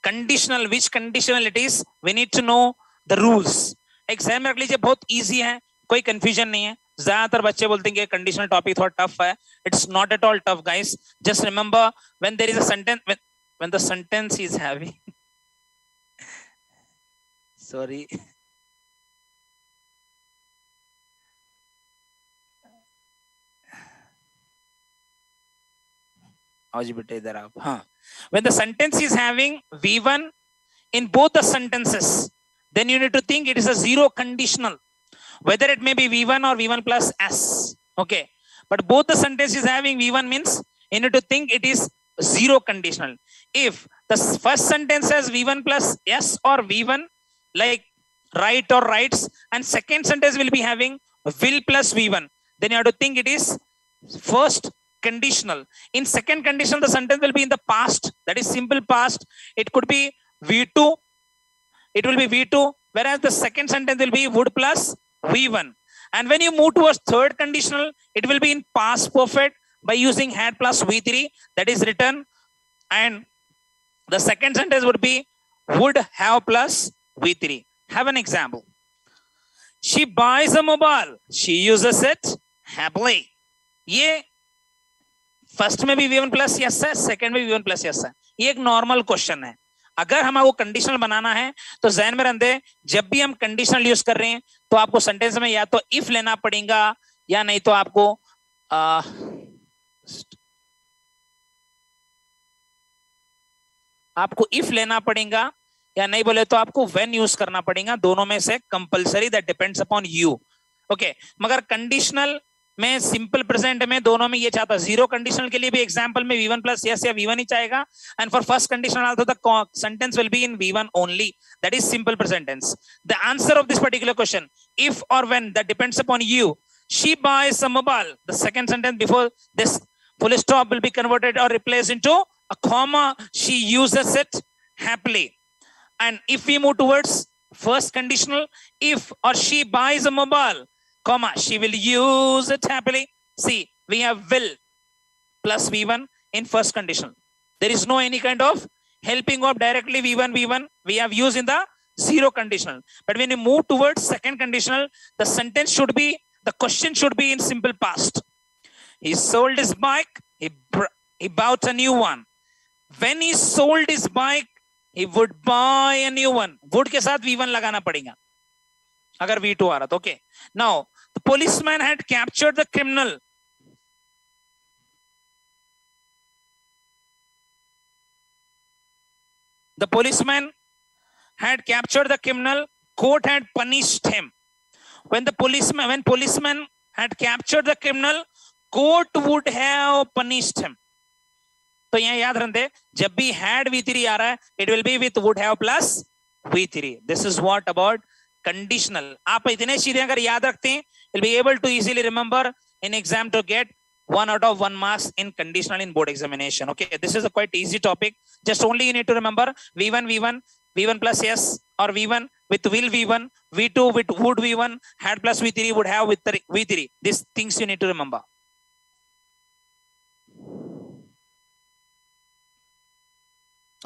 [SPEAKER 1] conditional, which conditional it is, we need to know the rules. Exam में रख लीजिए, बहुत इजी है, कोई कंफ्यूजन नहीं है. ज्यादातर बच्चे बोलते हैं कि कंडीशनल टॉपिक थोड़ा टफ है. It's not at all tough, guys. Just remember when there is a sentence, when the sentence is having sorry, when the sentence is having V1 in both the sentences, then you need to think it is a zero conditional, whether it may be V1 or V1 plus S. Okay, but both the sentences having V1 means you need to think it is zero conditional. If the first sentence has V1 plus S or V1, like right or rights, and second sentence will be having will plus V1, then you have to think it is first conditional. In second conditional, the sentence will be in the past, that is simple past. It could be V2, it will be V2, whereas the second sentence will be would plus V1. And when you move towards third conditional, it will be in past perfect by using had plus V3, that is written, and the second sentence would be would have plus V3. Have an example. She buys a mobile, she uses it happily. ये first में भी V1 plus yes है, second में भी V1 plus yes है. ये एक normal question है. अगर हमें वो कंडीशनल बनाना है तो ज़हन में रखते, जब भी हम कंडीशनल यूज कर रहे हैं तो आपको सेंटेंस में या तो इफ लेना पड़ेगा या नहीं तो आपको इफ लेना पड़ेगा या नहीं बोले तो आपको व्हेन यूज करना पड़ेगा. दोनों में से compulsory, that depends upon you. Okay, मगर कंडीशनल में सिंपल प्रेजेंट में दोनों में ये चाहता. जीरो कंडीशनल के लिए भी एग्जांपल में V1 प्लस यस या V1 ही चाहेगा, and for first conditional also the sentence will be in V1 only, that is simple present tense. The answer of this particular question, if और when, that depends upon you. She buys a mobile, the second sentence before this full stop will be converted or replaced into a comma. She uses it happily. And if we move towards first conditional, if or she buys a mobile, comma, she will use it happily. See, we have will plus V1 in first conditional. There is no any kind of helping of directly V1. We have used in the zero conditional. But when you move towards second conditional, the sentence should be, the question should be in simple past. He sold his bike, he bought a new one. When he sold his bike, he would buy a new one. Would के साथ V1 लगाना पड़ेगा अगर V2 आ रहा तो. Okay. Now, the policeman had captured the criminal. The policeman had captured the criminal. Court had punished him. When policeman had captured the criminal, court would have punished him. तो यहाँ याद रखते, जब भी had V3 आ रहा है, it will be with would have plus V3. This is what about conditional. आप इतने चीजें अगर याद रखते हैं, you'll be able to easily remember in exam to get 1 out of 1 marks in conditional in board examination. Okay, this is a quite easy topic. Just only you need to remember V1 plus yes, or V1 with will V1, V2 with would V1, had plus V3, would have with V3. These things you need to remember.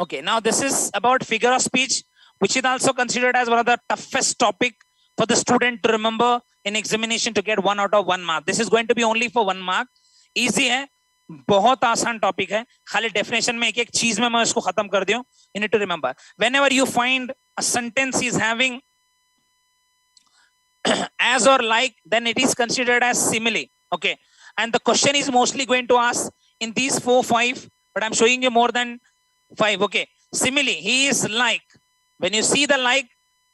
[SPEAKER 1] Okay, now this is about figure of speech, which is also considered as one of the toughest topic for the student to remember in examination to get 1 out of 1 mark. This is going to be only for 1 mark. Easy है, बहुत आसान topic है, खाली definition में एक एक चीज में मैं इसको खत्म कर दूं. You need to remember whenever you find a sentence is having as or like, then it is considered as simile. Okay, and the question is mostly going to ask in these 4-5, but I'm showing you more than 5. Okay, simile, he is like. When you see the like,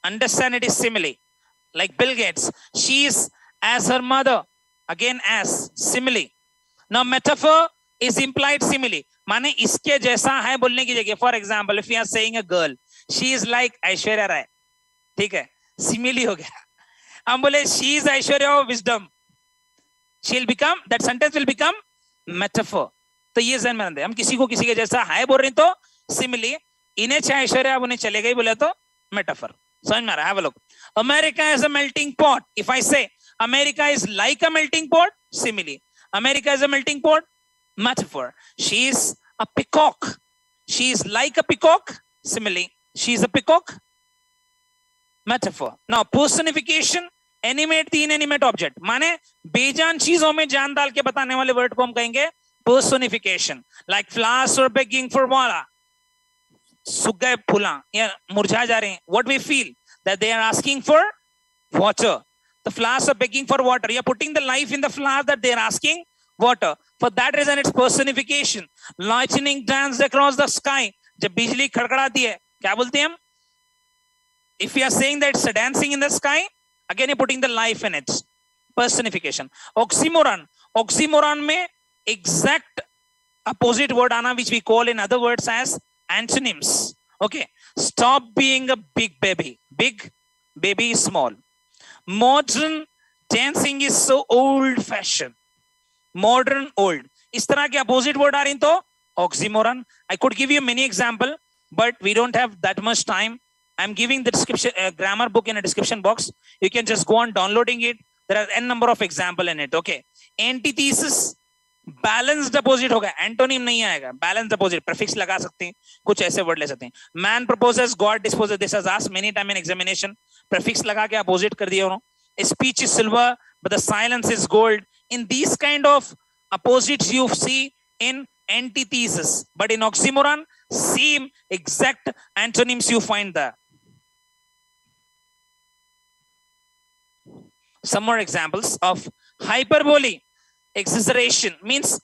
[SPEAKER 1] understand it is simile. Like Bill Gates, she is as her mother, again as simile. Now metaphor is implied simile, माने इसके जैसा है बोलने की जगह. For example, if you are saying a girl, she is like Aishwarya Rai, ठीक है, simile हो गया. हम बोले she is Aishwarya of wisdom, she'll become, that sentence will become metaphor. तो ये ज़हन में रखते हैं. हम किसी को किसी के जैसा है बोल रहे तो simile, इन्हें चाहे ऐश्वर्या, उन्हें चले गई बोले तो metaphor. समझ में आ रहा है? Have a look. America is a melting pot. If I say America is like a melting pot, simile. America is a melting pot, metaphor. She is a peacock. She is like a peacock, simile. She is a peacock, metaphor. Now personification, animate the inanimate object. माने बेजान चीजों में जान डाल के बताने वाले word को हम कहेंगे personification. Like flowers are begging for water. सूख गए फूला या मुरझा जा रहे हैं. What we feel that they are asking for water. The flowers are begging for water. You are putting the life in the flower that they are asking water. For that reason, it's personification. Lightning danced across the sky. जब बिजली खड़खड़ाती है, क्या बोलते हैं हम? If you are saying that it's dancing in the sky, again you're putting the life in it. Personification. Oxymoron. Oxymoron में exact opposite word आना, which we call in other words as antonyms. Okay. Stop being a big baby. Big baby is small. Modern dancing is so old fashioned. Modern, old. इस तरह के opposite word आ रही तो oxymoron. I could give you many example, but we don't have that much time. I'm giving the description grammar book in a description box. You can just go on downloading it. There are n number of example in it. Okay. Antithesis, balanced opposite होगा. Antonym नहीं आएगा. Balanced opposite. Prefix लगा सकते हैं. कुछ ऐसे word ले सकते हैं. Man proposes, God disposes. This has asked many time in examination. Prefix लगा के opposite कर दिया उन्होंने. Speech is silver, but the silence is gold. In these kind of opposites you see in antithesis, but in oxymoron, same exact antonyms you find there. Some more examples of hyperbole. Exaggeration means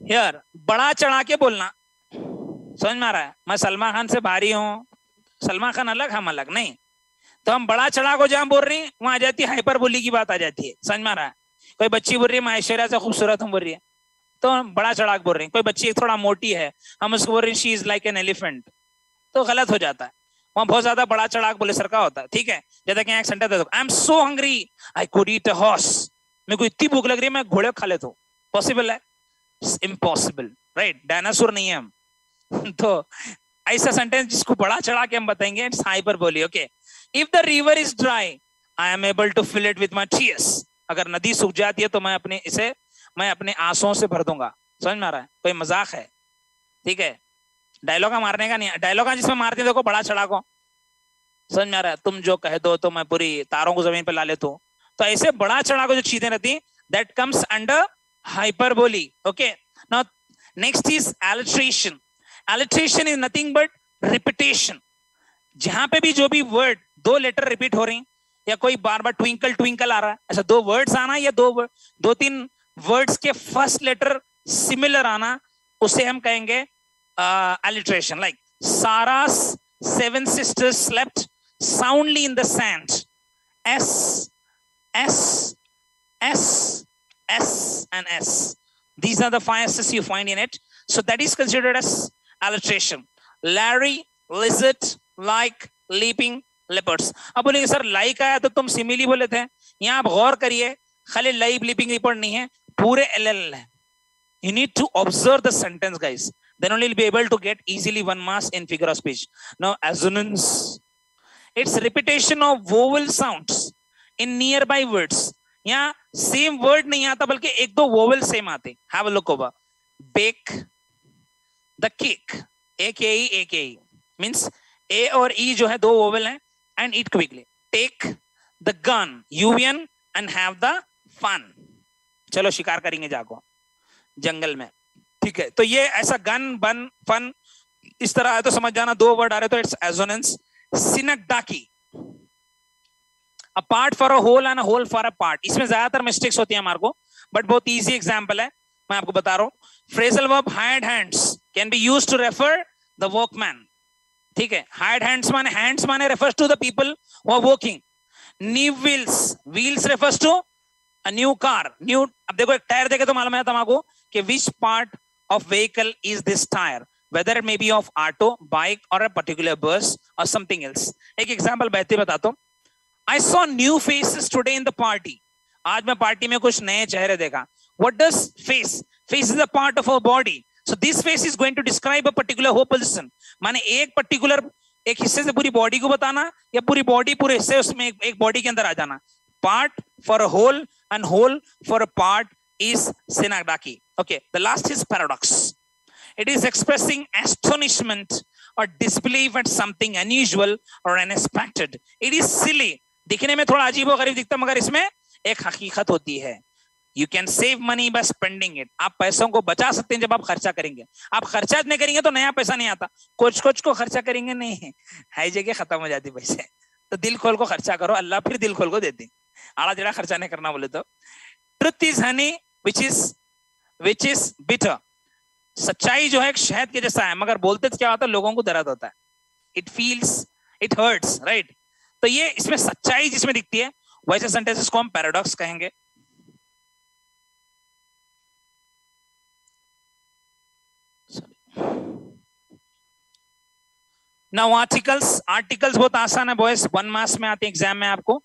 [SPEAKER 1] here बड़ा चढ़ा के बोलना. समझ में आ रहा है? मैं सलमान खान से भारी हूँ, सलमान खान अलग हम अलग नहीं, तो हम बड़ा चढ़ा को जहां बोल रही हैं वहां आ जाती है हाइपरबोली की बात आ जाती है. समझ में आ रहा है? कोई बच्ची बोल रही है मैं ऐश्वर्या से खूबसूरत हूँ बोल रही है तो हम बड़ा चढ़ा बोल रहे हैं. कोई बच्ची थोड़ा मोटी है, हम उसको बोल रहे हैं she is like an elephant, तो गलत हो जाता है. वहां बहुत ज्यादा बड़ा चढ़ाक बोले सर का होता है. ठीक है, जैसा कि एक sentence they, I am so hungry I could eat a horse. मेरे को इतनी भूख लग रही है मैं घोड़े खा लेता हूँ. पॉसिबल है? Impossible, right? डायनासोर नहीं है हम. तो ऐसा सेंटेंस जिसको बड़ा चढ़ा के हम बताएंगे it's hyperbole. Okay. If the river is dry I am able to fill it with my tears. अगर नदी सूख जाती है तो मैं अपने आंसुओं से भर दूंगा. समझ में आ रहा है? कोई मजाक है? ठीक है, डायलॉगा मारने का नहीं. डायलॉगा जिसमें मारते हैं देखो बड़ा चढ़ा को. समझ में आ रहा है? तुम जो कह दो तो मैं पूरी तारों को जमीन पे ला लेता हूँ. तो ऐसे बड़ा चढ़ा को जो चीजें रहती that comes under hyperbole. Okay. Now next is alliteration. Alliteration is nothing but repetition. जहां पे भी जो भी वर्ड दो लेटर रिपीट हो रही या कोई बार बार ट्विंकल ट्विंकल आ रहा है, ऐसा दो वर्ड्स आना या दो तीन वर्ड्स के फर्स्ट लेटर सिमिलर आना, उसे हम कहेंगे alliteration. Like Sarah's 7 sisters slept soundly in the sand. S, S, S, S, and S. These are the 5 S's you find in it. So that is considered as alliteration. Larry, lizard, like, leaping, leopards. अब बोलेंगे sir like आया तो तुम simile बोले थे. यहाँ आप गौर करिए, खाली like, leaping, leopard नहीं है, पूरे LL है. You need to observe the sentence, guys. Then only you'll be able to get easily 1 marks in figure of speech. Now, assonance. It's repetition of vowel sounds in nearby words. यहाँ same word नहीं आता बल्कि एक दो vowel same आते. Have a look over. Bake the cake. AKE, AKE. Means A और E जो है दो vowel हैं. And eat quickly. Take the gun. UN and have the fun. चलो शिकार करेंगे जाको जंगल में, ठीक है। तो ये ऐसा गन बन फन इस तरह है तो समझ जाना, दो वर्ड आ रहे तो it's assonance. Synecdoche, a part for a whole and a whole for a part, इसमें ज्यादातर मिस्टेक्स होती है हमारे को, बट बहुत इजी एग्जांपल है, मैं आपको बता रहा हूं। Phrasal verb hired hands can be used to refer the workman, ठीक है। हायर्ड हैंड्स माने refers to the people who are working. New wheels, wheels refers to a new car, new. अब देखो एक टायर देखे तो मालूम है तुमको कि which part of vehicle is this tyre, whether it may be of auto, bike or a particular bus or something else. एक एग्जांपल बेहतर बताता हूं। I saw new faces today in the party. आज मैं पार्टी में कुछ नए चेहरे देखा। What does face? Face is a part of our body. So this face is going to describe a particular whole position. माने एक particular एक हिस्से से पूरी बॉडी को बताना या पूरी बॉडी पूरे हिस्से उसमें एक बॉडी के अंदर आ जाना। Part for a whole and whole for a part is synecdoche. Okay, the last is paradox. It is expressing astonishment or disbelief at something unusual or unexpected. It is silly. दिखने में थोड़ा अजीब और गरीब दिखता मगर इसमें एक हकीकत होती है। You can save money by spending it. आप पैसों को बचा सकते हैं जब आप खर्चा करेंगे। आप खर्चा नहीं करेंगे तो नया पैसा नहीं आता। कुछ को खर्चा करेंगे नहीं है, जगह खत्म हो जाती पैसे। तो दिल खोल को खर्चा करो, अल्लाह फिर दिल खोल को देते। आड़ा जड़ा खर्चा नहीं करना बोले तो। Truth is honey, which is bitter. सच्चाई जो है एक शहद के जैसा है, मगर बोलते तो क्या होता है, लोगों को दर्द होता है। It feels, it hurts, right. तो ये इसमें सच्चाई जिसमें दिखती है, वैसे सेंटेंसेस को हम पैराडॉक्स कहेंगे। नाउ आर्टिकल्स बहुत आसान है बॉयज, 1 मार्क्स में आते हैं एग्जाम में आपको।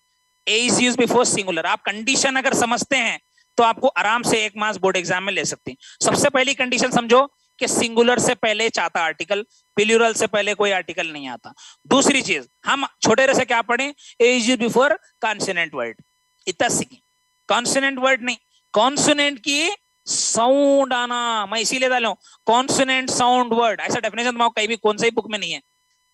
[SPEAKER 1] ए इज यूज्ड बिफोर सिंगुलर, आप कंडीशन अगर समझते हैं तो आपको आराम से 1 मार्क्स बोर्ड एग्जाम में ले सकते हैं। सबसे पहली कंडीशन समझो कि सिंगुलर से पहले चाहता आर्टिकल, प्लूरल से पहले कोई आर्टिकल नहीं आता। दूसरी चीज, हम छोटे रह से क्या पढ़े, a is used before consonant word, इतना सीखें। कॉन्सोनेंट वर्ड नहीं, कॉन्सोनेंट की साउंड आना, मैं इसीलिए डालूं कॉन्सोनेंट साउंड वर्ड। ऐसा डेफिनेशन तुम्हारा कहीं भी कौन सी बुक में नहीं है,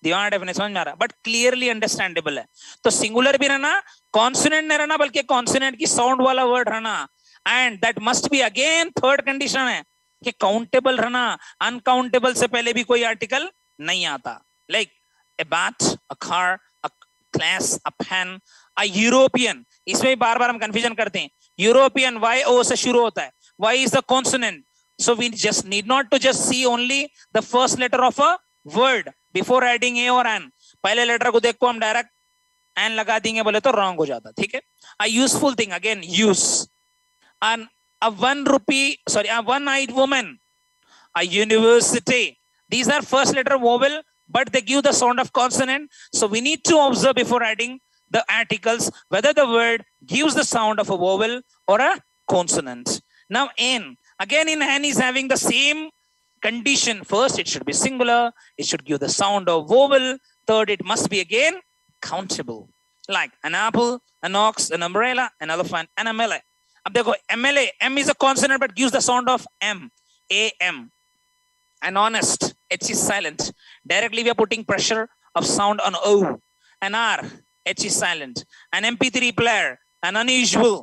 [SPEAKER 1] दीवाना डेफिनेशन समझ में आ रहा, बट क्लियरली अंडरस्टैंडेबल है। तो सिंगुलर भी रहना, कॉन्सोनेंट नहीं रहना, बल्कि कॉन्सोनेंट की साउंड वाला वर्ड रहना। And that must be, again third condition है कि काउंटेबल रहना, अनकाउंटेबल से पहले भी कोई आर्टिकल नहीं आता। Like a bat, a car, a class, a pen, a European. इसमें बार बार हम कंफ्यूजन करते हैं, यूरोपियन वाई ओ से शुरू होता है, Y is the consonant. So we just need not to just see only the first letter of a word before adding a और एन। पहले लेटर को देख को हम डायरेक्ट एन लगा देंगे बोले तो रॉन्ग हो जाता, ठीक है। A useful thing, again use. A one-eyed woman, a university. These are first letter vowel, but they give the sound of consonant. So we need to observe before adding the articles whether the word gives the sound of a vowel or a consonant. Now N, again in N is having the same condition. First, it should be singular. It should give the sound of vowel. Third, it must be again countable. Like an apple, an ox, an umbrella, an elephant, an MLA. अब देखो MLA, M is a consonant but gives the sound of M, AM. An honest, H is silent. Directly we are putting pressure of sound on O. An R, H is silent. An MP3 player, an unusual,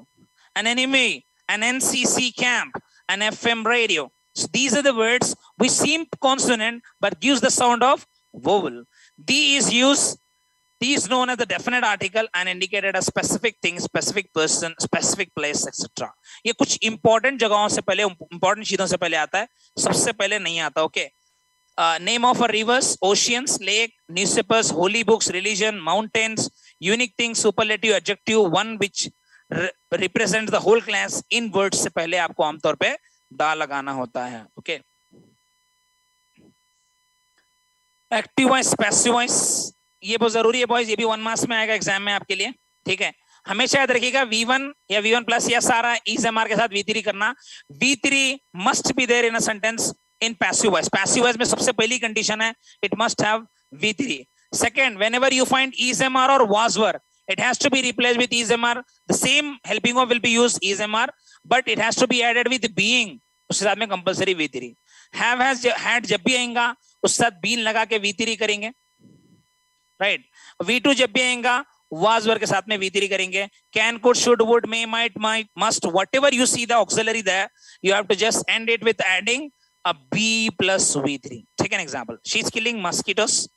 [SPEAKER 1] an enemy, an NCC camp, an FM radio. So these are the words which seem consonant but gives the sound of vowel. D is known as the definite article and indicated a specific thing, specific person, specific place, etc. ये कुछ important जगहों से पहले, important चीजों से पहले आता है, सबसे पहले नहीं आता, okay? Name of a rivers, oceans, lake, newspapers, holy books, religion, mountains, unique things, superlative, adjective, one which represents the whole class. In words से पहले आपको आमतौर पे दा लगाना होता है, okay? Active voice, passive voice, ये बहुत जरूरी है बॉयज, ये भी 1 मार्क्स में आएगा एग्जाम में आपके लिए, ठीक है। हमेशा याद रखिएगा V1 या V1 प्लस या सारा ESMR के साथ V3 करना। V3 must be there in a sentence in passive voice. Passive voice में सबसे पहली कंडीशन है it must have V3। Second, whenever you find ESMR और was were, it has to be replaced with ESMR. The same helping verb will be used ESMR, but it has to be added with being, उसके साथ में compulsory V3। have, has, had जब भी आएगा उसके साथ been लगा के V3 करेंगे, राइट। V2 जब भी आएगा was verb के साथ में V3 करेंगे. Can, could, should, would, may, might, must, whatever you see the auxiliary there, you have to just end it with adding a be plus V3. Take an example. She's killing mosquitoes.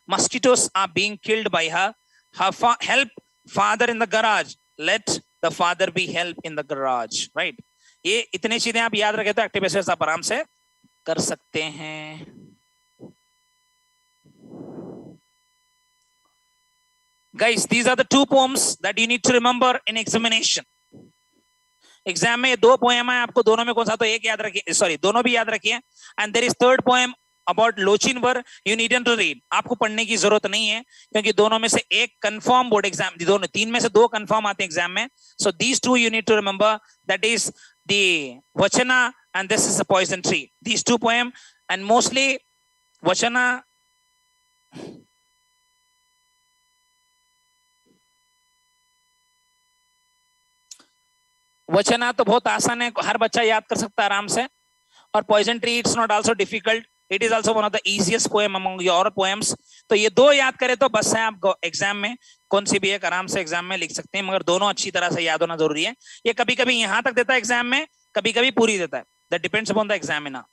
[SPEAKER 1] Mosquitoes are being killed by her. Her help father in the garage. Let the father be help in the garage. Right? ये इतने चीजें आप याद रखें तो active assess आप आराम से कर सकते हैं. Guys, these are the two poems that you need to remember in examination. Exam में दो पोएम है, आपको दोनों में कौन सा तो एक याद रखिए, सॉरी दोनों भी याद रखिए. And there is third poem about Lochinvar, you needn't to read. आपको पढ़ने की जरूरत नहीं है क्योंकि दोनों में से एक कंफर्म बोर्ड एग्जाम, दोनों तीन में से दो कंफर्म आते हैं एग्जाम में. So these two you need to remember, that is the Vachana and this is the poison tree. These two poem and mostly Vachana Vachana तो बहुत आसान है, हर बच्चा याद कर सकता है आराम से. और poison tree it's not also difficult, it is also one of the easiest poem among your poems. तो ये दो याद करें तो बस है, आप एग्जाम में कौन सी भी एक आराम से एग्जाम में लिख सकते हैं, मगर दोनों अच्छी तरह से याद होना जरूरी है. ये कभी कभी यहां तक देता है एग्जाम में, कभी कभी पूरी देता है. That depends upon the examiner.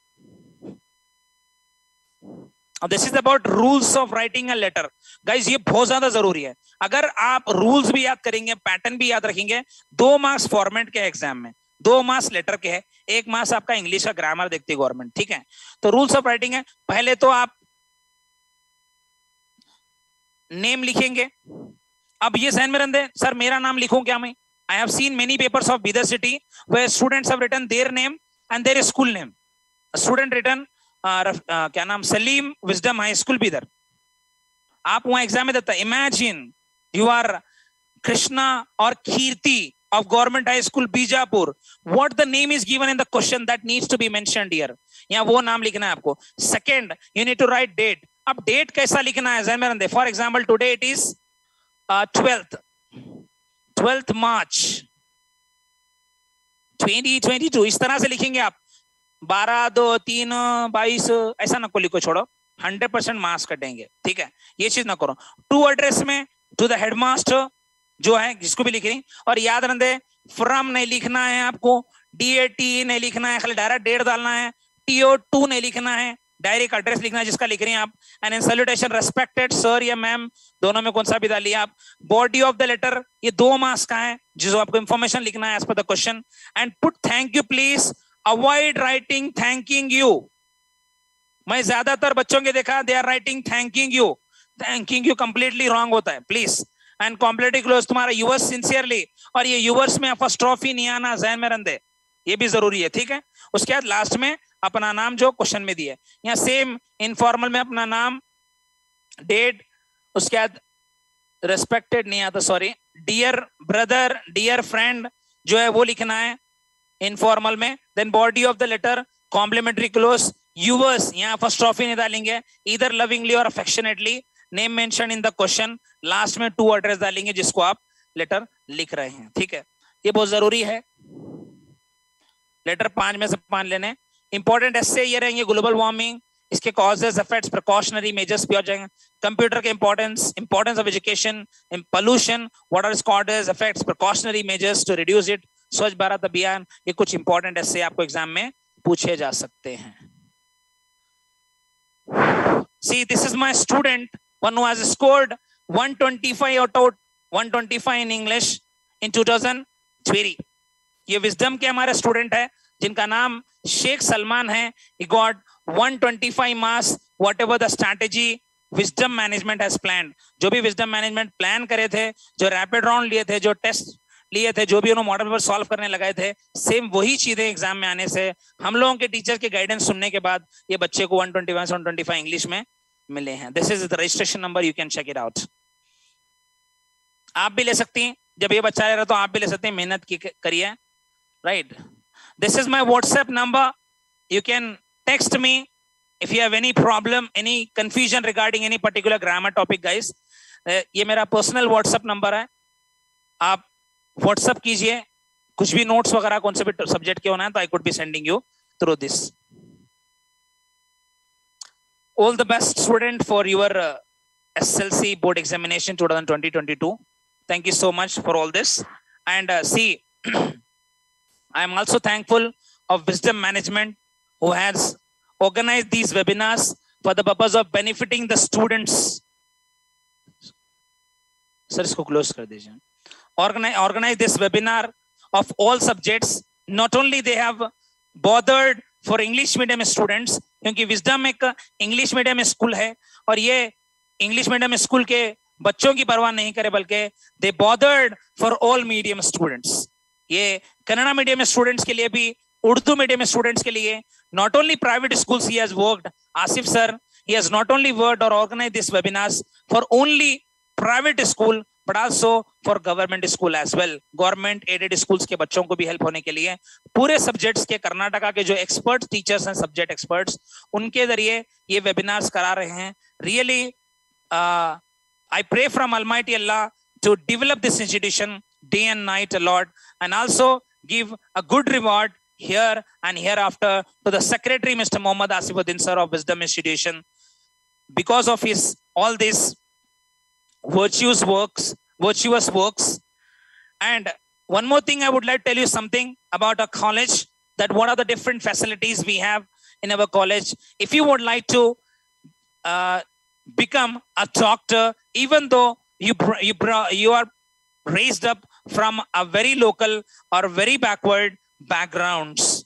[SPEAKER 1] This is about rules of writing a letter. Guys ये बहुत ज्यादा जरूरी है. अगर आप रूल्स भी याद करेंगे, पैटर्न भी याद रखेंगे, 2 मार्क्स फॉर्मेट के एग्जाम में, 2 मार्क्स लेटर के है, 1 मार्क्स आपका इंग्लिश का ग्रामर देखती है गवर्नमेंट. ठीक है, तो रूल्स ऑफ राइटिंग है. पहले तो आप नेम लिखेंगे. अब ये सहन में रंदे, सर मेरा नाम लिखूं क्या मैं? I have seen many papers of Bidar city where students have written their name and their school name. Student written क्या नाम, Salim wisdom high school Bidar. आप वहां एग्जाम में देता है, imagine you are Krishna or Kirti of Government High School Bijapur. What the name is given in the question that needs to be mentioned here. यहाँ वो नाम लिखना है आपको. Second, you need to write date. अब date कैसा लिखना है ज़हन में रखना. For example, today it is 12th March 2022. इस तरह से लिखेंगे आप. 12, 2, 3, 22 ऐसा ना को लिखो, छोड़ो. 100% मार्क्स कटेंगे. ठीक है, ये चीज ना करो. टू एड्रेस में टू द हेडमास्टर जो है जिसको भी लिख रही, और याद रखे फ्रॉम नहीं लिखना है आपको, DAT नहीं लिखना है, खाली डायरेक्ट डेट डालना है. TO2 नहीं लिखना है, डायरेक्ट एड्रेस लिखना है जिसका लिख रही हैं आप. And in salutation respected sir या मैम, दोनों में कौन सा भी डालिए आप. बॉडी ऑफ द लेटर ये 2 मार्क्स का है जिसको आपको इंफॉर्मेशन लिखना है as per the question. And put thank you please, avoid writing thanking you. मैं ज्यादातर बच्चों के देखा they are writing thanking you. Thanking you completely wrong होता है प्लीज. एंड कॉम्प्लीटली क्लोज तुम्हारा यूवर्स सिंसियरली, और ये यूवर्स में अपॉस्ट्रोफी नहीं आना ज़हन में रंदे, ये भी जरूरी है. ठीक है, उसके बाद लास्ट में अपना नाम जो क्वेश्चन में दिया है, यहाँ सेम इनफॉर्मल में अपना नाम, डेट, उसके बाद रेस्पेक्टेड नहीं आता, sorry, dear brother, dear friend जो है वो लिखना है इनफॉर्मल में. Then body of the letter, complimentary close, yours यहाँ अपॉस्ट्रोफी नहीं डालेंगे, इधर लविंगली और affectionately, name mention in the question, last में टू एड्रेस डालेंगे जिसको आप लेटर लिख रहे हैं. ठीक है, ये बहुत जरूरी है. लेटर 5 में से 5 लेने. इंपॉर्टेंट एस्से ये रहेंगे, ग्लोबल वार्मिंग, इसके कॉजेस, इफेक्ट्स, प्रिकॉशनरी मेजर्स भी हो जाएंगे. कंप्यूटर के importance of education, pollution, what are its causes, effects, precautionary measures to reduce it, Swachh Bharat अभियान. ये कुछ इंपॉर्टेंट एस्से आपको एग्जाम में पूछे जा सकते हैं. See, this is my student, one who has scored 125 out of 125 in English in 2020. ये विजडम के हमारे स्टूडेंट है जिनका नाम शेख सलमान है. He got 125 marks, whatever the strategy wisdom management has planned. जो भी विजडम मैनेजमेंट प्लान करे थे, जो रैपिड राउंड लिए थे, जो टेस्ट लिए थे, जो भी उन्होंने मॉडल पेपर सॉल्व करने लगाए थे, सेम वही चीजें एग्जाम में आने से हम लोगों के टीचर के गाइडेंस सुनने के बाद ये बच्चे को 121 से 125 इंग्लिश में मिले हैं. This is the registration number, you can check it out. आप भी ले सकती हैं, जब ये बच्चा ले रहा तो आप भी ले सकते हैं, मेहनत की करिए. Right, this is my WhatsApp number, you can text me if you have any problem, any confusion regarding any particular grammar topic. Guys, ये मेरा पर्सनल व्हाट्सएप नंबर है, आप व्हाट्सएप कीजिए. कुछ भी नोट्स वगैरह कौन से भी सब्जेक्ट के होना है तो I could be sending you through this. All the best, student, for your SSLC board examination 2020-22. Thank you so much for all this. And see, I am also thankful of Wisdom Management who has organized these webinars for the purpose of benefiting the students. Sir, isko close kar dijiye. Organize this webinar of all subjects. Not only they have bothered for English medium students, क्योंकि Wisdom एक English medium school है और ये English medium school के बच्चों की परवाह नहीं करे बल्कि they bothered for all medium students. ये कन्नड़ा medium students के लिए भी, Urdu medium students के लिए, not only private schools he has worked. Asif sir, he has not only worked or organized these webinars for only private school but also for government school as well. Government aided schools के बच्चों को भी help होने के लिए पूरे subjects के कर्नाटका के जो expert teachers हैं, subject experts, उनके जरिए ये webinars करा रहे हैं. Really, I pray from Almighty Allah to develop this institution day and night a lot, and also give a good reward here and hereafter to the secretary, Mr. Mohammad Asifuddin sir of Wisdom Institution, because of his all these virtuous works. And one more thing, I would like to tell you something about our college, that what are the different facilities we have in our college. If you would like to become a doctor, even though you are raised up from a very local or very backward backgrounds,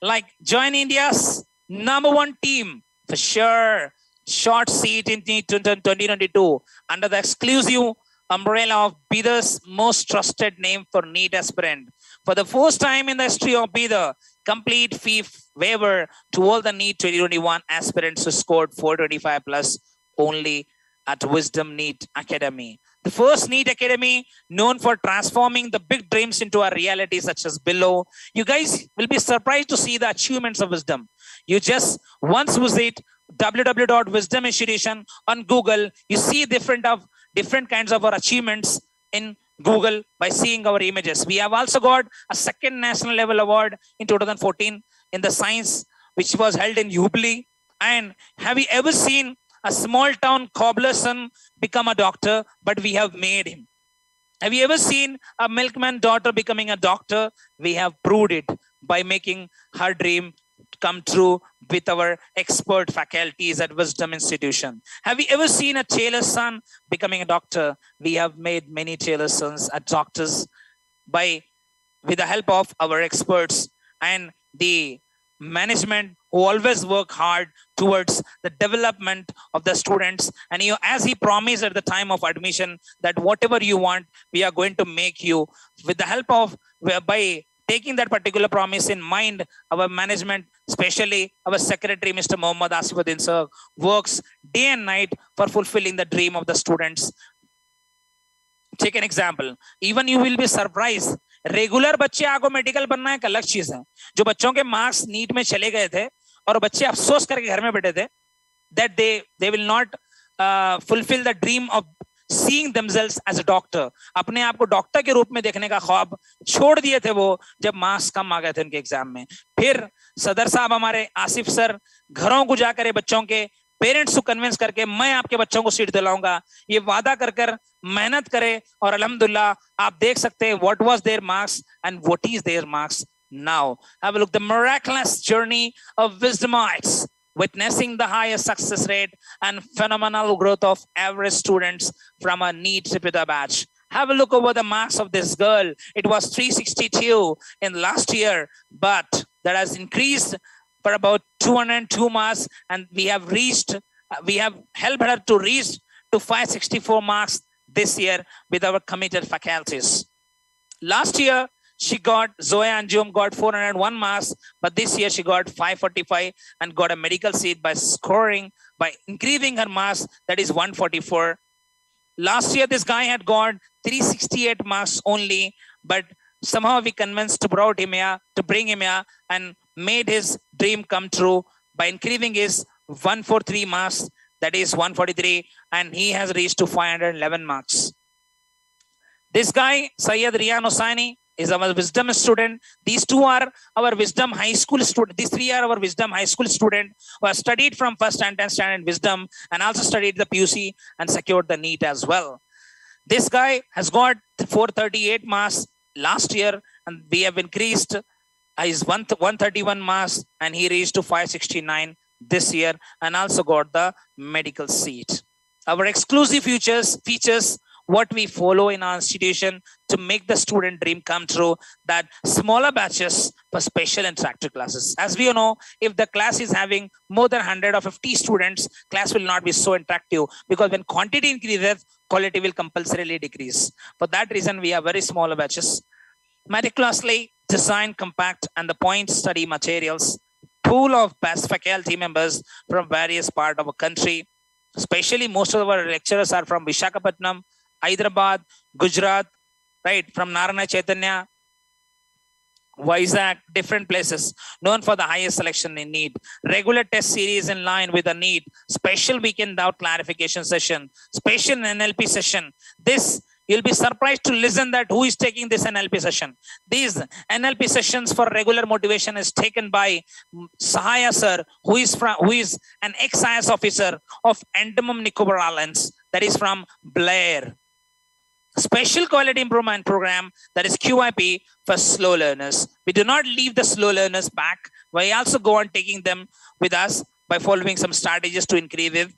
[SPEAKER 1] like join India's #1 team for sure. Short seat in 2022 under the exclusive umbrella of Bidar's most trusted name for NEET aspirant. For the first time in the history of Bidar, complete fee waiver to all the NEET 2021 aspirants who scored 425 plus only at Wisdom NEET Academy. The first NEET Academy known for transforming the big dreams into a reality such as below. You guys will be surprised to see the achievements of Wisdom. You just once visit www.wisdominstitution on Google, you see different kinds of our achievements in Google by seeing our images. We have also got a second national level award in 2014 in the science, which was held in Hubli. And have you ever seen a small town cobbler's son become a doctor, but we have made him? Have you ever seen a milkman daughter becoming a doctor? We have proved it by making her dream come true with our expert faculties at Wisdom Institution. Have you ever seen a tailor's son becoming a doctor? We have made many tailor's sons as doctors with the help of our experts and the management who always work hard towards the development of the students. And as he promised at the time of admission that whatever you want, we are going to make you. With the help of, by taking that particular promise in mind, our management, especially our secretary, Mr. Mohammad Asifuddin sir, works day and night for fulfilling the dream of the students. Take an example. Even you will be surprised. Regular बच्चे आपको medical बनना एक अलग चीज है. जो बच्चों के मार्क्स नीट में चले गए थे और बच्चे अफसोस करके घर में बैठे थे, that they will not fulfill the dream of seeing themselves as a doctor. अपने आप को डॉक्टर के रूप में देखने का ख्वाब छोड़ दिए थे वो जब मार्क्स कम आ गए थे उनके एग्जाम में. फिर सदर साहब हमारे आसिफ सर घरों को जाकर बच्चों के पेरेंट्स को कन्विंस करके मैं आपके बच्चों को सीट दिलाऊंगा, ये वादा कर मेहनत करे और अल्हम्दुलिल्लाह आप देख सकते हैं what was their marks and what is their marks now. Have a look, the miraculous journey of Wisdomites, witnessing the highest success rate and phenomenal growth of average students from a NEET repeater batch. Have a look over the marks of this girl. It was 362 in last year, but that has increased for about 202 marks, and we have helped her to reach to 564 marks this year with our committed faculties. Last year, Zoya Anjum got 401 marks, but this year she got 545 and got a medical seat by increasing her marks, that is 144. Last year, this guy had got 368 marks only, but somehow we convinced to bring him here and made his dream come true by increasing his 143 marks, that is 143, and he has reached to 511 marks. This guy, Sayyid Riyan Hossaini, is our Wisdom student. These two are our Wisdom High School student. These three are our Wisdom High School student who have studied from first and 10th standard Wisdom and also studied the PUC and secured the NEET as well. This guy has got 438 marks last year, and we have increased his 131 marks, and he reached to 569 this year, and also got the medical seat. Our exclusive features what we follow in our institution to make the student dream come true, that smaller batches for special interactive classes. As we know, if the class is having more than 100 or 50 students, class will not be so interactive, because when quantity increases, quality will compulsorily decrease. For that reason, we have very small batches. Meticulously designed, compact, and the point study materials, pool of best faculty members from various parts of the country. Especially most of our lecturers are from Visakhapatnam, Hyderabad, Gujarat, right, from Narana Chaitanya, Vizag, different places, known for the highest selection in NEET. Regular test series in line with the NEET. Special weekend doubt clarification session. Special NLP session. This, you'll be surprised to listen that who is taking this NLP session. These NLP sessions for regular motivation is taken by Sahaya sir, who is an ex-IAS officer of Andaman Nicobar Islands, that is from Blair. Special quality improvement program, that is QIP for slow learners. We do not leave the slow learners back. We also go on taking them with us by following some strategies to increase their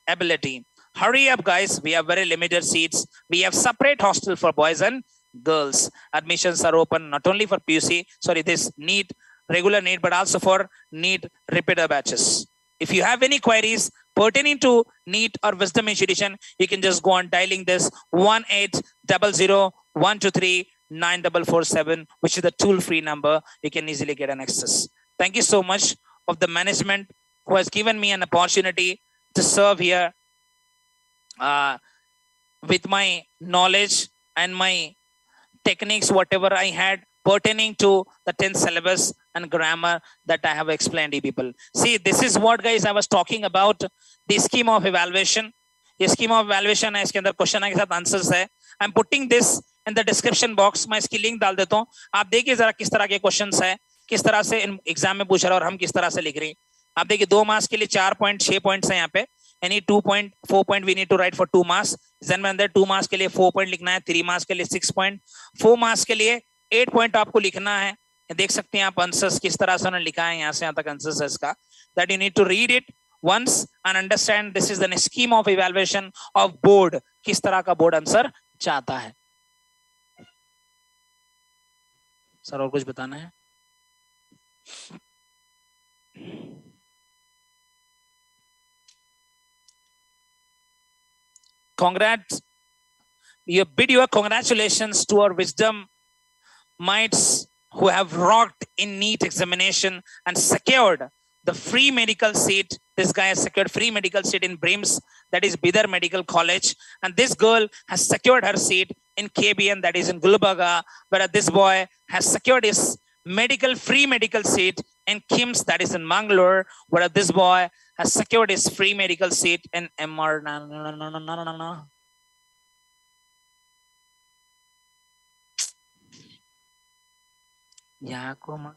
[SPEAKER 1] ability. Hurry up, guys. We have very limited seats. We have separate hostel for boys and girls. Admissions are open not only for PUC, this NEET, regular NEET, but also for NEET repeater batches. If you have any queries pertaining to NEET or Wisdom Institution, you can just go on dialing this 1800-123-9447, which is the tool-free number. You can easily get an access. Thank you so much of the management who has given me an opportunity to serve here with my knowledge and my techniques, whatever I had pertaining to the 10th syllabus and grammar that I have explained to people. See, this is what, guys, I was talking about, the scheme of evaluation. The scheme of evaluation है, इसके अंदर question के साथ answers है. I'm putting this in the description box. मैं इसकी link डाल देता हूँ. आप देखिए जरा किस तरह के क्वेश्चंस है, किस तरह से एग्जाम में पूछ रहा है और हम किस तरह से लिख रहे हैं. आप देखिए 2 मार्क्स के लिए 4.6 पॉइंट्स है यहाँ पे. Any 2.4 point we need to write for 2 marks. Then में अंदर 2 marks के लिए 4 point लिखना है, 3 marks के लिए 6 point, 4 marks के लिए 8 point आपको लिखना है. देख सकते हैं आप आंसर्स किस तरह से उन्होंने लिखा है, यहाँ से यहाँ तक आंसर्स है इसका. That you need to read it once and understand this is the scheme of evaluation of board. किस तरह का board आंसर चाहता है. सर और कुछ बताना है? Congrats, you bid your congratulations to our wisdom mites who have rocked in NEET examination and secured the free medical seat. This guy has secured free medical seat in Brims, that is Bidar Medical College, and this girl has secured her seat in KBN, that is in Gulbarga, whereas this boy has secured his free medical seat in KIMS, that is in Mangalore, whereas this boy has secured his free medical seat in MR. No. Ya, como...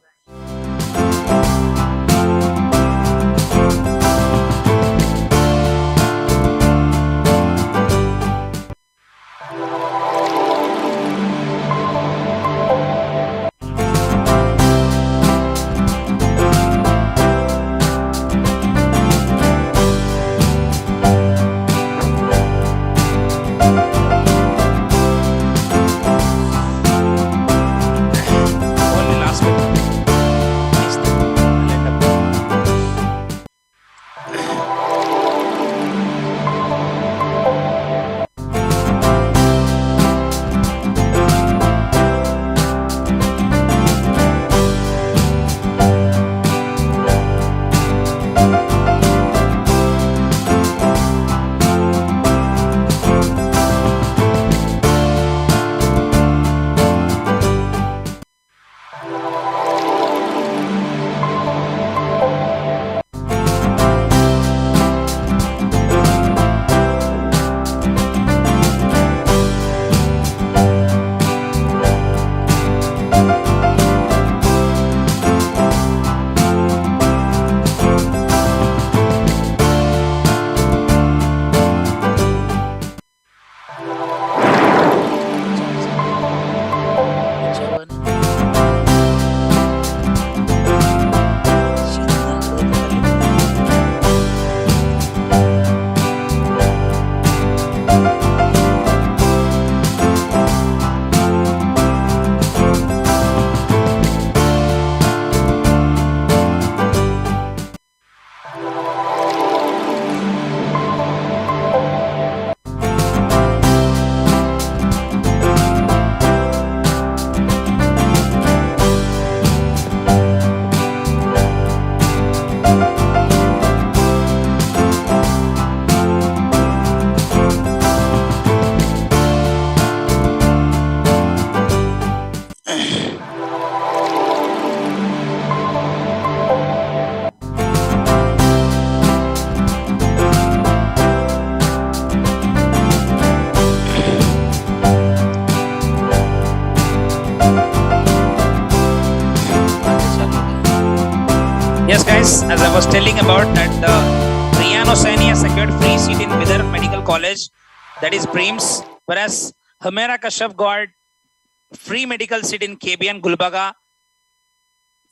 [SPEAKER 1] guys, as I was telling about that, the Riyan Hossaini has secured free seat in Bidar Medical College, that is Breams, whereas Humaira Kashyap got free medical seat in KBN Gulbaga.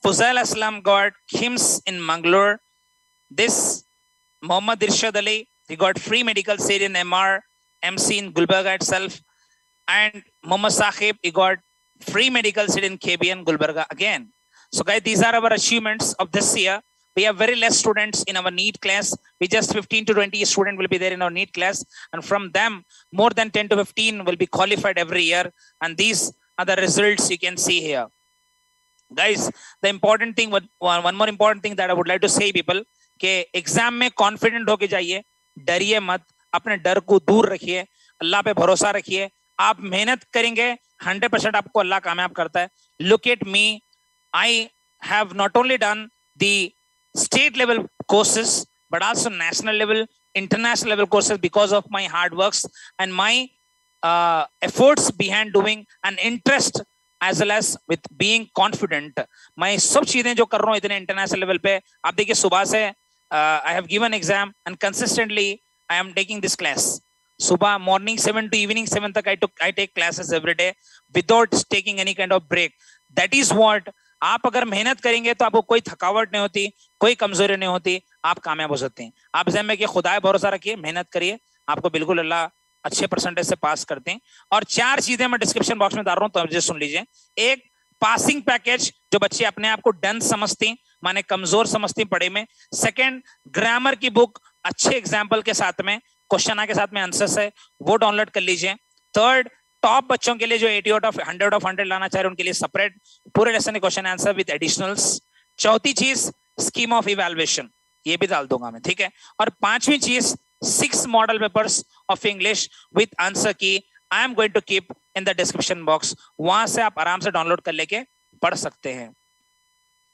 [SPEAKER 1] Fuzail Aslam got KIMS in Mangalore. This Mohammad Irshad Ali, he got free medical seat in MC in Gulbarga itself. And Mohammad Saqib, he got free medical seat in KBN Gulbarga again. So guys, these are our achievements of this year. We have very less students in our NEET class. We just 15 to 20 students will be there in our NEET class. And from them, more than 10 to 15 will be qualified every year. And these are the results you can see here. Guys, the important thing, one more important thing that I would like to say people, कि exam में confident होके जाइए, डरिए मत, अपने डर को दूर रखिए, अल्लाह पे भरोसा रखिए, आप मेहनत करेंगे 100% आपको अल्लाह कामयाब करता है. Look at me, I have not only done the state level courses but also national level, international level courses because of my hard works and my efforts behind doing an interest as well as with being confident. मैं सब चीजें जो कर रहा हूँ इतने international level पे, आप देखिए सुबह से I have given exam and consistently I am taking this class. Subah morning 7 to evening 7 tak I take classes every day without taking any kind of break. That is what, आप अगर मेहनत करेंगे तो आपको कोई थकावट नहीं होती, कोई कमजोरी नहीं होती, आप कामयाब हो सकते हैं. आप ज़हन में कि खुदा भरोसा रखिए, मेहनत करिए, आपको बिल्कुल अल्लाह अच्छे परसेंटेज से पास करते हैं. और 4 चीजें मैं डिस्क्रिप्शन बॉक्स में डाल रहा हूं, तो मुझे सुन लीजिए. एक, पासिंग पैकेज, जो बच्चे अपने आप को डंस समझती, माने कमजोर समझती पढ़े में. सेकंड, ग्रामर की बुक अच्छे एग्जाम्पल के साथ में, क्वेश्चन के साथ में आंसर्स है, वो डाउनलोड कर लीजिए. थर्ड, टॉप बच्चों के लिए जो 80 आउट ऑफ 100 लाना चाह रहे हैं उनके लिए सेपरेट पूरे लेसन के क्वेश्चन आंसर विद एडिशनल्स. चौथी चीज, स्कीम ऑफ इवैल्यूएशन, ये भी डाल दूंगा मैं, ठीक है. और पांचवी चीज, 6 model papers of English with answer key I am going to keep in the description box. वहां से आप आराम से डाउनलोड कर लेके पढ़ सकते हैं.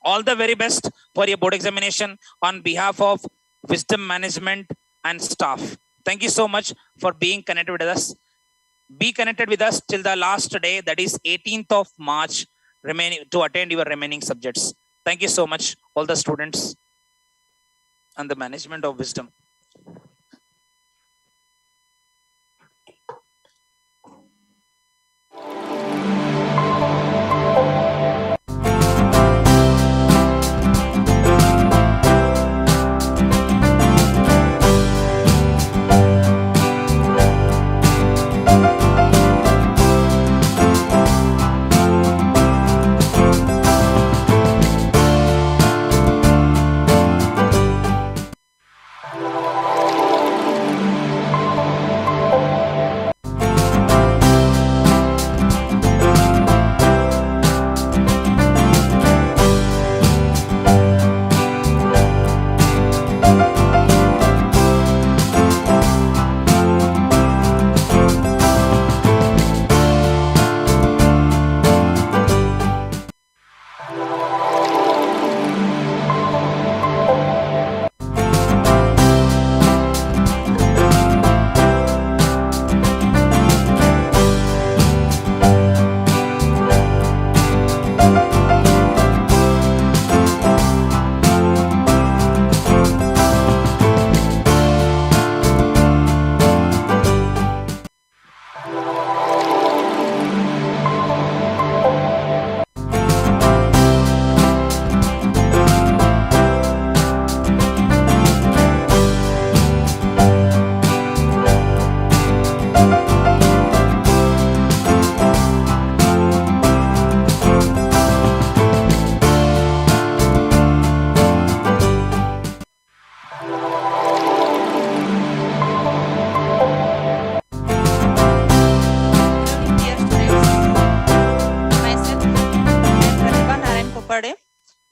[SPEAKER 1] All the very best for your board examination on behalf of Wisdom Management and staff. Thank you so much for being connected with us. Be connected with us till the last day, that is 18th of March, remaining to attend your remaining subjects. Thank you so much, all the students and the management of Wisdom.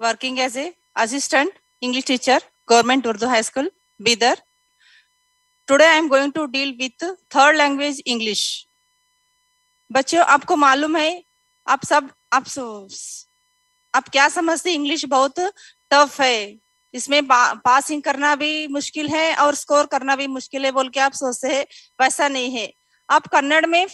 [SPEAKER 2] Working as a assistant English teacher, Government Urdu High School, Bidar. Today I am going to deal with third language English. बच्चों, आपको मालूम है, आप क्या समझते हैं, English बहुत tough है, इसमें पासिंग करना भी मुश्किल है और स्कोर करना भी मुश्किल है बोल के आप सोचते हैं. वैसा नहीं है. आप कन्नड़ में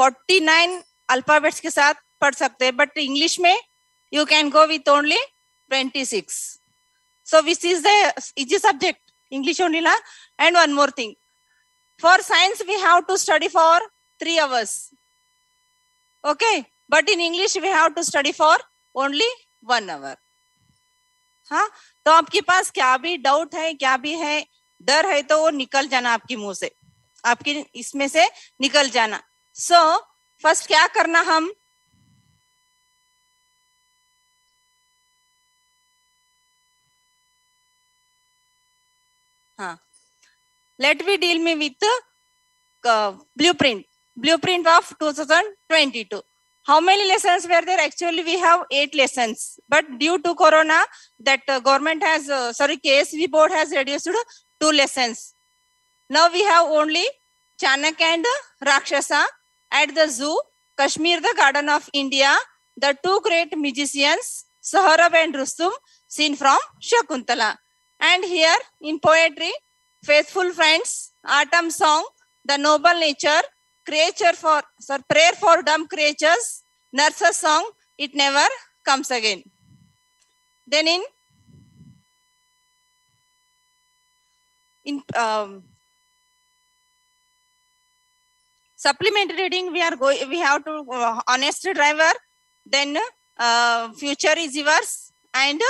[SPEAKER 2] 49 अल्फाबेट्स के साथ पढ़ सकते हैं, बट इंग्लिश में you can go with only 26. So which is the easy subject? English only la. And one more thing, for science we have to study for 3 hours, okay, but in English we have to study for only 1 hour. हाँ, तो आपके पास क्या भी doubt है, क्या भी है, डर है, तो वो निकल जाना आपके मुंह से, आपके इसमें से निकल जाना. सो फर्स्ट क्या करना हम, हाँ, let me deal me with blueprint of 2022. How many lessons were there? Actually we have 8 lessons, but due to corona that government has KSV board has reduced 2 lessons. Now we have only Chanakya and Rakshasa at the zoo, Kashmir the garden of India, the 2 great magicians Saharab and Rustum, seen from Shakuntala. And here in poetry, Faithful Friends, Autumn Song, The Noble Nature, Prayer for Dumb Creatures, Nurse's Song, It Never Comes Again. Then in supplementary reading, we have to Honest Driver, then Future is Yours, and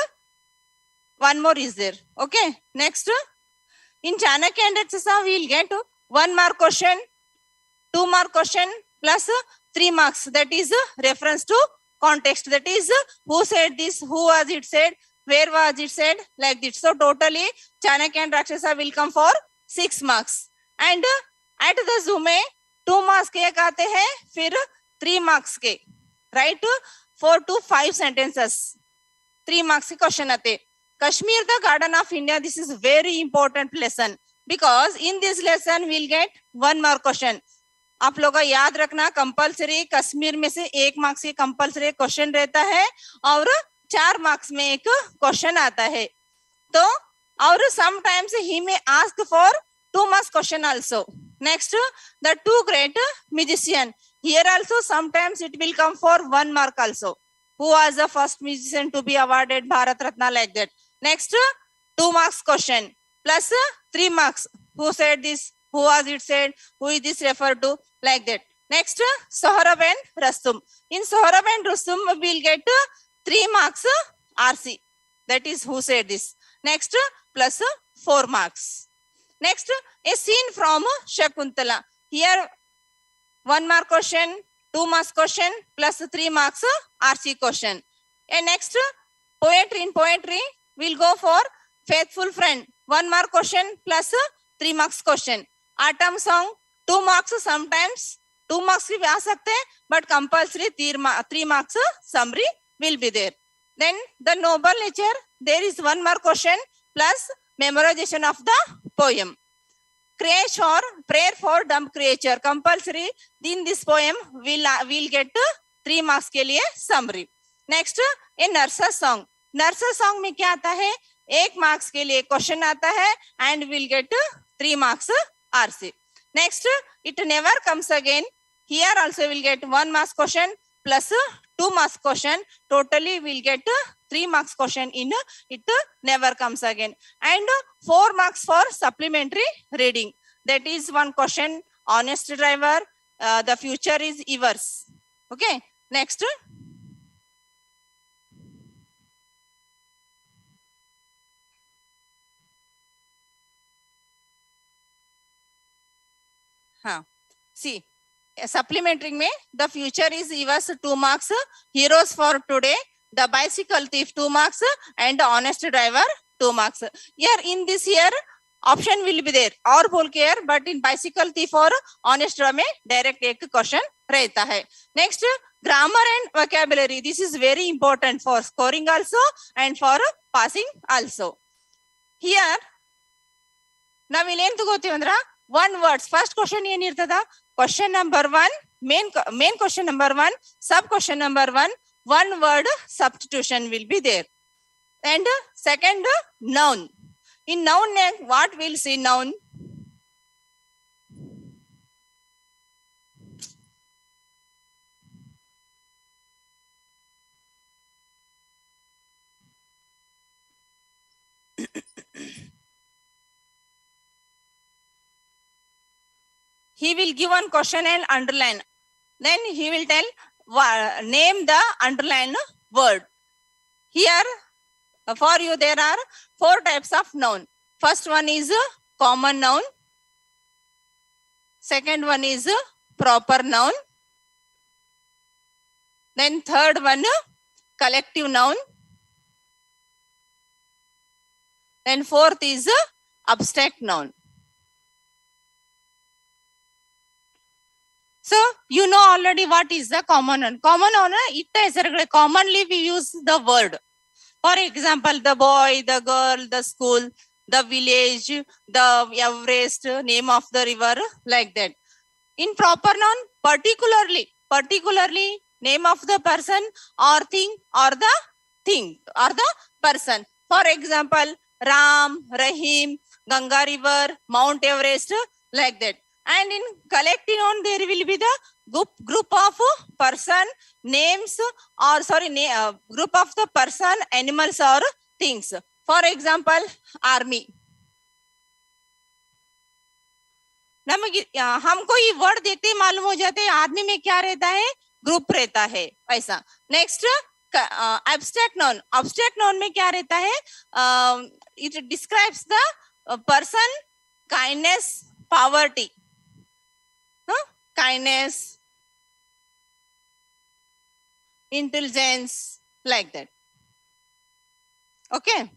[SPEAKER 2] one more is there. Okay, next in Chanakya and Rakshasa we will get 1 mark question, 2 mark question plus 3 marks, that is reference to context, that is who said this, who was it said, where was it said, like this. So totally Chanakya and Rakshasa will come for 6 marks. And at the zoo में 2 marks के एक आते हैं, फिर 3 marks के, right, 4 to 5 sentences, 3 marks के question आते. Kashmir the garden of India, this is very important lesson, because in this lesson we'll get 1 mark question. आप लोग याद रखना, कंपलसरी कश्मीर में से 1 मार्क्स के कंपलसरी क्वेश्चन रहता है और 4 मार्क्स में एक क्वेश्चन आता है. तो और sometimes he may ask for 2 marks question also. Next, the 2 great magician, here also sometimes it will come for 1 mark also. Who was the first magician to be awarded Bharat Ratna, like that. Next, 2 marks question plus 3 marks. Who said this? Who was it said? Who is this referred to? Like that. Next, Saharab and Rustum. In Saharab and Rustum, we will get 3 marks RC. That is who said this. Next, plus 4 marks. Next, a scene from Shakuntala. Here, 1 mark question, 2 marks question plus 3 marks RC question. And next, poetry. In poetry, we'll go for Faithful Friend. 1 mark question plus 3 marks question. Autumn Song, 2 marks sometimes, 2 marks भी आ सकते हैं, but compulsory 3 marks summary will be there. Then the Noble Nature, there is 1 mark question plus memorization of the poem. Crash or Prayer for Dumb Creature, compulsory in this poem we'll get 3 marks के लिए summary. Next, a Nurse's Song. Nurse's Song में क्या आता है, 1 marks के लिए question आता है and we'll get 3 marks RC. Next, It Never Comes Again. Here also we'll get 1 marks question plus 2 marks question. Totally we'll get 3 marks question in It Never Comes Again. And 4 marks for supplementary reading. That is 1 question, Honest Driver, the future is yours. Okay, next. हाँ, see, supplementary में the future is yours 2 marks, heroes for today, the bicycle thief 2 marks, and the honest driver 2 marks. Here in this year option will be there और बोल के यार, but in bicycle thief और honest driver में direct एक question रहता है. Next, grammar and vocabulary. This is very important for scoring also and for passing also. Here ನಾವಿಲ್ಲಿ ಏನು ತಗೋತೀವಿ ಅಂದ್ರ 1 words. First question ಏನಿರ್ತದ, question number 1, main question number 1, sub question number 1, 1 word substitution will be there. And second, noun. In noun name, what we'll see noun? he will give one question and underline. Then he will tell, name the underlined word. Here, for you, there are 4 types of noun. First one is common noun. Second one is proper noun. Then third one, collective noun. Then fourth is abstract noun. So you know already what is the common noun. Common noun, commonly we use the word. For example, the boy, the girl, the school, the village, the Everest, name of the river, like that. In proper noun, particularly name of the person or thing or the thing or the person. For example, Ram, Rahim, Ganga river, Mount Everest, like that. And in collective noun, there will be the group of person, names, or group of the person, animals or things. For example, army. हमको ये word देखते ही मालूम हो जाते हैं army में क्या रहता है, ग्रुप रहता है, ऐसा. Next abstract noun. Abstract noun में क्या रहता है, it describes the person, kindness, poverty. Kindness, intelligence, like that. Okay.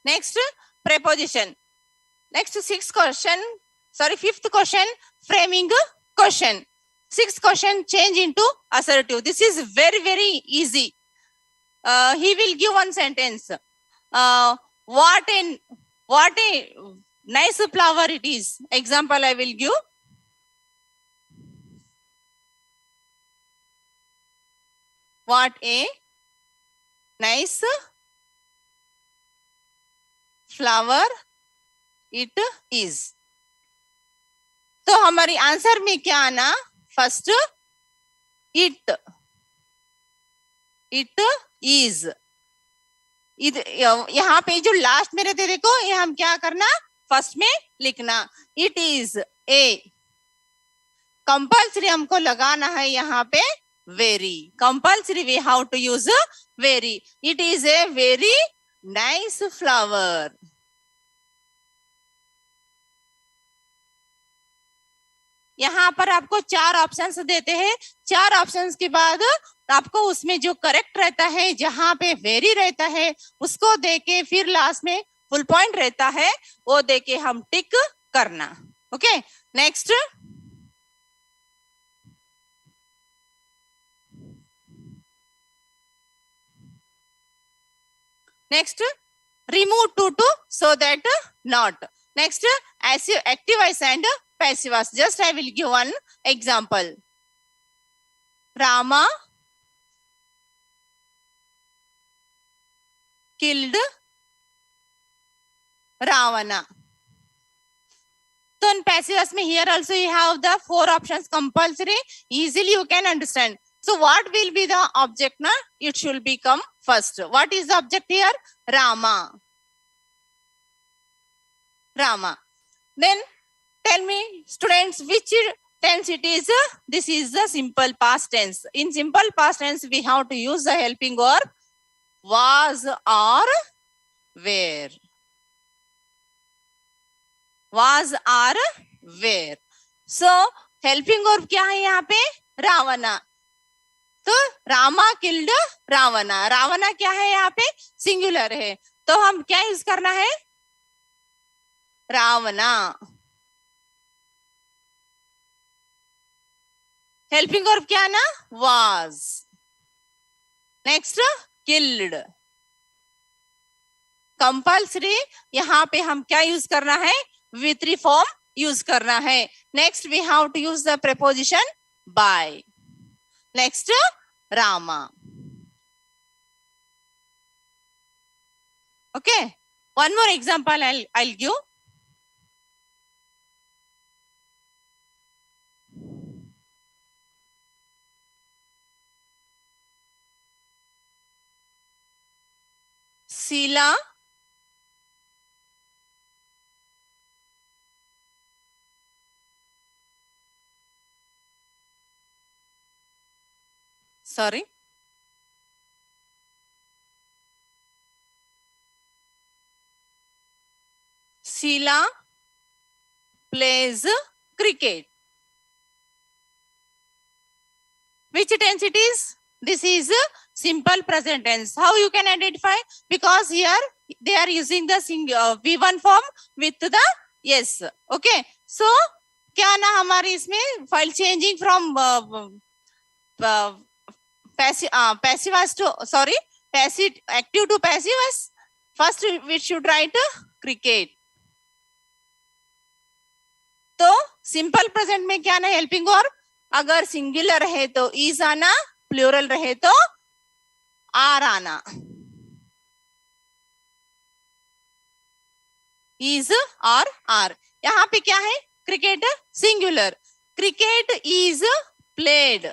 [SPEAKER 2] Next, preposition. Next, fifth question, framing question. Sixth question, change into assertive. This is very, very easy. He will give one sentence. What a nice flower it is. Example I will give. What a nice flower it is. तो हमारी answer में क्या आना, first it is. यहाँ पे जो last में रहते देखो, ये हम क्या करना, फर्स्ट में लिखना, इट इज ए. कंपल्सरी हमको लगाना है यहाँ पे very. Compulsory we how to use very. It is a very nice flower. यहाँ पर आपको 4 ऑप्शंस देते हैं. 4 ऑप्शंस के बाद आपको उसमें जो करेक्ट रहता है, जहां पे वेरी रहता है, उसको देके फिर लास्ट में फुल पॉइंट रहता है, वो देके हम टिक करना. Okay. Next, remove to so that not. Next, active voice and passive voice. Just I will give one example. Rama killed Ravana. So in passive voice, here also you have the 4 options compulsory. Easily you can understand. So what will be the object now? It should become first. What is the object here? Rama. Rama. Then tell me, students, which tense it is? This is the simple past tense. In simple past tense, we have to use the helping verb was or were. Was or were. So helping verb क्या है यहाँ पे? रावणा. तो Rama killed रावणा. रावणा क्या है यहाँ पे? Singular है. तो हम क्या यूज करना है? रावणा. हेल्पिंग वर्ब क्या ना? was. Next, killed. कंपल्सरी यहाँ पे हम क्या यूज करना है? V3 फॉर्म यूज करना है. Next, we have to use the preposition by. Next, Rama. Okay. One more example I'll give. Sheila sorry Sheila plays cricket. Which tense it is? This is simple present tense. How you can identify? Because here they are using the V1 form with the yes. Okay. So क्या ना हमारे इसमें file changing from passive active to passive. First we should write cricket. तो simple present में क्या ना helping और अगर सिंगुलर है तो इज आना, प्लूरल रहे तो आर आना. इज और आर. यहाँ पे क्या है? Cricket singular. Cricket is played.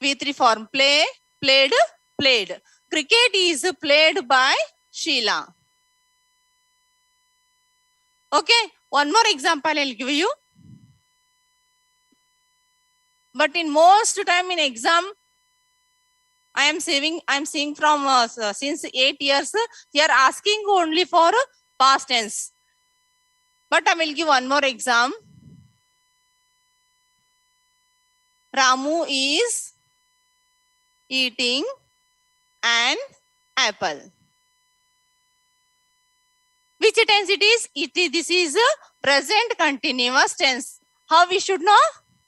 [SPEAKER 2] V3 form play, played, played. Cricket is played by Sheila. Okay, one more example I'll give you. But in most time in exam, I'm seeing from since 8 years, they are asking only for past tense. But I will give one more exam. Ramu is eating an apple. Which tense it is? This is present continuous tense. How we should know?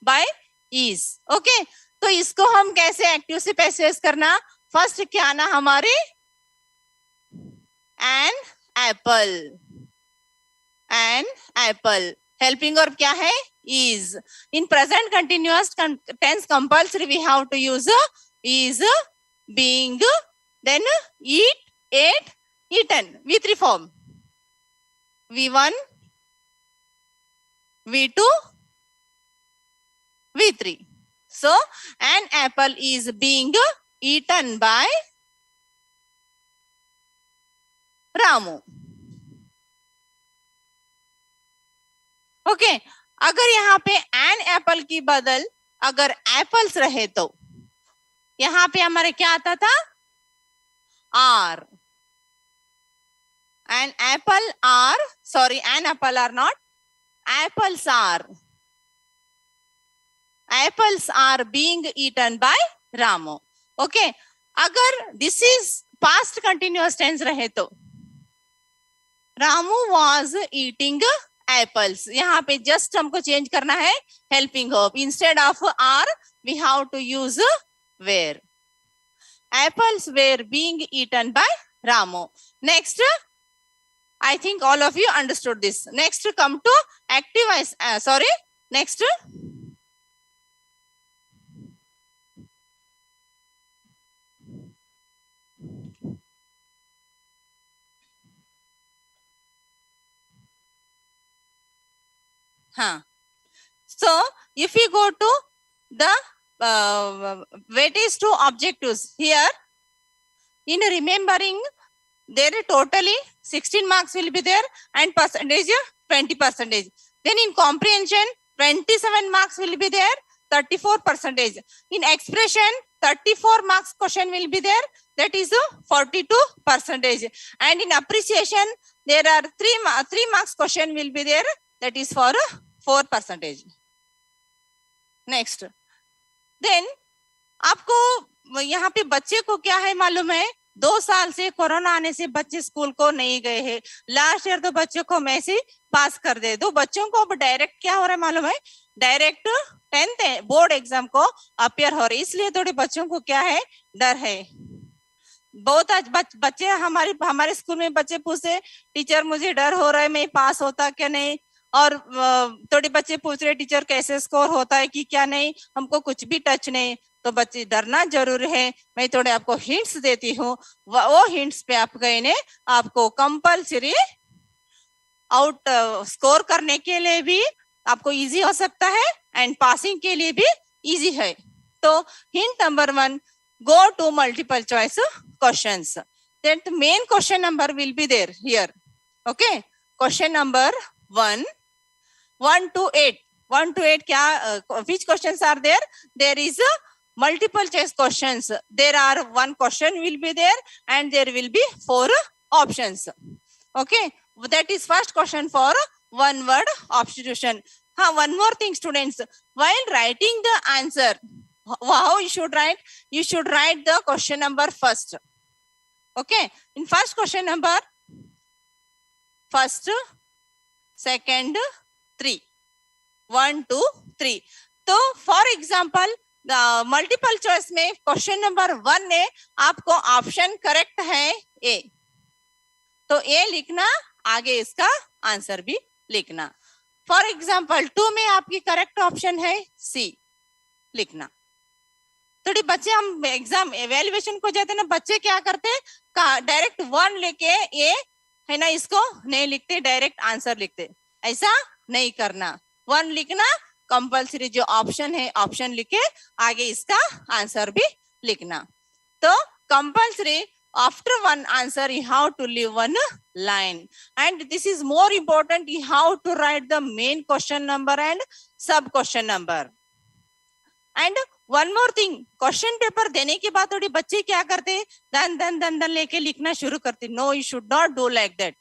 [SPEAKER 2] By is. Okay. तो इसको हम कैसे active से passive करना? First क्या ना हमारे an apple. An apple. Helping और क्या है? Is. In present continuous tense compulsory we have to use is, being, then eat, ate, eaten. V3 form. V1, V2, V3. So, an apple is being eaten by Ramu. Okay. अगर यहाँ पे an apple की बदल अगर apples रहे तो यहाँ पे हमारे क्या आता था? are. An apple are, sorry, an apple are not, apples are. Apples are being eaten by Ramu. Okay. अगर this is past continuous tense रहे तो Ramu was eating apples. यहाँ पे just हमको change करना है helping verb. Instead of are, we have to use were. Apples were being eaten by Ramu. Next, I think all of you understood this. Next, come to active. Next. So, if you go to the weightage to objectives here, in remembering, there totally 16 marks will be there and percentage 20%. Then in comprehension, 27 marks will be there, 34%. In expression, 34 marks question will be there, that is 42%. And in appreciation, there are 3 marks question will be there, that is for 4%. Next. Then, आपको यहाँ पे बच्चे को क्या है मालूम है? 2 साल से कोरोना आने से बच्चे स्कूल को नहीं गए हैं. लास्ट ईयर तो बच्चों को हम ऐसे पास कर दे. तो बच्चों को अब डायरेक्ट क्या हो रहा है मालूम है? डायरेक्ट 10th बोर्ड एग्जाम को अपियर हो रहे. इसलिए थोड़े बच्चों को क्या है? डर है. बहुत आज बच्चे हमारे स्कूल में बच्चे पूछते, टीचर मुझे डर हो रहा है, मैं पास होता क्या नहीं. और थोड़े बच्चे पूछ रहे, टीचर कैसे स्कोर होता है कि क्या नहीं, हमको कुछ भी टच नहीं. तो बच्चे डरना जरूर है. मैं थोड़े आपको हिंट्स देती हूँ. वो हिंट्स पे आप गए ने आपको कंपल्सरी आउट स्कोर करने के लिए भी आपको इजी हो सकता है एंड पासिंग के लिए भी इजी है. तो hint number 1, go to multiple choice questions. that the main question number will be there here. Okay, question number 1 to 8. 1 to 8 which questions are there? There is a multiple choice questions. There are one question will be there and there will be 4 options. Okay, that is first question for one word substitution. One more thing, students, while writing the answer, how you should write? You should write the question number first. Okay, in first question number, first, second, 3, 1, 2, 3. तो for example multiple choice में question number 1 में आपको option correct है ए, तो ए लिखना, आगे इसका answer भी लिखना. फॉर एग्जाम्पल 2 में आपकी करेक्ट ऑप्शन है सी, लिखना. थोड़ी बच्चे हम एग्जाम एवेल्युएशन को जाते हैं ना, बच्चे क्या करते हैं डायरेक्ट 1 लेके ए है ना इसको नहीं लिखते, डायरेक्ट आंसर लिखते. ऐसा नहीं करना, 1 लिखना, कंपल्सरी जो ऑप्शन है ऑप्शन लिखे, आगे इसका आंसर भी लिखना. तो compulsory after one answer you have to leave one line, and this is more important, you have to write the main question number and sub question number. And one more thing, question paper देने के बाद थोड़ी बच्चे क्या करते, दन लेके लिखना शुरू करते. No, you should not do like that.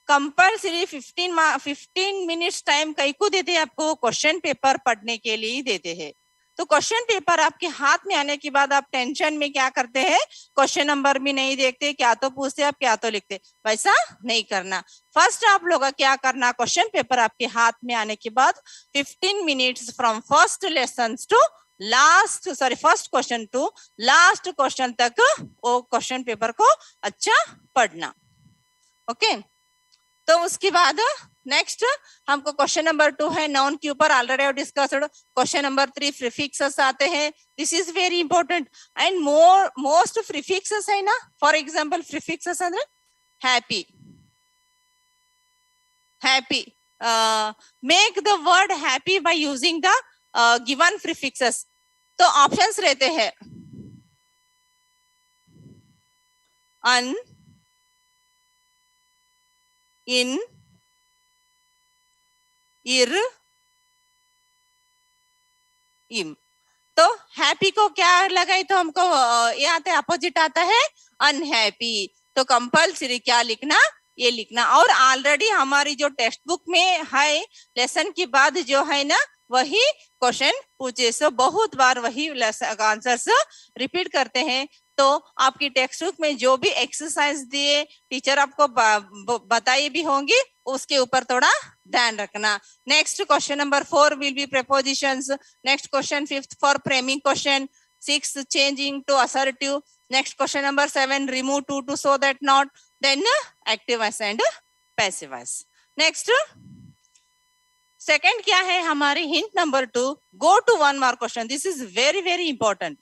[SPEAKER 2] Compulsory 15 minutes time कई को देते हैं आपको, क्वेश्चन पेपर पढ़ने के लिए देते हैं. तो क्वेश्चन पेपर आपके हाथ में आने के बाद आप टेंशन में क्या करते हैं, क्वेश्चन नंबर भी नहीं देखते, क्या तो पूछते आप क्या तो लिखते. वैसा नहीं करना. फर्स्ट आप लोग क्या करना, क्वेश्चन पेपर आपके हाथ में आने के बाद 15 minutes from first lesson to last, sorry first question to last question तक वो क्वेश्चन पेपर को अच्छा पढ़ना. ओके, तो उसके बाद नेक्स्ट हमको क्वेश्चन नंबर 2 है नाउन के ऊपर, already discussed. Question number 3 prefixes आते हैं. This is very important and most prefixes है ना. फॉर एग्जांपल प्रीफिक्सेस ಅಂದ್ರೆ happy, happy, make the word happy by using the given prefixes. तो ऑप्शंस रहते हैं अन, इन, इर, इम. तो हैप्पी को क्या लगाई तो हमको ये आता है, अपोजिट आता है अनहैप्पी. तो कंपल्सरी क्या लिखना, ये लिखना. और ऑलरेडी हमारी जो टेक्स्ट बुक में है लेसन के बाद जो है ना वही क्वेश्चन पूछे, सो बहुत बार वही आंसर्स रिपीट करते हैं. तो आपकी टेक्स्ट बुक में जो भी एक्सरसाइज दिए टीचर आपको बताई भी होंगी, उसके ऊपर थोड़ा ध्यान रखना. Next question number 4 will be prepositions. Next question 5th for framing question. 6th changing to assertive. Next question number 7 remove too so that not. Then active voice and passive voice. Next second क्या है हमारे hint number 2, go to 1 mark question. This is very very important.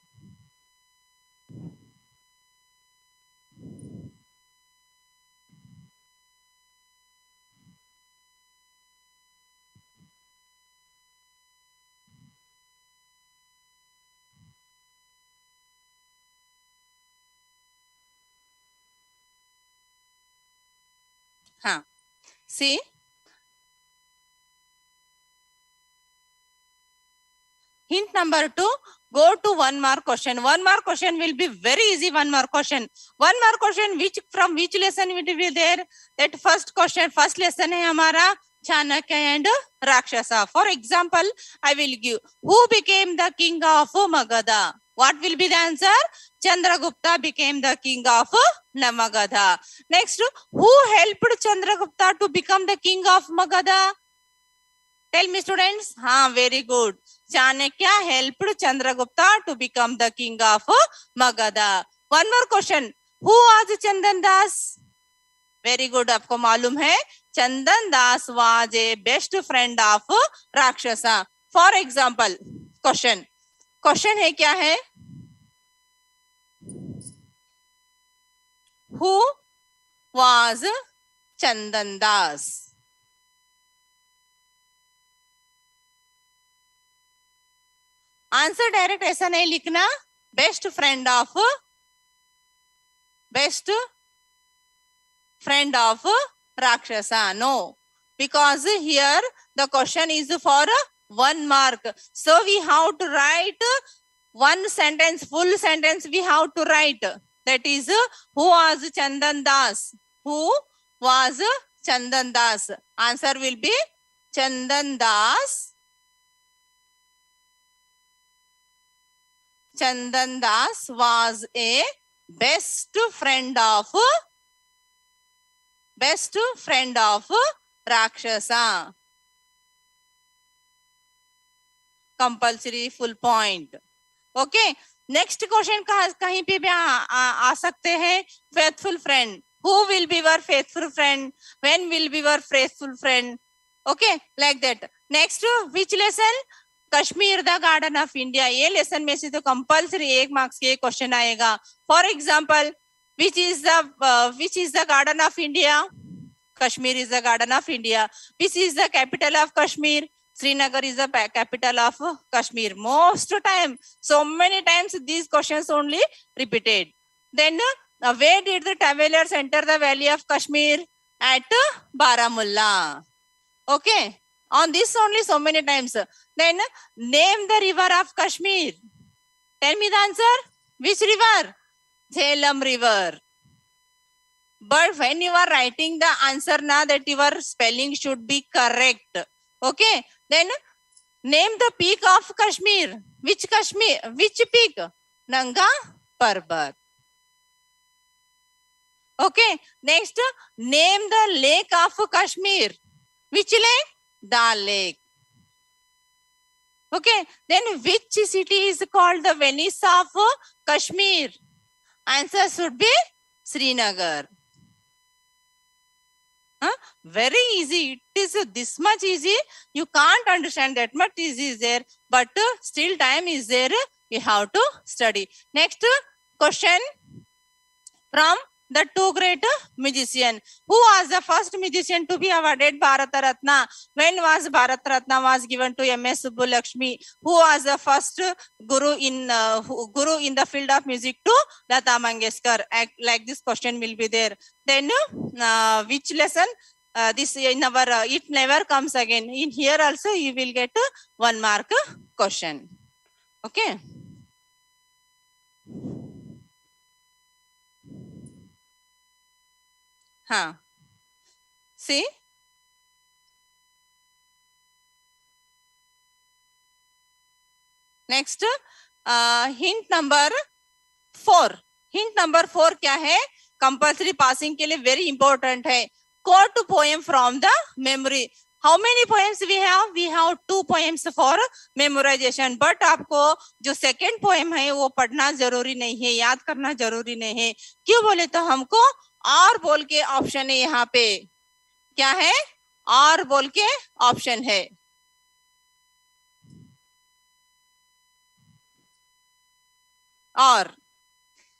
[SPEAKER 2] हाँ, see, hint number 2, go to 1 mark question. 1 mark question will be very easy. 1 mark question. 1 mark question which from which lesson will be there? That first question, first lesson है हमारा Chanakya and Rakshasa. For example, I will give who became the king of Magadha. What will be the answer? Chandragupta became the king of Magadha. Next, who helped Chandragupta to become the king of Magadha? Tell me, students. हाँ, very good. Chanakya helped Chandragupta to become the king of Magadha. One more question. Who was Chandan Das? Very good. आपको मालूम है Chandan Das was a best friend of Rakshasa. For example, question. Question है क्या है? Who was Chandan Das? Answer direct ऐसा नहीं लिखना. Best friend best friend of Rakshasa? No, because here the question is for 1 mark. So we have to write one sentence, full sentence we have to write. That is, who was Chandan Das? Who was Chandan Das? Answer will be Chandan Das. Chandan Das was a best friend of Rakshasa. Compulsory full point. Okay. Next question कहीं पे भी आ सकते हैं. Faithful friend. Who will be your faithful friend? When will be your faithful friend? Okay, like that. Next, which lesson? Kashmir, the garden of India. ये lesson में से तो compulsory 1 marks के question आएगा. For example, which is the garden of India? Kashmir is the garden of India. Which is the capital of Kashmir? Srinagar is the capital of Kashmir. Most time, so many times these questions only repeated. Then, where did the travelers enter the valley of Kashmir? At Baramulla. Okay, on this only so many times. Then, name the river of Kashmir. Tell me the answer. Which river? Jhelum River. But when you are writing the answer now, that your spelling should be correct. Okay. Then name the peak of Kashmir. Which Kashmir? Which peak? Nanga Parbat. Okay. Next, name the lake of Kashmir. Which lake? Dal Lake. Okay. Then which city is called the Venice of Kashmir? Answer should be Srinagar. Very easy. It is this much easy. You can't understand that much easy is there, but still time is there. You have to study. Next question from the 2 great musicians. Who was the first musician to be awarded Bharata Ratna? When was Bharata Ratna was given to M.S. Subbulakshmi? Who was the first guru in the field of music to Lata Mangeshkar? Like this question will be there. Then which lesson? This in our it never comes again. In here also you will get 1 mark question. Okay. See. Next, hint number 4. Hint number 4 क्या है? Compulsory passing के लिए very important है. Quote poem from the memory. How many poems we have? We have 2 poems for memorization. But आपको जो second poem है वो पढ़ना जरूरी नहीं है, याद करना जरूरी नहीं है. क्यों बोले तो हमको और बोल के ऑप्शन है यहाँ पे. क्या है? और बोल के ऑप्शन है. और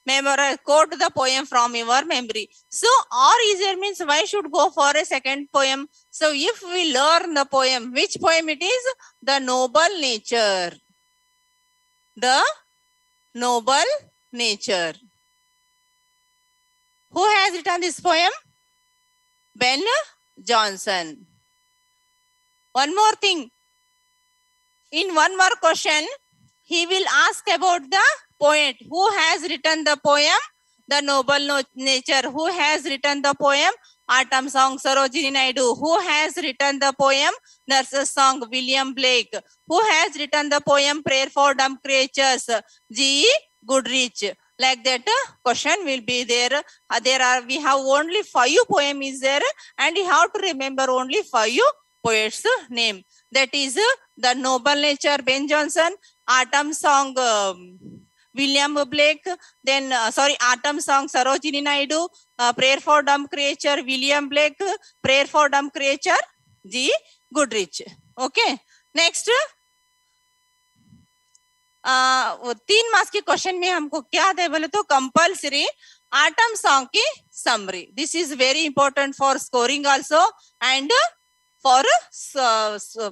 [SPEAKER 2] memorize, quote the poem from your memory. So, or easier means why should go for a second poem? So, if we learn the poem, which poem it is? The Noble Nature. The Noble Nature. Who has written this poem? Ben Jonson. One more thing. In 1 more question, he will ask about the poet. Who has written the poem? The Noble Nature. Who has written the poem? Autumn Song, Sarojini Naidu. Who has written the poem? Nurse's Song, William Blake. Who has written the poem Prayer for Dumb Creatures? G. Goodrich. Like that question will be there. We have only 5 poems is there, and you have to remember only 5 poets' name. That is the Noble Nature, Ben Jonson. Autumn Song, William Blake. Then Autumn Song, Sarojini Naidu. Prayer for Dumb Creature, William Blake. Prayer for Dumb Creature, G. Goodrich. Okay. Next. 3 marks के question में हमको क्या दे बोले तो compulsory autumn song की summary. This is very important for scoring also and for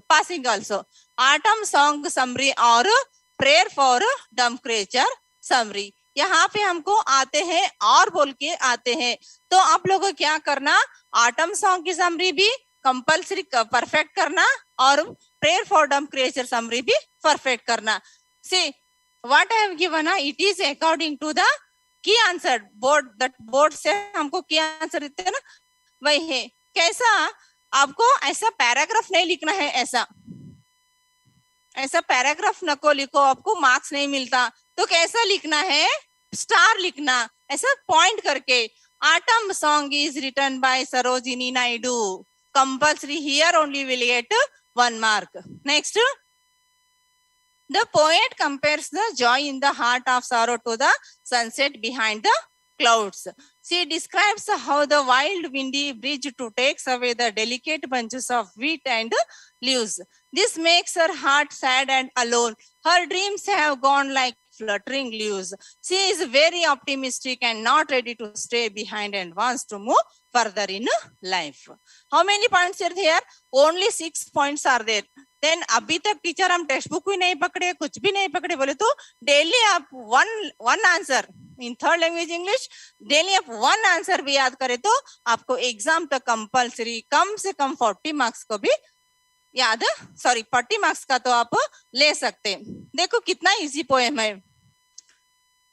[SPEAKER 2] passing also. Autumn song summary और prayer for डम creature summary. यहाँ पे हमको आते हैं और बोल के आते हैं, तो आप लोगों को क्या करना, ऑटम सॉन्ग की समरी भी कंपल्सरी परफेक्ट करना और prayer for dumb creature summary भी परफेक्ट करना. See what I have given, it is according to the key answer board. that board से हमको key answer देते हैं ना, वही है. कैसा, आपको ऐसा पैराग्राफ नहीं लिखना है, ऐसा पैराग्राफ नको लिखो, आपको मार्क्स नहीं मिलता. तो कैसा लिखना है, स्टार लिखना, ऐसा पॉइंट करके. Autumn song is written by Sarojini Naidu, compulsory here only will get 1 mark. Next, the poet compares the joy in the heart of sorrow to the sunset behind the clouds. She describes how the wild windy breeze to takes away the delicate bunches of wheat and leaves. This makes her heart sad and alone. Her dreams have gone like fluttering leaves. She is very optimistic and not ready to stay behind and wants to move further in life. How many points are there? Only 6 points are there. Then अभी तक teacher हम text book भी नहीं पकड़े, कुछ भी नहीं पकड़े बोले तो डेली आप one answer in third language English, daily आप 1 आंसर भी याद करें तो आपको एग्जाम तक कंपल्सरी कम से कम 40 मार्क्स को भी याद, 40 मार्क्स का तो आप ले सकते. देखो कितना इजी पोएम है.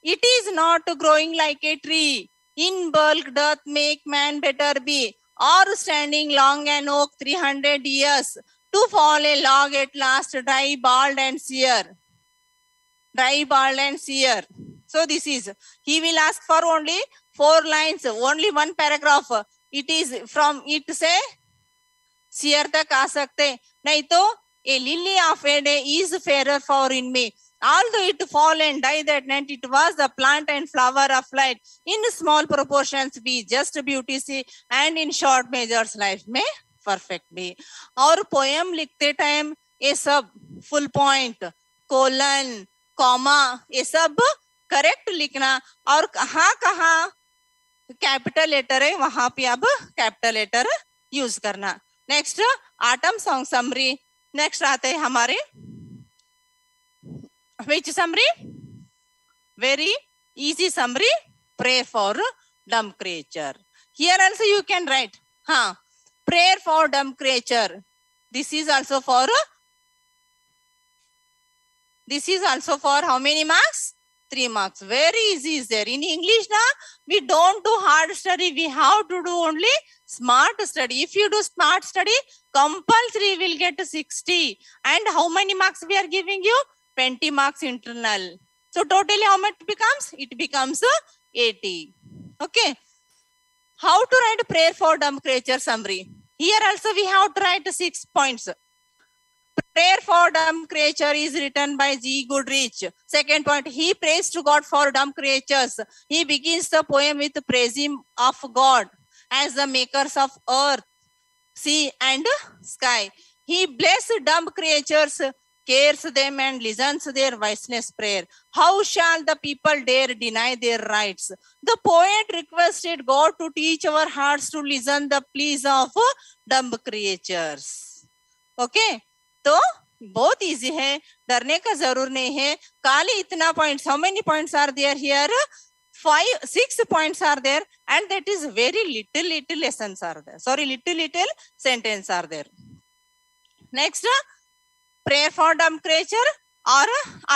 [SPEAKER 2] It is not growing like a tree, in bulk doth make man better be, or standing long an oak 300 years, to fall a log at last dry, bald and sere. Dry, bald and sere. So this is, he will ask for only 4 lines, only 1 paragraph. It is from it से sere तक आ सकते. नहीं तो a lily of a day is fairer for in me. Although it fall and die that night, it was the plant and flower of light. In small proportions be just beauty see, and in short measures life may perfect be. और poem लिखते time ये सब full point, colon, comma, ये सब correct लिखना. और कहाँ कहाँ कैपिटल लेटर है वहां पे अब कैपिटल लेटर यूज करना. Next, autumn song summary. Next आते हैं हमारे which summary? Very easy summary. Pray for dumb creature. Here also you can write, prayer for dumb creature. This is also for how many marks? 3 marks. Very easy is there. In English now, we don't do hard study. We have to do only smart study. If you do smart study, compulsory will get 60. And how many marks we are giving you? 20 marks internal. So totally how much becomes? It becomes 80. Okay. How to write prayer for dumb creature summary? Here also we have to write 6 points. Prayer for dumb creature is written by G. Goodrich. Second point, he prays to God for dumb creatures. He begins the poem with praising of God as the makers of earth, sea and sky. He blesses dumb creatures, cares them and listens their voiceless prayer. How shall the people dare deny their rights? The poet requested God to teach our hearts to listen the pleas of dumb creatures. Okay, तो बहुत easy है, डरने का जरूर नहीं है. खाली इतना points, how many points are there here? 6 points are there, and that is very little lessons are there. Sorry, little sentence are there. Next, prayer for dumb creature और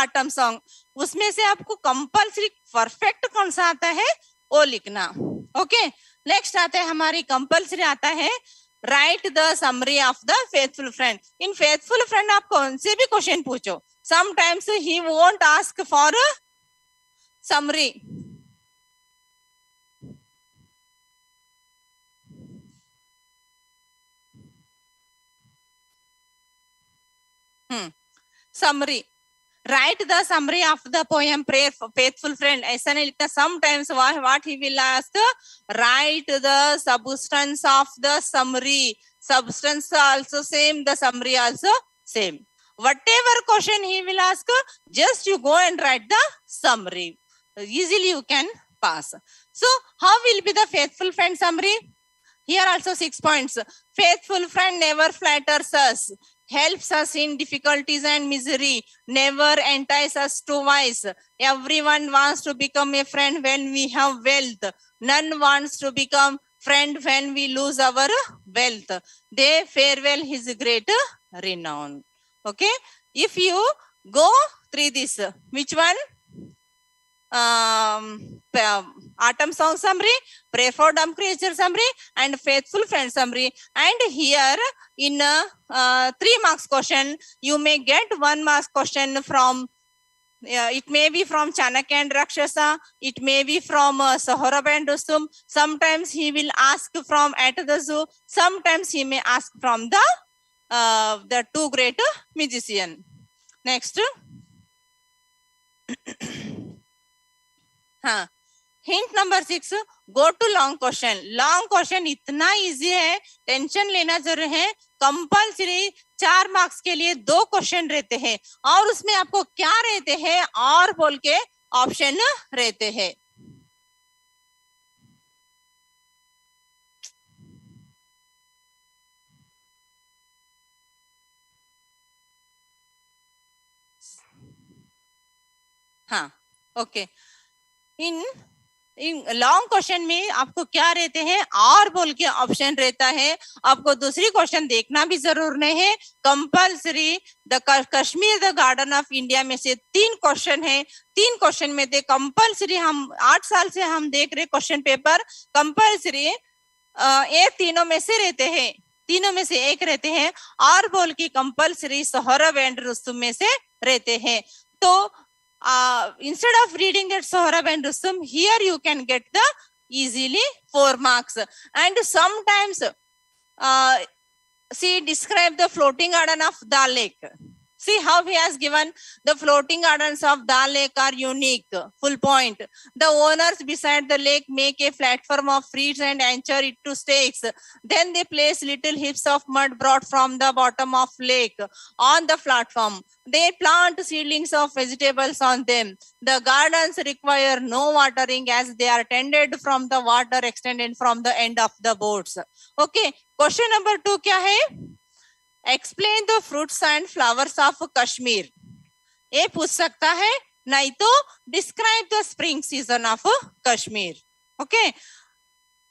[SPEAKER 2] ऑटम सॉन्ग. उसमें से आपको कंपल्सरी परफेक्ट कौन सा आता है वो लिखना. ओके, नेक्स्ट आता है हमारी कंपल्सरी आता है right the summary of the faithful friend. In faithful friend आप कौन से भी क्वेश्चन पूछो, sometimes he won't ask for summary. summary. Write the summary of the poem Prayer for Faithful Friend. ऐसा नहीं लिखना. Sometimes what he will ask, write the substance of the summary. Substance also same, the summary also same. Whatever question he will ask, just you go and write the summary. Easily you can pass. So how will be the faithful friend summary? Here also 6 points. Faithful friend never flatters us. helps us in difficulties and misery, never entice us to vice. Everyone wants to become a friend when we have wealth. None wants to become friend when we lose our wealth. They farewell his great renown. Okay, if you go through this, which one? Autumn song summary, pray for dumb creature summary, and faithful friend summary. And here in 3 marks question, you may get 1 marks question from, it may be from Chanakya and Rakshasa, it may be from Saurabh and Rustum. Sometimes he will ask from At the Zoo, sometimes he may ask from the 2 great magician. Next. हाँ, hint number 6, go to long question. Long question इतना easy है, tension लेना जरूर है. Compulsory 4 marks के लिए 2 question रहते हैं और उसमें आपको क्या रहते हैं और बोल के ऑप्शन रहते हैं. हाँ, ओके. इन लॉन्ग क्वेश्चन में आपको क्या रहते हैं और बोल के ऑप्शन रहता है. आपको दूसरी क्वेश्चन देखना भी जरूर नहीं है. Compulsory the Kashmir the garden of India में से 3 क्वेश्चन है. 3 क्वेश्चन में से कंपल्सरी हम 8 साल से हम देख रहे क्वेश्चन पेपर. कंपल्सरी ये तीनों में से रहते हैं, तीनों में से एक रहते हैं और बोल के कंपल्सरी सोहरब एंड रुस्तुम में से रहते हैं. तो instead of reading that Sohrab and Rustum, here you can get the easily 4 marks. And sometimes see, describe the floating garden of Dal Lake. See how he has given the floating gardens of Dal Lake are unique. Full point. The owners beside the lake make a platform of reeds and anchor it to stakes. Then they place little heaps of mud brought from the bottom of lake on the platform. They plant seedlings of vegetables on them. The gardens require no watering as they are tended from the water extended from the end of the boats. Okay. Question number 2 क्या है? Explain the fruits and flowers of Kashmir. ये पूछ सकता है, नहीं तो describe the spring season of Kashmir. Okay.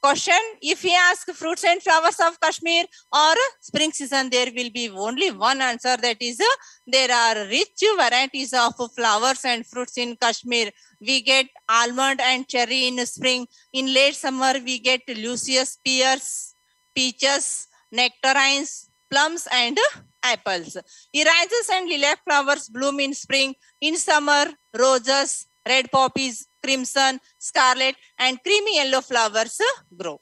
[SPEAKER 2] Question, if he asks fruits and flowers of Kashmir or spring season, there will be only one answer, that is there are rich varieties of flowers and fruits in Kashmir. We get almond and cherry in spring. In late summer, we get lucius pears, peaches, nectarines, plums and apples. Iris and lilac flowers bloom in spring. In summer, roses, red poppies, crimson, scarlet and creamy yellow flowers grow.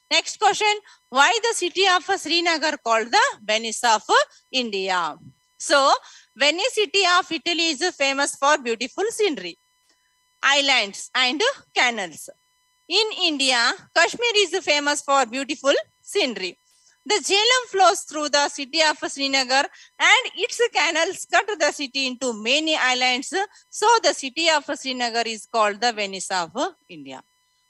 [SPEAKER 2] Next question, why the city of Srinagar called the Venice of India? So, Venice city of Italy is famous for beautiful scenery, islands and canals. In India, Kashmir is famous for beautiful scenery. The Jhelum flows through the city of Srinagar and its canals cut the city into many islands. So the city of Srinagar is called the Venice of India.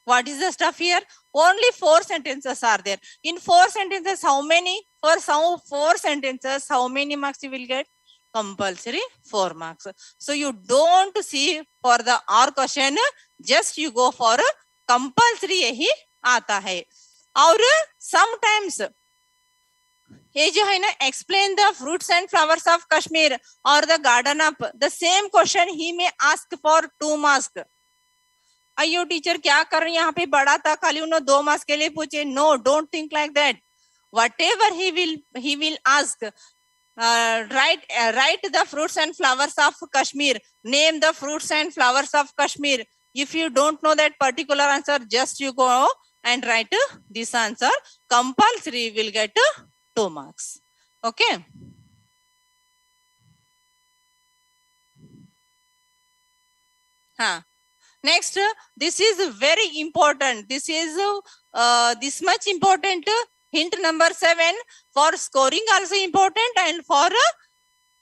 [SPEAKER 2] What is the stuff here? Only 4 sentences are there. In 4 sentences, how many? For some 4 sentences, how many marks you will get? Compulsory 4 marks. So you don't see for the or question, just you go for compulsory यही आता है. और sometimes ये जो है ना, explain the fruits and flowers of Kashmir or the garden of, the same question he may ask for 2 marks. अयो teacher क्या कर रहे हैं यहाँ पे, बड़ा था खाली उन्होंने 2 मार्क्स के लिए पूछे. No, don't think like that. Whatever he will ask, write the fruits and flowers of Kashmir. Name the fruits and flowers of Kashmir. If you don't know that particular answer, just you go and write this answer. Compulsory will get 2 marks. Okay. Next, this is very important. This is this much important. Hint number 7, for scoring also important and for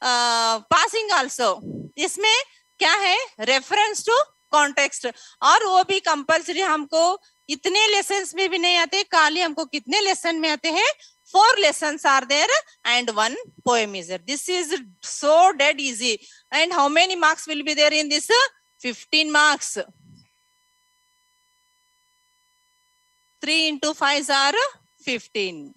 [SPEAKER 2] passing also. इसमें क्या है? Reference to context. और वो भी compulsory हमको इतने lessons में भी नहीं आते. खाली हमको कितने lesson में आते हैं? 4 lessons are there and 1 poem is there. This is so dead easy. And how many marks will be there in this? 15 marks. 3 into 5 are 15.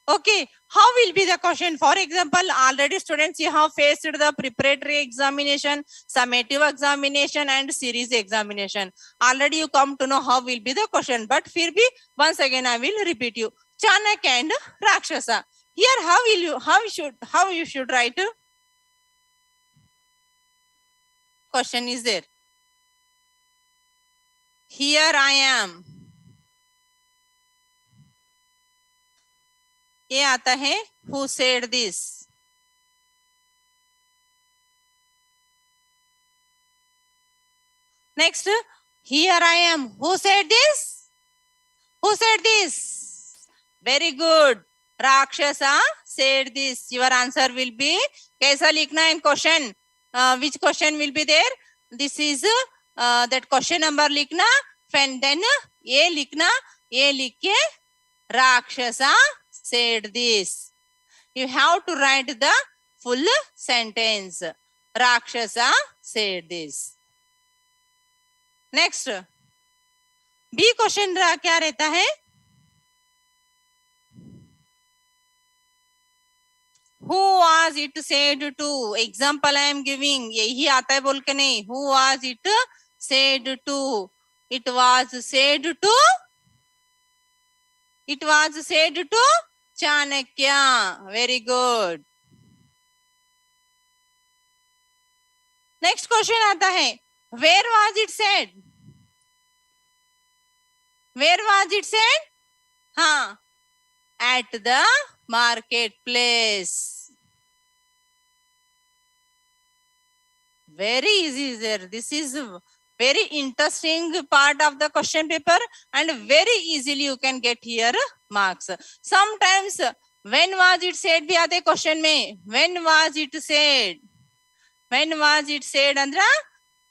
[SPEAKER 2] Okay, how will be the question? For example, already students, you have faced the preparatory examination, summative examination and series examination. Already you come to know how will be the question. But फिर भी once again I will repeat you. Chanakya and Rakshasa. Here how you should write? Question is there. Here I am. ये आता है who said this. Next, here I am. Who said this? Who said this? Very good. Rakshasa said this. Your answer will be कैसा लिखना in question? Which question will be there? This is that question number लिखना. And then ये लिखना. ये लिख के Rakshasa said this. You have to write the full sentence. Rakshasa said this. Next, B question क्या रहता है? Who was it said to? Example I am giving. यही आता है बोल के नहीं. Who was it said to? It was said to. It was said to Chanakya. Very good. Next question आता है. Where was it said? Where was it said? हाँ. At the marketplace. Very easy there. This is very interesting part of the question paper and very easily you can get here marks. Sometimes when was it said भी आते question में. When was it said? When was it said Andra?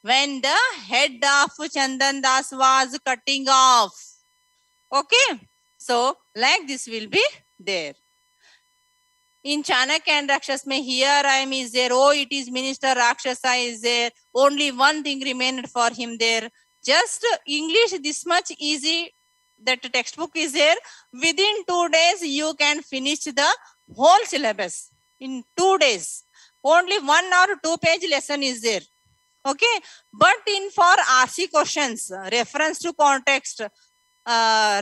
[SPEAKER 2] When the head of Chandan Das was cutting off. Okay. So like this will be there. In Chanakya and Rakshas mein here I am is there. Oh, it is Minister Rakshasa is there. Only one thing remained for him there. Just English this much easy. That textbook is there. Within 2 days you can finish the whole syllabus. In 2 days. Only 1 or 2 page lesson is there. Okay. But in for RC questions, reference to context,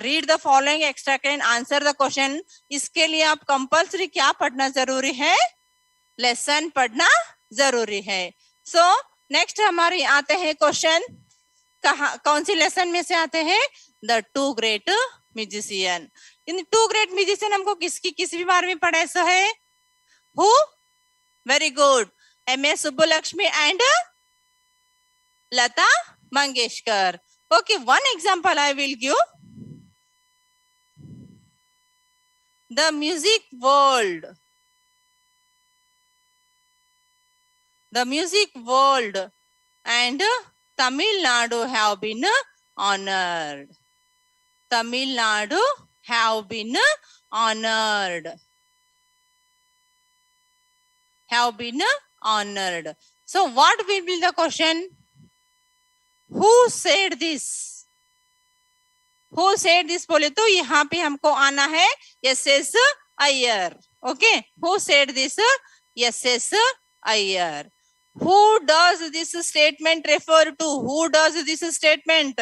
[SPEAKER 2] read the following extract and answer the question. इसके लिए आप compulsory क्या पढ़ना जरूरी है? Lesson पढ़ना जरूरी है. So next हमारे आते हैं question. कौन सी lesson में से आते हैं? The two great musician. In two great musician हमको किसकी किस भी बारे में पढ़ा ऐसा है? Who? Very good. M.S. Subbulakshmi and Lata Mangeshkar. Okay, one example I will give. The music world. The music world and Tamil Nadu have been honored. Tamil Nadu have been honored. Have been honored. So what will be the question? Who said this? Who said this बोले तो यहाँ पे हमको आना है SS Iyer. Okay. Who said this? SS Iyer. Who does this statement refer to? Who does this statement?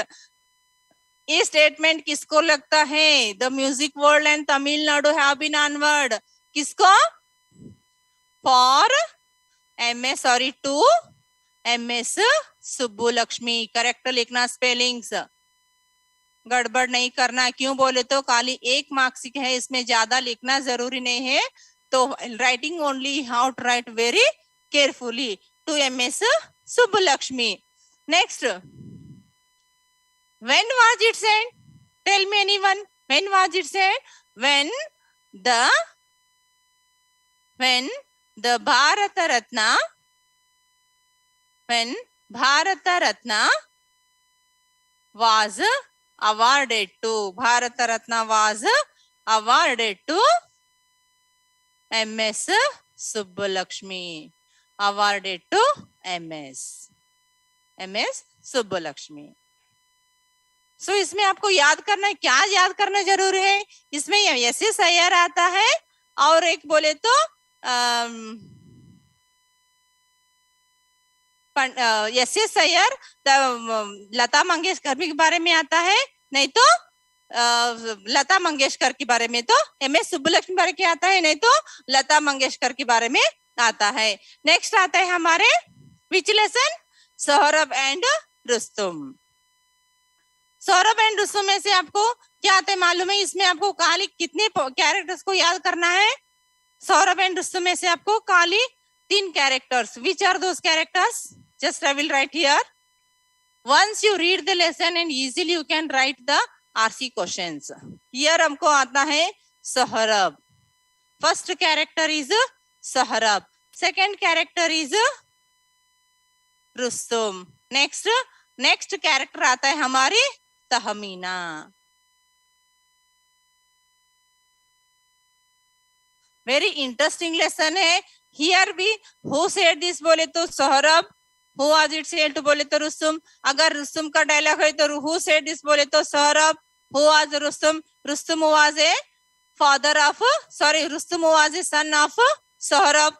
[SPEAKER 2] ये statement किसको लगता है? The music world and Tamil Nadu have been honored. किसको? For to MS Subbulakshmi. Correct लिखना spellings. गड़बड़ नहीं करना. क्यों बोले तो खाली 1 मार्क्स है, इसमें ज्यादा लिखना जरूरी नहीं है. तो writing only how to write very carefully to MS Subbulakshmi. Next. When was it said? Tell me anyone. When was it said? When the Bharata Ratna, when Bharata Ratna was awarded to, Bharata Ratna was awarded to MS Subbulakshmi. Awarded to MS Subbulakshmi. So इसमें आपको याद करना है, क्या याद करना जरूर है, इसमें SS अय्यर आता है और एक बोले तो SS अय्यर लता मंगेशकर के बारे में आता है, नहीं तो लता मंगेशकर के बारे में तो MS सुब्बलक्ष्मी बारे के आता है, नहीं तो लता मंगेशकर के बारे में आता है. नेक्स्ट आता है हमारे which lesson, Sohrab and Rustum. Sohrab and Rustum में से आपको क्या आता है मालूम है, इसमें आपको खाली कितने कैरेक्टर्स को याद करना है. सौरभ एंड रुस्तुम में से आपको खाली 3 characters. Which are those characters? Just I will write here. Once you read the lesson and easily you can write the RC questions. Here हमको आता है सोहरब. First character is सोहरब. Second character is Rustam. Next character आता है हमारी Tahmina. Very interesting lesson है. Here भी who said this बोले तो सोहरब, who was it said to बोले तो रुस्तुम. अगर रुस्तुम का डायलॉग है तो who said this बोले तो सोहरब, who was Rustam. Rustam was a Rustam was a son of सोहरब.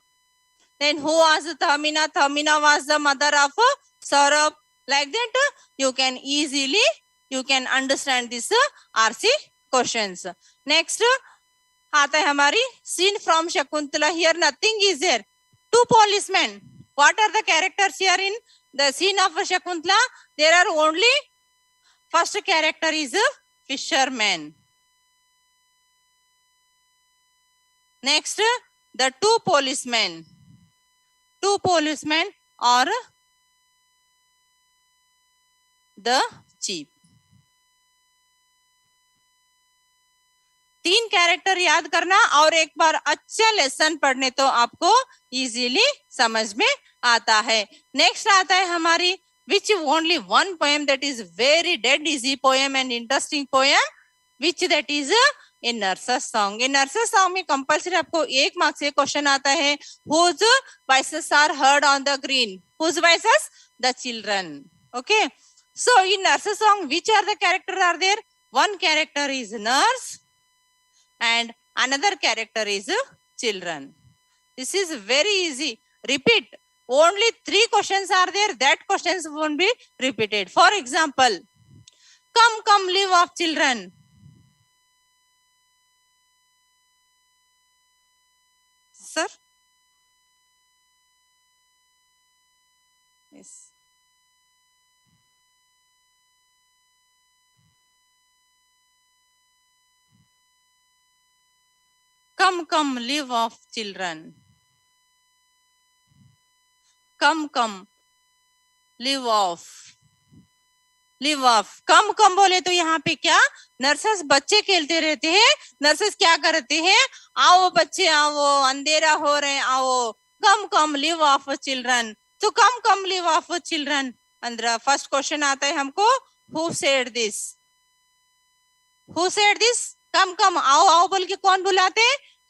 [SPEAKER 2] Then who was Tahmina? Tahmina was the mother of सोहरब. Like that you can understand this RC questions. Next आता है हमारी scene from Shakuntala. Here nothing is there. 2 policemen. What are the characters here in the scene of Shakuntala? There are only first character is fisherman. Next the 2 policemen. 2 policemen are the chief. 3 character याद करना और एक बार अच्छा lesson पढ़ने तो आपको easily समझ में आता है. नेक्स्ट आता है हमारी which only one poem that is very dead easy poem and interesting poem, which that is a nurse's song. A nurse's song में कंपल्सरी आपको 1 मार्क्स से क्वेश्चन आता है. Whose voices are heard on the green? Whose voices? The children. Okay. So in nurse's song, which are the characters are there? One character is nurse and another character is children. This is very easy. Repeat. Only 3 questions are there. That questions won't be repeated. For example, come, come, live of children. Sir? Yes. Come, come, live of children. Come, come, live off. Live off. Come, come बोले तो यहाँ पे क्या nurses बच्चे खेलते रहते हैं. Nurses क्या करते हैं? आओ बच्चे आओ, अंधेरा हो रहे, आओ. Come, come, live off children. So come, come, live off children. अंदर फर्स्ट क्वेश्चन आता है हमको. Who said this? Who said this? Come, come, आओ आओ बोल के कौन बुलाते?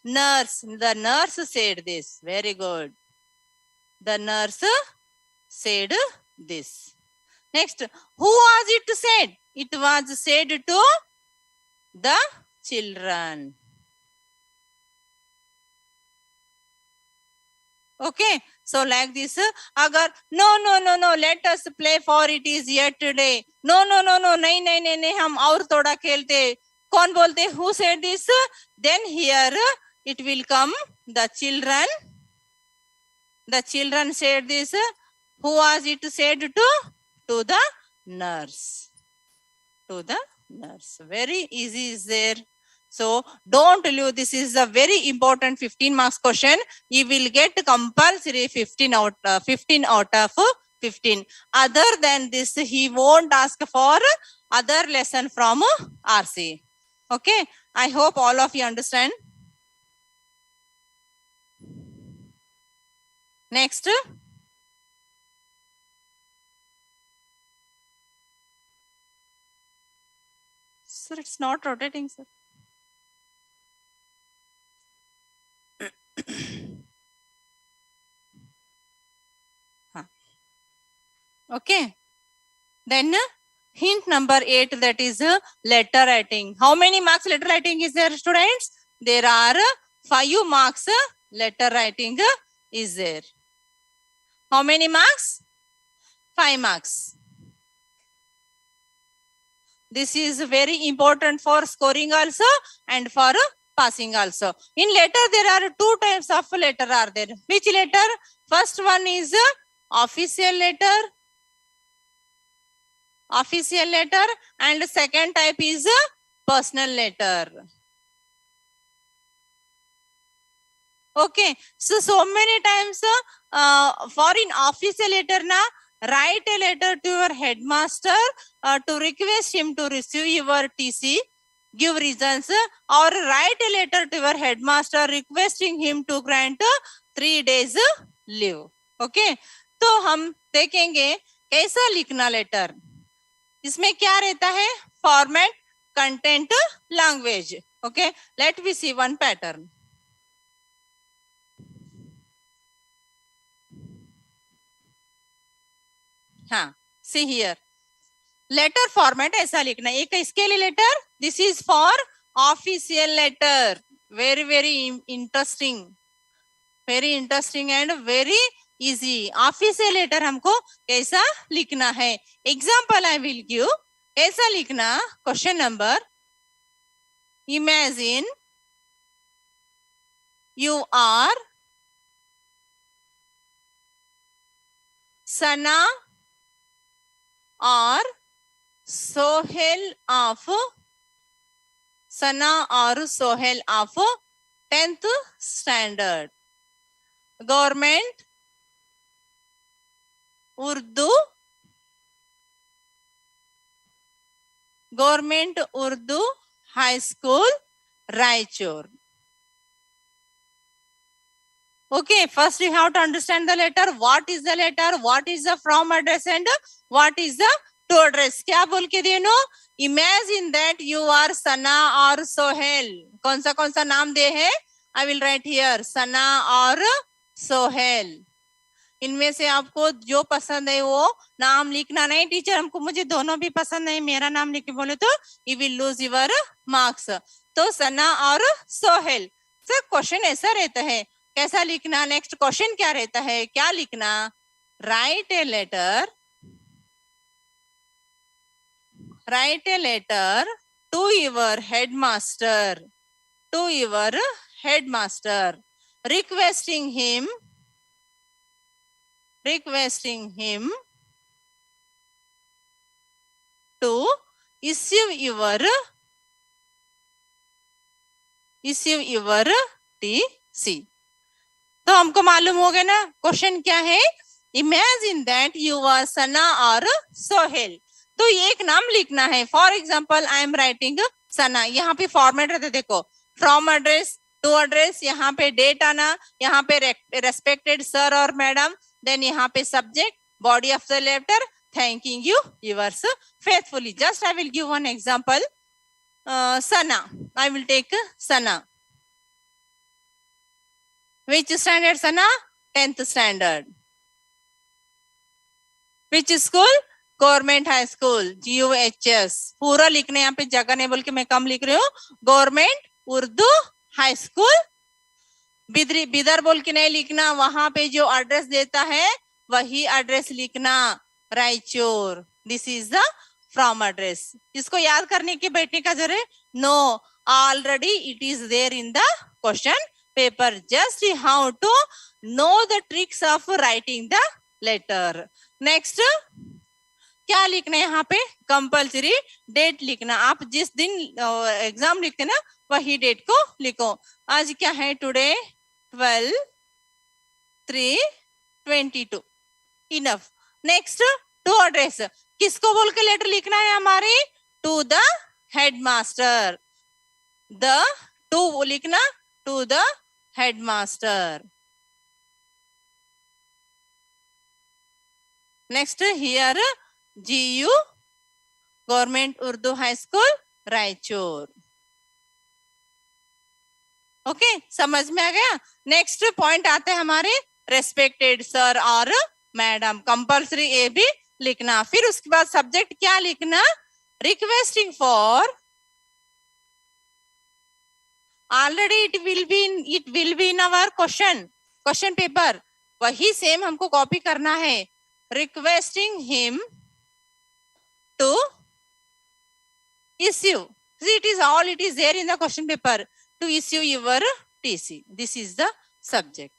[SPEAKER 2] Nurse. The nurse said this. Very good. The nurse said this. Next, who was it said? It was said to the children. Okay. So like this, agar no, let us play for it is yet today. No, नहीं, हम और थोड़ा खेलते. कौन बोलते? Who said this? Then here it will come the children. The children said this. Who was it said to? To the nurse. To the nurse. Very easy is there. So don't leave. This is a very important 15 marks question. You will get compulsory 15 out of 15. Other than this, he won't ask for other lesson from RC. Okay. I hope all of you understand. Next. Sir, it's not rotating, sir. Okay. Then hint number 8, that is letter writing. How many marks letter writing is there, students? There are 5 marks letter writing is there. How many marks? 5 marks. This is very important for scoring also and for passing also. In letter, there are 2 types of letter are there. Which letter? First one is official letter. Official letter, and second type is personal letter. Okay, so many times for in official letter na, write a letter to your headmaster to request him to receive your TC, give reasons, or write a letter to your headmaster requesting him to grant 3 days leave. Okay, तो हम देखेंगे कैसा लिखना letter. इसमें क्या रहता है? Format, content, language. Okay, let we see one pattern. हाँ, सी हियर. लेटर फॉर्मेट ऐसा लिखना. एक इसके लिए letter, this is for official letter. Very very interesting, very interesting and very easy. Official letter हमको कैसा लिखना है? Example I will give. ऐसा लिखना. Question number, imagine you are Sana और Sohail of Sohail of 10th standard. Government Urdu, government Urdu high school Raichur. Okay, first you have to understand the letter. What is the letter? What is the from address and what is the to address? क्या बोल के दिए? No, imagine that you are Sana और सोहेल. कौन सा नाम दे है? I will write here सना और सोहेल. इनमें से आपको जो पसंद है वो नाम लिखना. नहीं टीचर हमको मुझे दोनों भी पसंद नहीं, मेरा नाम लिख के बोले तो you will lose your marks. तो सना और सोहेल. सर क्वेश्चन ऐसा रहता है, कैसा लिखना? नेक्स्ट क्वेश्चन क्या रहता है? क्या लिखना? Write a letter, write a letter to your headmaster, to your headmaster, requesting him to issue your TC. तो हमको मालूम हो गया ना क्वेश्चन क्या है? Imagine that you are Sana और सोहेल. तो एक नाम लिखना है. For example I am writing Sana. यहाँ पे फॉर्मेट रहता है, देखो, फ्रॉम एड्रेस टू एड्रेस, यहाँ पे डेट आना, यहाँ पे रेस्पेक्टेड सर और मैडम, देन यहाँ पे subject, body of the letter, thanking you yours faithfully. Just I will give one example. Sana, I will take Sana. Which standard Sana? 10th standard. Which school? Government high school, GUHS. पूरा लिखने, यहाँ पे जगह नहीं बोल के मैं कम लिख रही हूँ. Government Urdu high school Bidar बोल के नहीं लिखना. वहां पे जो एड्रेस देता है वही एड्रेस लिखना, Raichur. This is the from address. इसको याद करने की बैठने का जरूरत no, already it is there in the question paper. Just how to know the tricks of writing the letter. Next क्या लिखना है? यहाँ पे कंपल्सरी डेट लिखना. आप जिस दिन एग्जाम लिखते ना वही डेट को लिखो. आज क्या है? Today 12/3/22. Enough. Next to address. किसको बोल के लेटर लिखना है? हमारे to the headmaster. The to लिखना, to the headmaster. Next here GU government Urdu high school Raichur. Okay, समझ में आ गया? नेक्स्ट पॉइंट आते हैं हमारे रेस्पेक्टेड सर और मैडम. कंपल्सरी ये भी लिखना। फिर उसके बाद सब्जेक्ट क्या लिखना, requesting for, already it will be in our question paper, वही सेम हमको कॉपी करना है। Requesting him to issue, see it is there in the question paper, to issue your TC. This is the subject.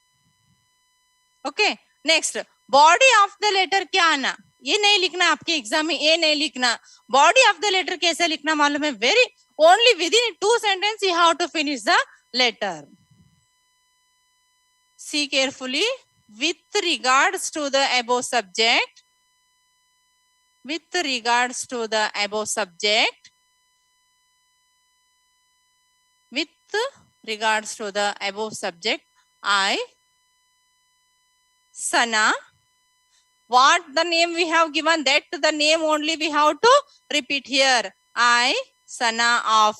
[SPEAKER 2] Okay, next, body of the letter क्या आना, ये नहीं लिखना आपके एग्जाम में, ये नहीं लिखना। बॉडी ऑफ द लेटर कैसे लिखना मालूम है, very only within 2 sentences you have to finish the letter. See carefully, with regards to the above subject, with regards to the above subject, with regards to the above subject, I, Sana, what the name we have given, that the name only we have to repeat here. I, Sana of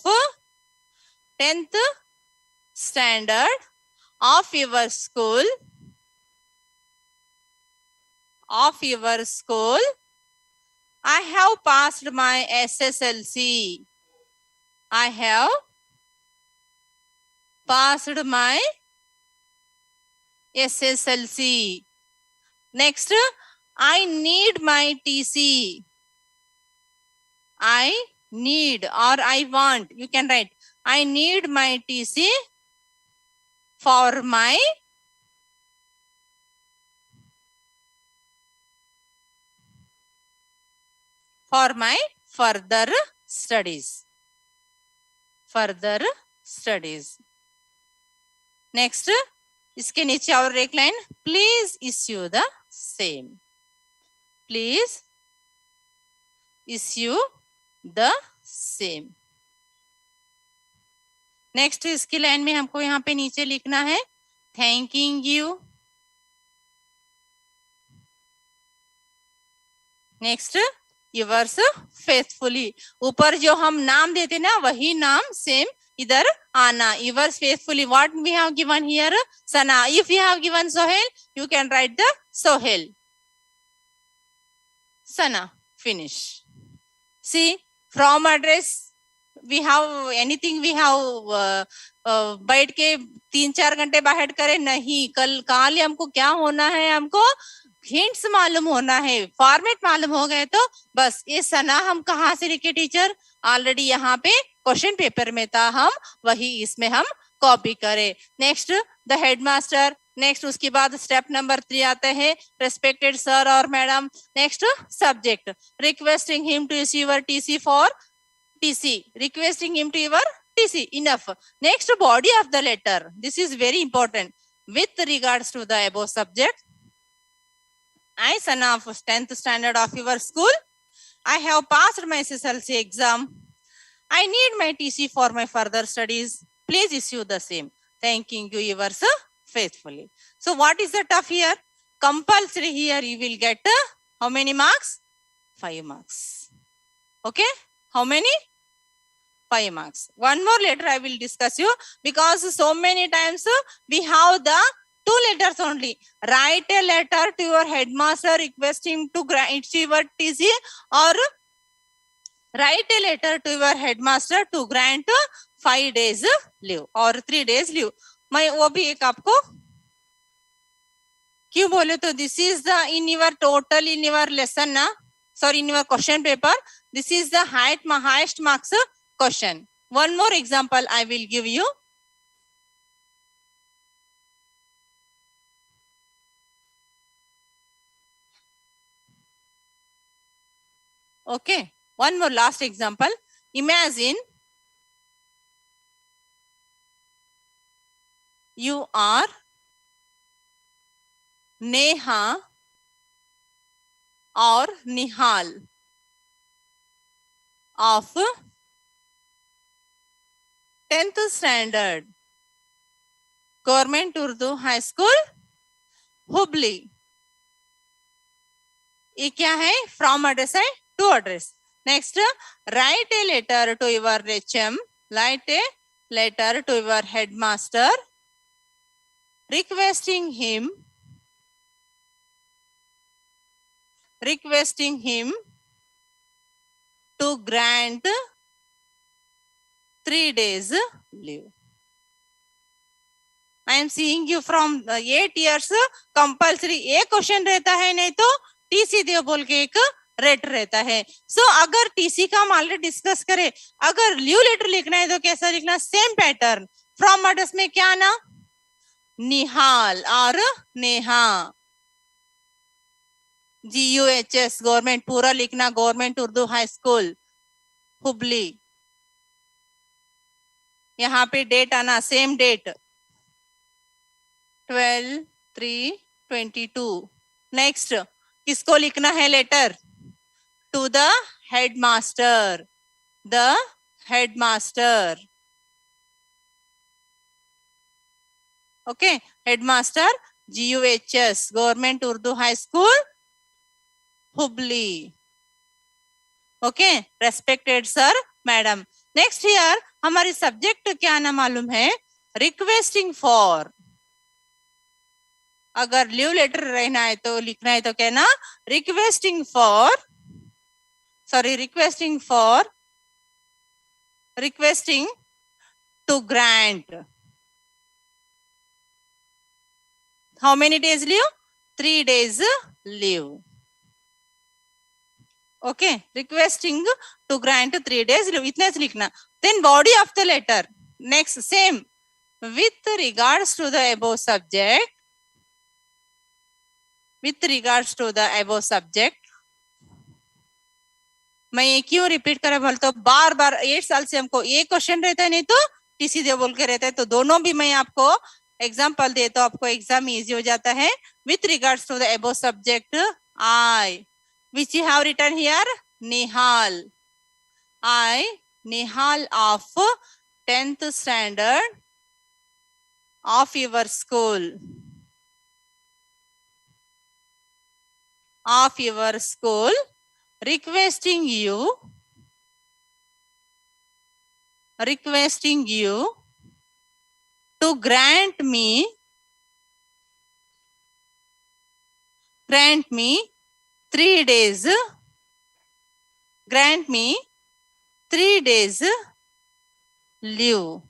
[SPEAKER 2] 10th standard of your school, I have passed my SSLC. I have passed my SSLC. Next, I need my TC. I need or I want, you can write, I need my TC for my further studies. Next, इसके नीचे और एक line, please issue the same. Please issue the same. Next, इसकी line में हमको यहाँ पे नीचे लिखना है, thanking you. Next, yours faithfully. ऊपर जो हम नाम देते ना, वही नाम सेम इधर आना. Yours faithfully. What we have given here, Sana. If you have given Sohail, you can write the Sohail. Sana. Finish. See, from address we have anything, we have बैठ के 3-4 घंटे बाहर करें नहीं. कल हमको क्या होना है, हमको हिंट्स मालूम होना है, फॉर्मेट मालूम हो गए तो बस. ये सना हम कहाँ से लिखे टीचर, ऑलरेडी यहाँ पे क्वेश्चन पेपर में था, हम वही इसमें हम कॉपी करें. Next, the headmaster. नेक्स्ट, उसके बाद स्टेप नंबर 3 आता है, रेस्पेक्टेड सर और madam. Next, subject, requesting him to issue your TC for TC, requesting him to your TC. Enough. Next, body of the letter. This is very important. With regards to the above subject, I, son of 10th standard of your school, I have passed my SSLC exam. I need my TC for my further studies. Please issue the same. Thanking you, yours faithfully. So what is the tough here? Compulsory here you will get how many marks? 5 marks. Okay? How many? 5 marks. One more letter I will discuss you, because so many times we have the 2 letters only. Write a letter to your headmaster requesting to grant your TC, or write a letter to your headmaster to grant 5 days leave or 3 days leave. मैं वो भी एक आपको क्यों बोले तो, this is the in your total in your lesson ना, sorry, in your question paper, this is the highest marks question. One more example I will give you. Okay, one more last example. Imagine you are Neha or Nihal of 10th standard, Government Urdu High School, Hubli. ये क्या है? From address है to address. Next, write a letter to your HM, write a letter to your headmaster, requesting him requesting him to grant 3 days leave. I am seeing you from 8 years compulsory. एक question रहता है, नहीं तो TC दे बोल के एक rate रहता है. सो अगर टीसी का हम ऑलरेडी डिस्कस करें, अगर लीव लेटर लिखना है तो कैसा लिखना? Same pattern. फ्रॉम एड्रेस में क्या ना? निहाल और नेहा. GUHS गवर्नमेंट पूरा लिखना, government Urdu high school Hubli. यहाँ पे डेट आना, सेम डेट 12/3/22. नेक्स्ट किसको लिखना है letter? To the headmaster. The headmaster. Okay, headmaster GUHS government Urdu high school Hubli. Okay, respected sir madam. Next year हमारी सब्जेक्ट क्या ना मालूम है? Requesting for. अगर लीव लेटर रहना है तो लिखना है तो क्या ना? Requesting for, sorry requesting for, requesting to grant. How many days leave? 3 days leave. Okay, requesting to grant 3 days leave, इतना लिखना. Then body of the letter. Next same, with regards to the above subject. With regards to the above subject. मैं ये क्यों repeat कर बोलता हूँ? बार बार 8 साल से हमको ये क्वेश्चन रहता है, नहीं तो टीसी दे बोल के रहता है. तो दोनों भी मैं आपको एग्जाम्पल दे तो आपको एग्जाम इजी हो जाता है. With regards to the above subject, I, which you have written here, Nihal. I, Nihal of 10th standard of your school. Of your school, requesting you to grant me 3 days. Grant me 3 days leave.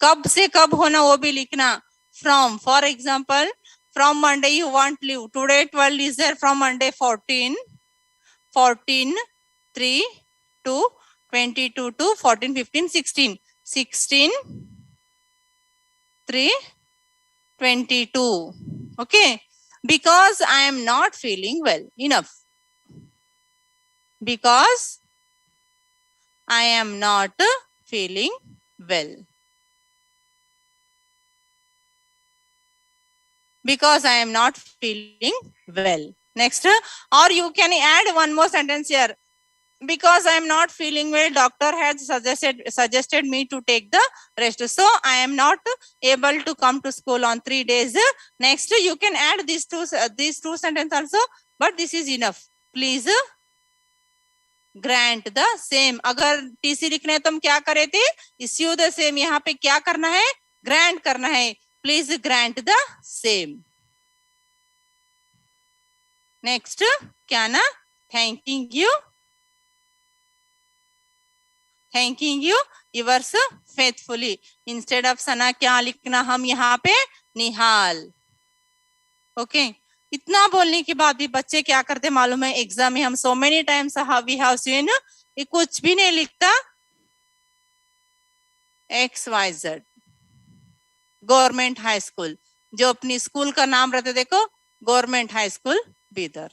[SPEAKER 2] कब से कब होना वो भी लिखना. From, for example, from Monday you want leave. Today 12 is there. From Monday 14/3 to 22 to 14/15 16 16/3/22. Okay, because I am not feeling well. Enough. Because I am not feeling well. Because I am not feeling well. Next, or you can add one more sentence here. Because I am not feeling well, doctor has suggested me to take the rest. So I am not able to come to school on 3 days. Next, you can add these two sentences also, but this is enough. Please grant the same. अगर TC लिखना है तो हम क्या करे थे? Issue the same. यहाँ पे क्या करना है? Grant करना है. Please grant the same. Next, क्या ना? Thanking you yours faithfully. Instead of सना क्या लिखना हम यहाँ पे? निहाल. ओके, इतना बोलने के बाद भी बच्चे क्या करते मालूम है? एग्जाम में हम so many times we have seen, ये कुछ भी नहीं लिखता. XYZ गवर्नमेंट हाई स्कूल, जो अपनी स्कूल का नाम रहता है, देखो government high school Bidar.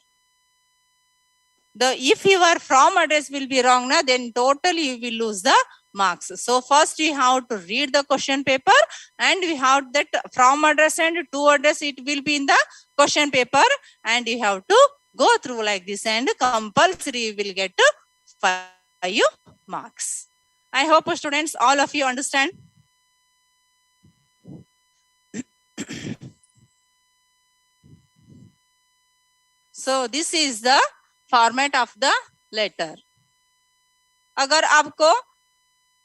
[SPEAKER 2] If your from address will be wrong, na, then totally you will lose the marks. So first we have to read the question paper, and we have that from address and to address, it will be in the question paper, and you have to go through like this, and compulsory you will get 5 marks. I hope students, all of you understand. So this is the format of the letter. अगर आपको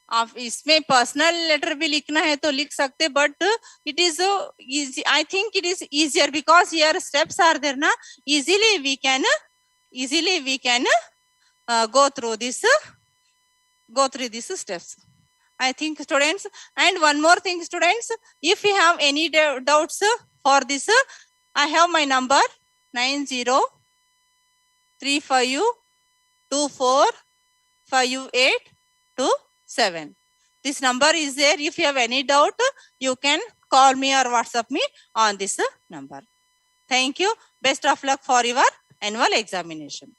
[SPEAKER 2] आप इसमें personal letter भी लिखना है तो लिख सकते, but it is easy. I think it is easier because here steps are there na, easily we can easily we can go through these steps. I think, students. And one more thing, students, if you have any doubts for this, I have my number 9035245827. This number is there. If you have any doubt, you can call me or WhatsApp me on this number. Thank you. Best of luck for your annual examination.